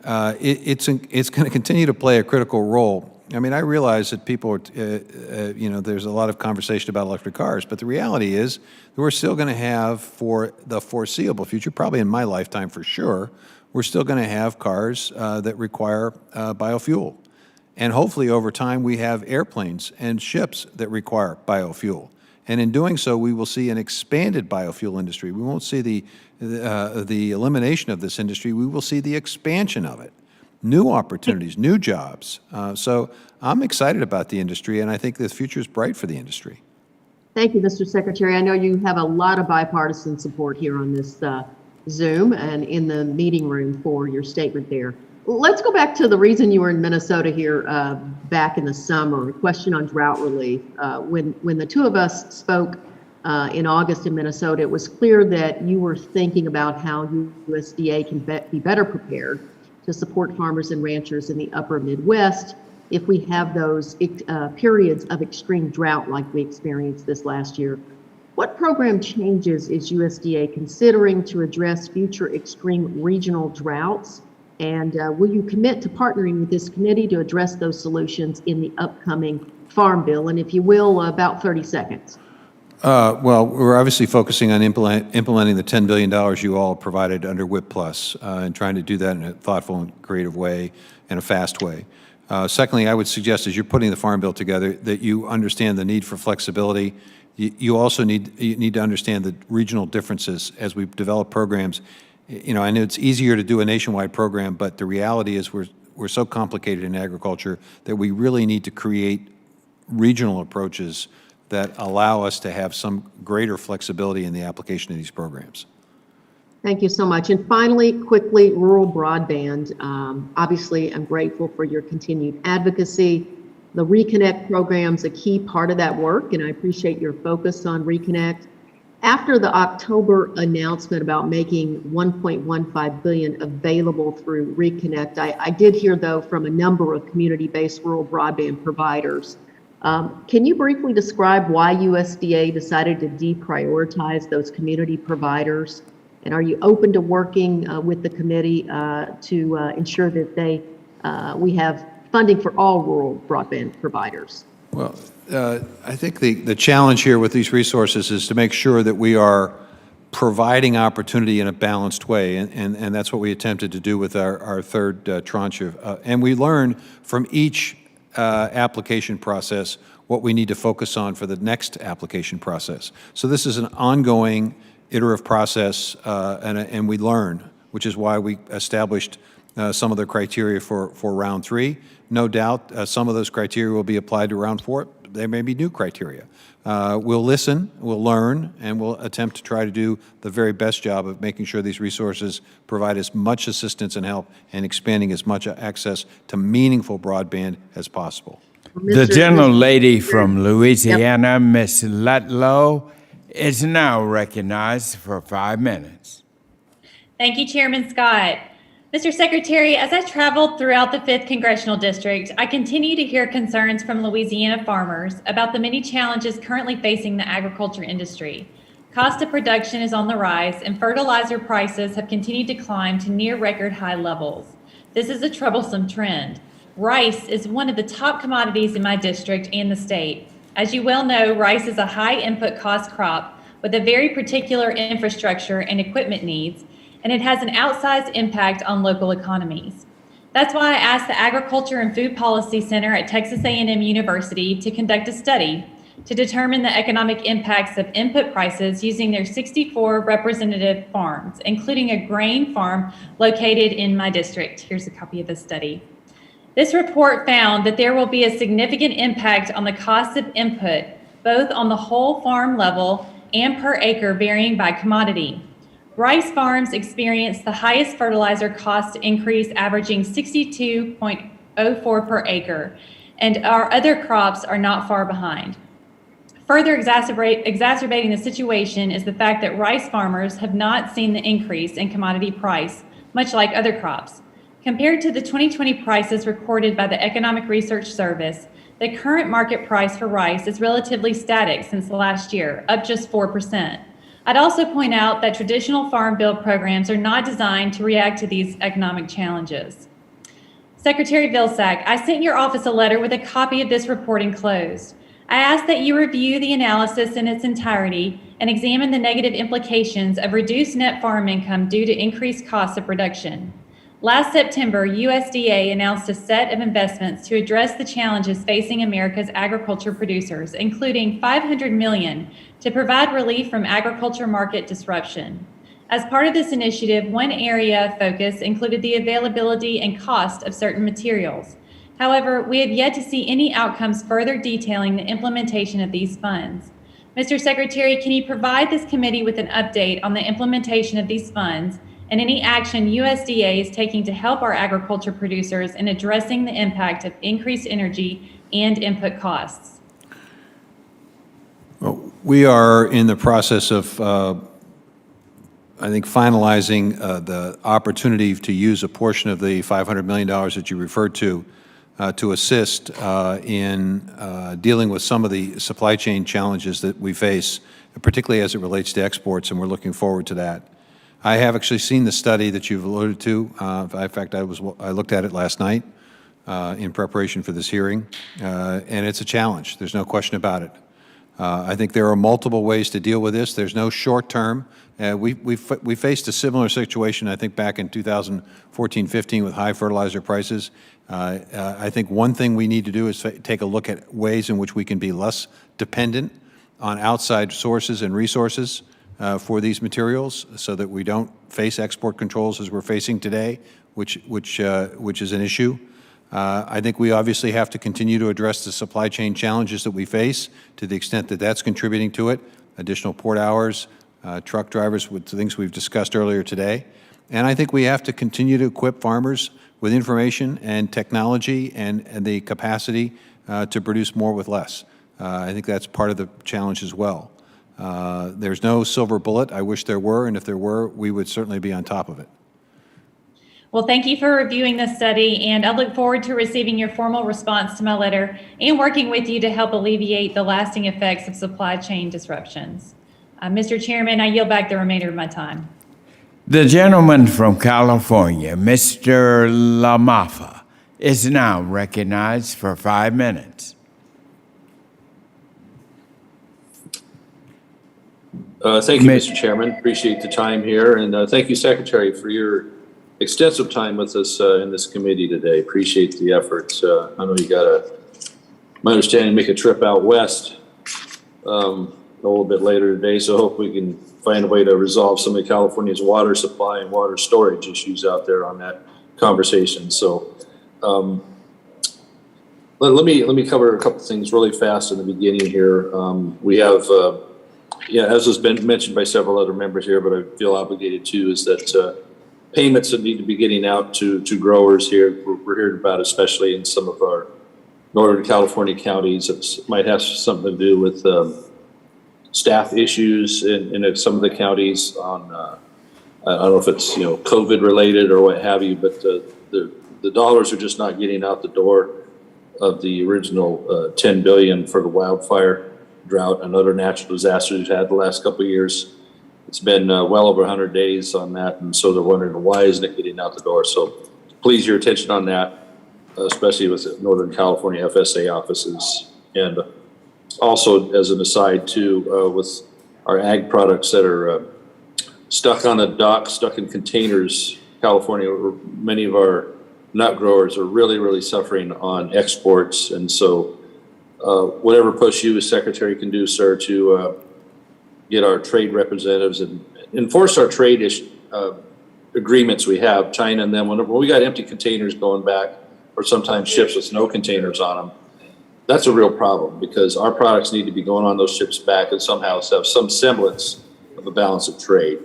it's going to continue to play a critical role. I mean, I realize that people, there's a lot of conversation about electric cars, but the reality is that we're still going to have, for the foreseeable future, probably in my lifetime for sure, we're still going to have cars that require biofuel. And hopefully over time we have airplanes and ships that require biofuel. And in doing so, we will see an expanded biofuel industry. We won't see the elimination of this industry. We will see the expansion of it. New opportunities, new jobs. So I'm excited about the industry, and I think the future is bright for the industry. Thank you, Mr. Secretary. I know you have a lot of bipartisan support here on this Zoom and in the meeting room for your statement there. Let's go back to the reason you were in Minnesota here back in the summer, a question on drought relief. When the two of us spoke in August in Minnesota, it was clear that you were thinking about how USDA can be better prepared to support farmers and ranchers in the upper Midwest if we have those periods of extreme drought like we experienced this last year. What program changes is USDA considering to address future extreme regional droughts? And will you commit to partnering with this committee to address those solutions in the upcoming Farm Bill? And if you will, about 30 seconds. Well, we're obviously focusing on implementing the $10 billion you all provided under WIP Plus and trying to do that in a thoughtful and creative way and a fast way. Secondly, I would suggest as you're putting the Farm Bill together that you understand the need for flexibility. You also need to understand the regional differences as we develop programs. You know, I know it's easier to do a nationwide program, but the reality is we're so complicated in agriculture that we really need to create regional approaches that allow us to have some greater flexibility in the application of these programs. Thank you so much. And finally, quickly, rural broadband. Obviously, I'm grateful for your continued advocacy. The Reconnect program's a key part of that work, and I appreciate your focus on Reconnect. After the October announcement about making $1.15 billion available through Reconnect, I did hear, though, from a number of community-based rural broadband providers. Can you briefly describe why USDA decided to deprioritize those community providers? And are you open to working with the committee to ensure that we have funding for all rural broadband providers? Well, I think the challenge here with these resources is to make sure that we are providing opportunity in a balanced way, and that's what we attempted to do with our third tranche of, and we learn from each application process what we need to focus on for the next application process. So this is an ongoing iterative process, and we learn, which is why we established some of the criteria for round 3. No doubt some of those criteria will be applied to round 4. There may be new criteria. We'll listen, we'll learn, and we'll attempt to try to do the very best job of making sure these resources provide as much assistance and help and expanding as much access to meaningful broadband as possible. The gentlelady from Louisiana, Ms. Lutlow, is now recognized for 5 minutes. Thank you, Chairman Scott. Mr. Secretary, as I traveled throughout the 5th Congressional District, I continue to hear concerns from Louisiana farmers about the many challenges currently facing the agriculture industry. Cost of production is on the rise, and fertilizer prices have continued to climb to near record high levels. This is a troublesome trend. Rice is one of the top commodities in my district and the state. As you well know, rice is a high input cost crop with a very particular infrastructure and equipment needs, and it has an outsized impact on local economies. That's why I asked the Agriculture and Food Policy Center at Texas A&M University to conduct a study to determine the economic impacts of input prices using their 64 representative farms, including a grain farm located in my district. Here's a copy of the study. This report found that there will be a significant impact on the cost of input, both on the whole farm level and per acre, varying by commodity. Rice farms experienced the highest fertilizer cost increase, averaging 62.04 per acre, and our other crops are not far behind. Further exacerbating the situation is the fact that rice farmers have not seen the increase in commodity price, much like other crops. Compared to the 2020 prices recorded by the Economic Research Service, the current market price for rice is relatively static since last year, up just 4%. I'd also point out that traditional farm bill programs are not designed to react to these economic challenges. Secretary Vilsack, I sent your office a letter with a copy of this report enclosed. I ask that you review the analysis in its entirety and examine the negative implications of reduced net farm income due to increased costs of production. Last September, USDA announced a set of investments to address the challenges facing America's agriculture producers, including $500 million to provide relief from agriculture market disruption. As part of this initiative, one area of focus included the availability and cost of certain materials. However, we have yet to see any outcomes further detailing the implementation of these funds. Mr. Secretary, can you provide this committee with an update on the implementation of these funds and any action USDA is taking to help our agriculture producers in addressing the impact of increased energy and input costs? Well, we are in the process of, I think, finalizing the opportunity to use a portion of the $500 million that you referred to to assist in dealing with some of the supply chain challenges that we face, particularly as it relates to exports, and we're looking forward to that. I have actually seen the study that you've alluded to. In fact, I looked at it last night in preparation for this hearing, and it's a challenge. There's no question about it. I think there are multiple ways to deal with this. There's no short term. We faced a similar situation, I think, back in 2014-15 with high fertilizer prices. I think one thing we need to do is take a look at ways in which we can be less dependent on outside sources and resources for these materials, so that we don't face export controls as we're facing today, which is an issue. I think we obviously have to continue to address the supply chain challenges that we face to the extent that that's contributing to it. Additional port hours, truck drivers, with things we've discussed earlier today. And I think we have to continue to equip farmers with information and technology and the capacity to produce more with less. I think that's part of the challenge as well. There's no silver bullet. I wish there were, and if there were, we would certainly be on top of it. Well, thank you for reviewing this study, and I look forward to receiving your formal response to my letter and working with you to help alleviate the lasting effects of supply chain disruptions. Mr. Chairman, I yield back the remainder of my time. The gentleman from California, Mr. LaMaffa, is now recognized for 5 minutes. Thank you, Mr. Chairman. Appreciate the time here, and thank you, Secretary, for your extensive time with us in this committee today. Appreciate the efforts. I know you got my understanding, make a trip out west a little bit later today, so I hope we can find a way to resolve some of California's water supply and water storage issues out there on that conversation. So let me cover a couple things really fast in the beginning here. We have, as has been mentioned by several other members here, but I feel obligated to, is that payments that need to be getting out to growers here, we're hearing about, especially in some of our Northern California counties. It might have something to do with staff issues in some of the counties on, I don't know if it's, COVID related or what have you, but the dollars are just not getting out the door of the original $10 billion for the wildfire, drought, and other natural disasters we've had the last couple of years. It's been well over 100 days on that, and so they're wondering why isn't it getting out the door. So please, your attention on that, especially with Northern California FSA offices. And also, as an aside too, with our ag products that are stuck on a dock, stuck in containers, California, many of our nut growers are really, really suffering on exports. And so whatever push you as Secretary can do, sir, to get our trade representatives and enforce our trade agreements we have, China and them, when we got empty containers going back, or sometimes ships with no containers on them, that's a real problem, because our products need to be going on those ships back and somehow have some semblance of a balance of trade.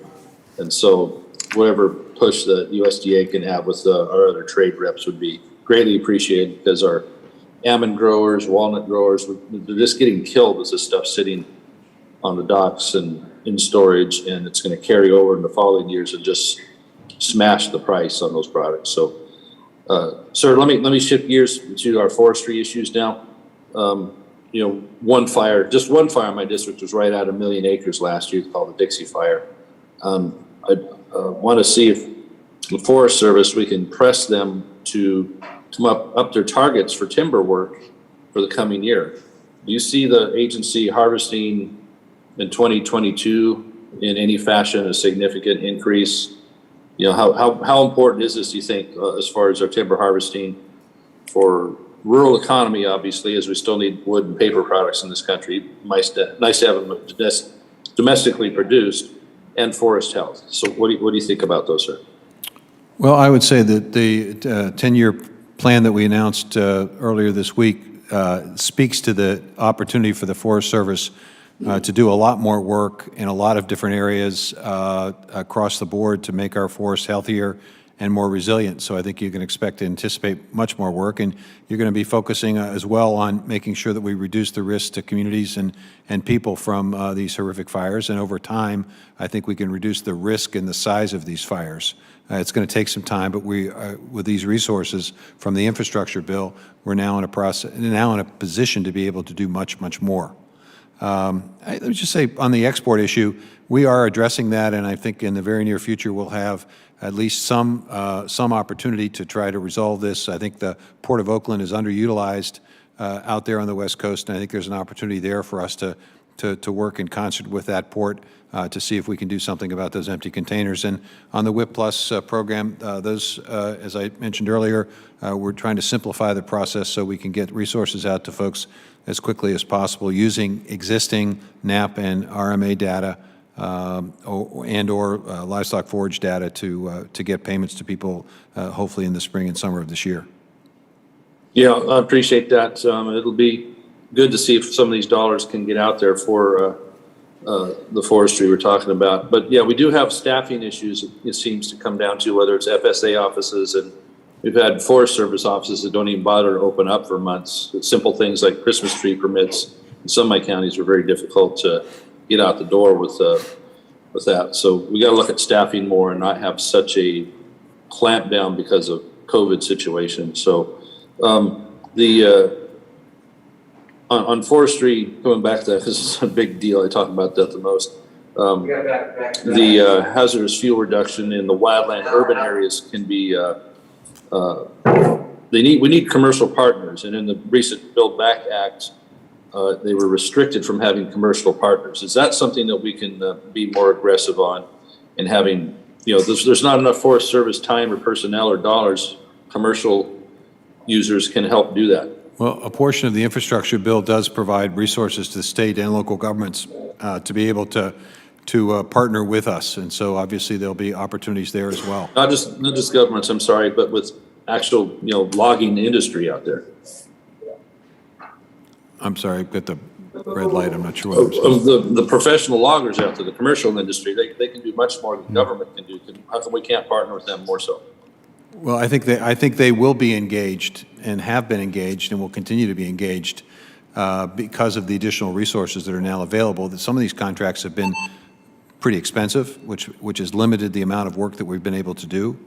And so whatever push the USDA can have with our other trade reps would be greatly appreciated, because our almond growers, walnut growers, they're just getting killed with this stuff sitting on the docks and in storage, and it's going to carry over in the following years and just smash the price on those products. So, sir, let me shift gears to our forestry issues now. One fire in my district was right at 1 million acres last year, called the Dixie Fire. I want to see if the Forest Service, we can press them to come up their targets for timber work for the coming year. Do you see the agency harvesting in 2022 in any fashion a significant increase? How important is this, do you think, as far as our timber harvesting for rural economy, obviously, as we still need wood and paper products in this country? Nice to have them domestically produced, and forest health. So what do you think about those, sir? Well, I would say that the 10-year plan that we announced earlier this week speaks to the opportunity for the Forest Service to do a lot more work in a lot of different areas across the board to make our forests healthier and more resilient. So I think you can expect to anticipate much more work, and you're going to be focusing as well on making sure that we reduce the risk to communities and people from these horrific fires. And over time, I think we can reduce the risk and the size of these fires It's going to take some time, but we, with these resources from the infrastructure bill, we're now in a position to be able to do much, much more. Let me just say, on the export issue, we are addressing that, and I think in the very near future we'll have at least some opportunity to try to resolve this. I think the Port of Oakland is underutilized out there on the West Coast, and I think there's an opportunity there for us to work in concert with that port to see if we can do something about those empty containers. And on the WIP Plus program, those, as I mentioned earlier, we're trying to simplify the process so we can get resources out to folks as quickly as possible using existing NAP and RMA data or livestock forage data to get payments to people hopefully in the spring and summer of this year. Yeah, I appreciate that. It'll be good to see if some of these dollars can get out there for the forestry we're talking about. But yeah, we do have staffing issues, it seems to come down to, whether it's FSA offices, and we've had Forest Service offices that don't even bother to open up for months. Simple things like Christmas tree permits in some of my counties are very difficult to get out the door with that. So we got to look at staffing more and not have such a clamp down because of COVID situation. So on forestry, going back to that, because it's a big deal, I talk about that the most. The hazardous fuel reduction in the wildland urban areas can be, we need commercial partners, and in the recent Build Back Act, they were restricted from having commercial partners. Is that something that we can be more aggressive on in having, there's not enough Forest Service time or personnel or dollars. Commercial users can help do that. Well, a portion of the infrastructure bill does provide resources to state and local governments to be able to partner with us, and so obviously there'll be opportunities there as well. Not just governments, I'm sorry, but with actual logging industry out there. I'm sorry, I've got the red light. I'm not sure what I'm supposed to. The professional loggers out there, the commercial industry, they can do much more than government can do. How come we can't partner with them more so? Well, I think they will be engaged and have been engaged and will continue to be engaged because of the additional resources that are now available. That some of these contracts have been pretty expensive, which has limited the amount of work that we've been able to do.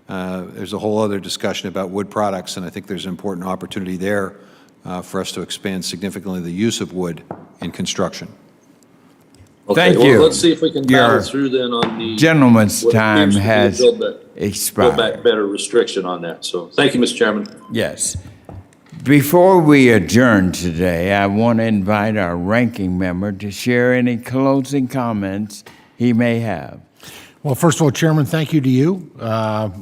There's a whole other discussion about wood products, and I think there's an important opportunity there for us to expand significantly the use of wood in construction. Okay, Thank you. Let's see if we can battle through then on the gentleman's time has expired. Build Back Better restriction on that. So thank you, Mr. Chairman. Yes. Before we adjourn today, I want to invite our ranking member to share any closing comments he may have. Well, first of all, Chairman, thank you to you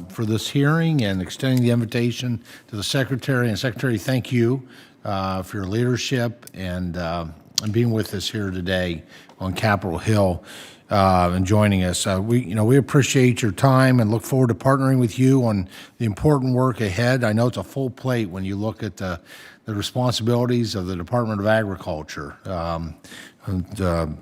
for this hearing and extending the invitation to the Secretary. And Secretary, thank you for your leadership and being with us here today on Capitol Hill and joining us. We appreciate your time and look forward to partnering with you on the important work ahead. I know it's a full plate when you look at the responsibilities of the Department of Agriculture.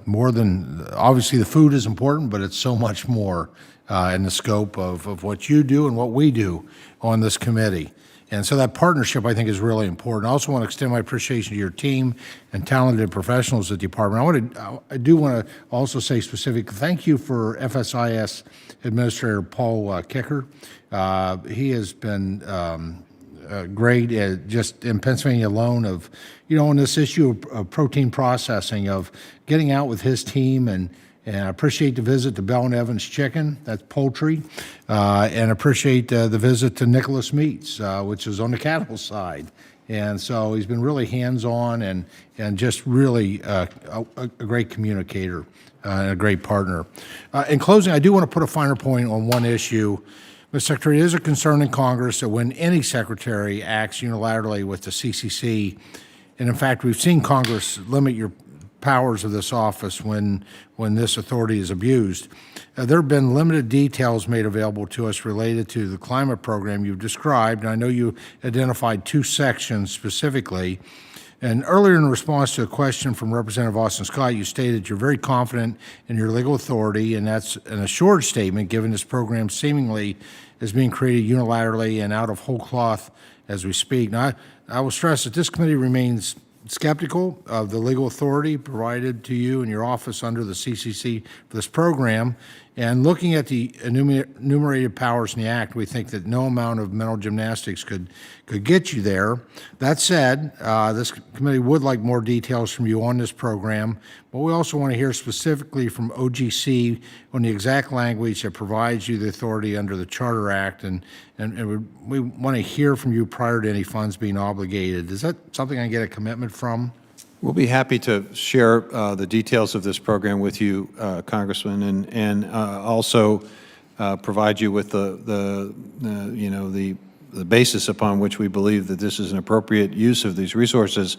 More than, obviously the food is important, but it's so much more in the scope of what you do and what we do on this committee. And so that partnership, I think, is really important. I also want to extend my appreciation to your team and talented professionals at the department. I do want to also say specific thank you for FSIS Administrator Paul Kicker. He has been great just in Pennsylvania alone on this issue of protein processing, of getting out with his team and I appreciate the visit to Bell and Evans Chicken, that's poultry, and appreciate the visit to Nicholas Meats, which is on the cattle side. And so he's been really hands-on and just really a great communicator and a great partner. In closing, I do want to put a finer point on one issue. Mr. Secretary, it is a concern in Congress that when any secretary acts unilaterally with the CCC, and in fact, we've seen Congress limit your powers of this office when this authority is abused. There have been limited details made available to us related to the climate program you've described, and I know you identified two sections specifically. And earlier in response to a question from Representative Austin Scott, you stated you're very confident in your legal authority, and that's an assured statement given this program seemingly is being created unilaterally and out of whole cloth as we speak. Now, I will stress that this committee remains skeptical of the legal authority provided to you and your office under the CCC for this program, And looking at the enumerated powers in the Act, we think that no amount of mental gymnastics could get you there. That said, this committee would like more details from you on this program, but we also want to hear specifically from OGC on the exact language that provides you the authority under the Charter Act, and we want to hear from you prior to any funds being obligated. Is that something I can get a commitment from? We'll be happy to share the details of this program with you, Congressman, and also provide you with the basis upon which we believe that this is an appropriate use of these resources.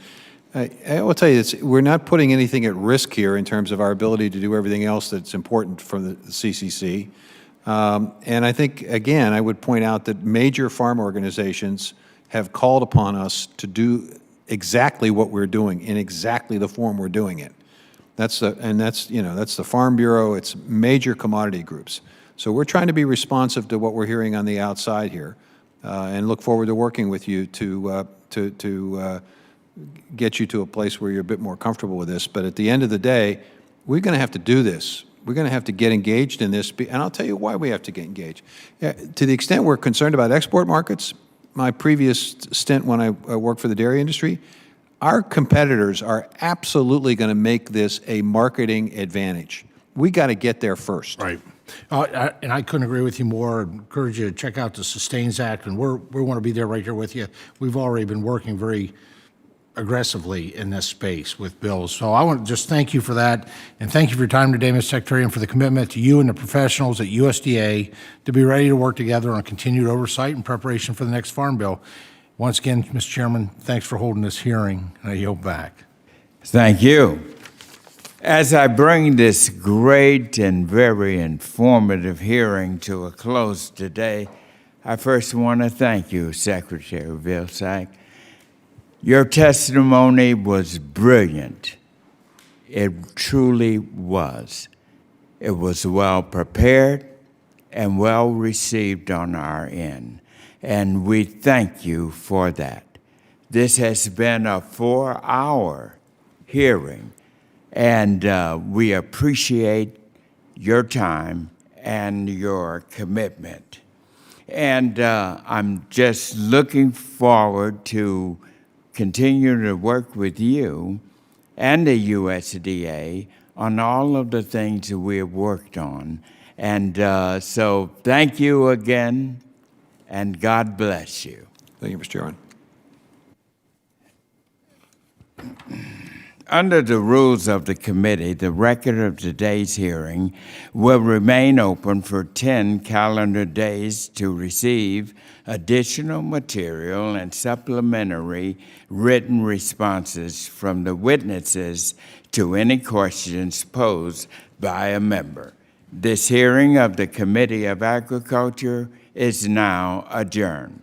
I will tell you, we're not putting anything at risk here in terms of our ability to do everything else that's important for the CCC. And I think, again, I would point out that major farm organizations have called upon us to do exactly what we're doing in exactly the form we're doing it. That's the Farm Bureau, it's major commodity groups. So we're trying to be responsive to what we're hearing on the outside here, and look forward to working with you to get you to a place where you're a bit more comfortable with this. But at the end of the day, we're going to have to do this. We're going to have to get engaged in this, and I'll tell you why we have to get engaged. To the extent we're concerned about export markets, my previous stint when I worked for the dairy industry, our competitors are absolutely going to make this a marketing advantage. We got to get there first. Right. And I couldn't agree with you more. I'd encourage you to check out the Sustains Act, and we want to be there right here with you. We've already been working very aggressively in this space with bills. So I want to just thank you for that, and thank you for your time today, Mr. Secretary, and for the commitment to you and the professionals at USDA to be ready to work together on continued oversight and preparation for the next Farm Bill. Once again, Mr. Chairman, thanks for holding this hearing, and I yield back. Thank you. As I bring this great and very informative hearing to a close today, I first want to thank you, Secretary Vilsack. Your testimony was brilliant. It truly was. It was well prepared and well received on our end, and we thank you for that. This has been a 4-hour hearing, and we appreciate your time and your commitment. And I'm just looking forward to continue to work with you and the USDA on all of the things that we have worked on. And so thank you again, and God bless you. Thank you, Mr. Chairman. Under the rules of the committee, the record of today's hearing will remain open for 10 calendar days to receive additional material and supplementary written responses from the witnesses to any questions posed by a member. This hearing of the Committee of Agriculture is now adjourned.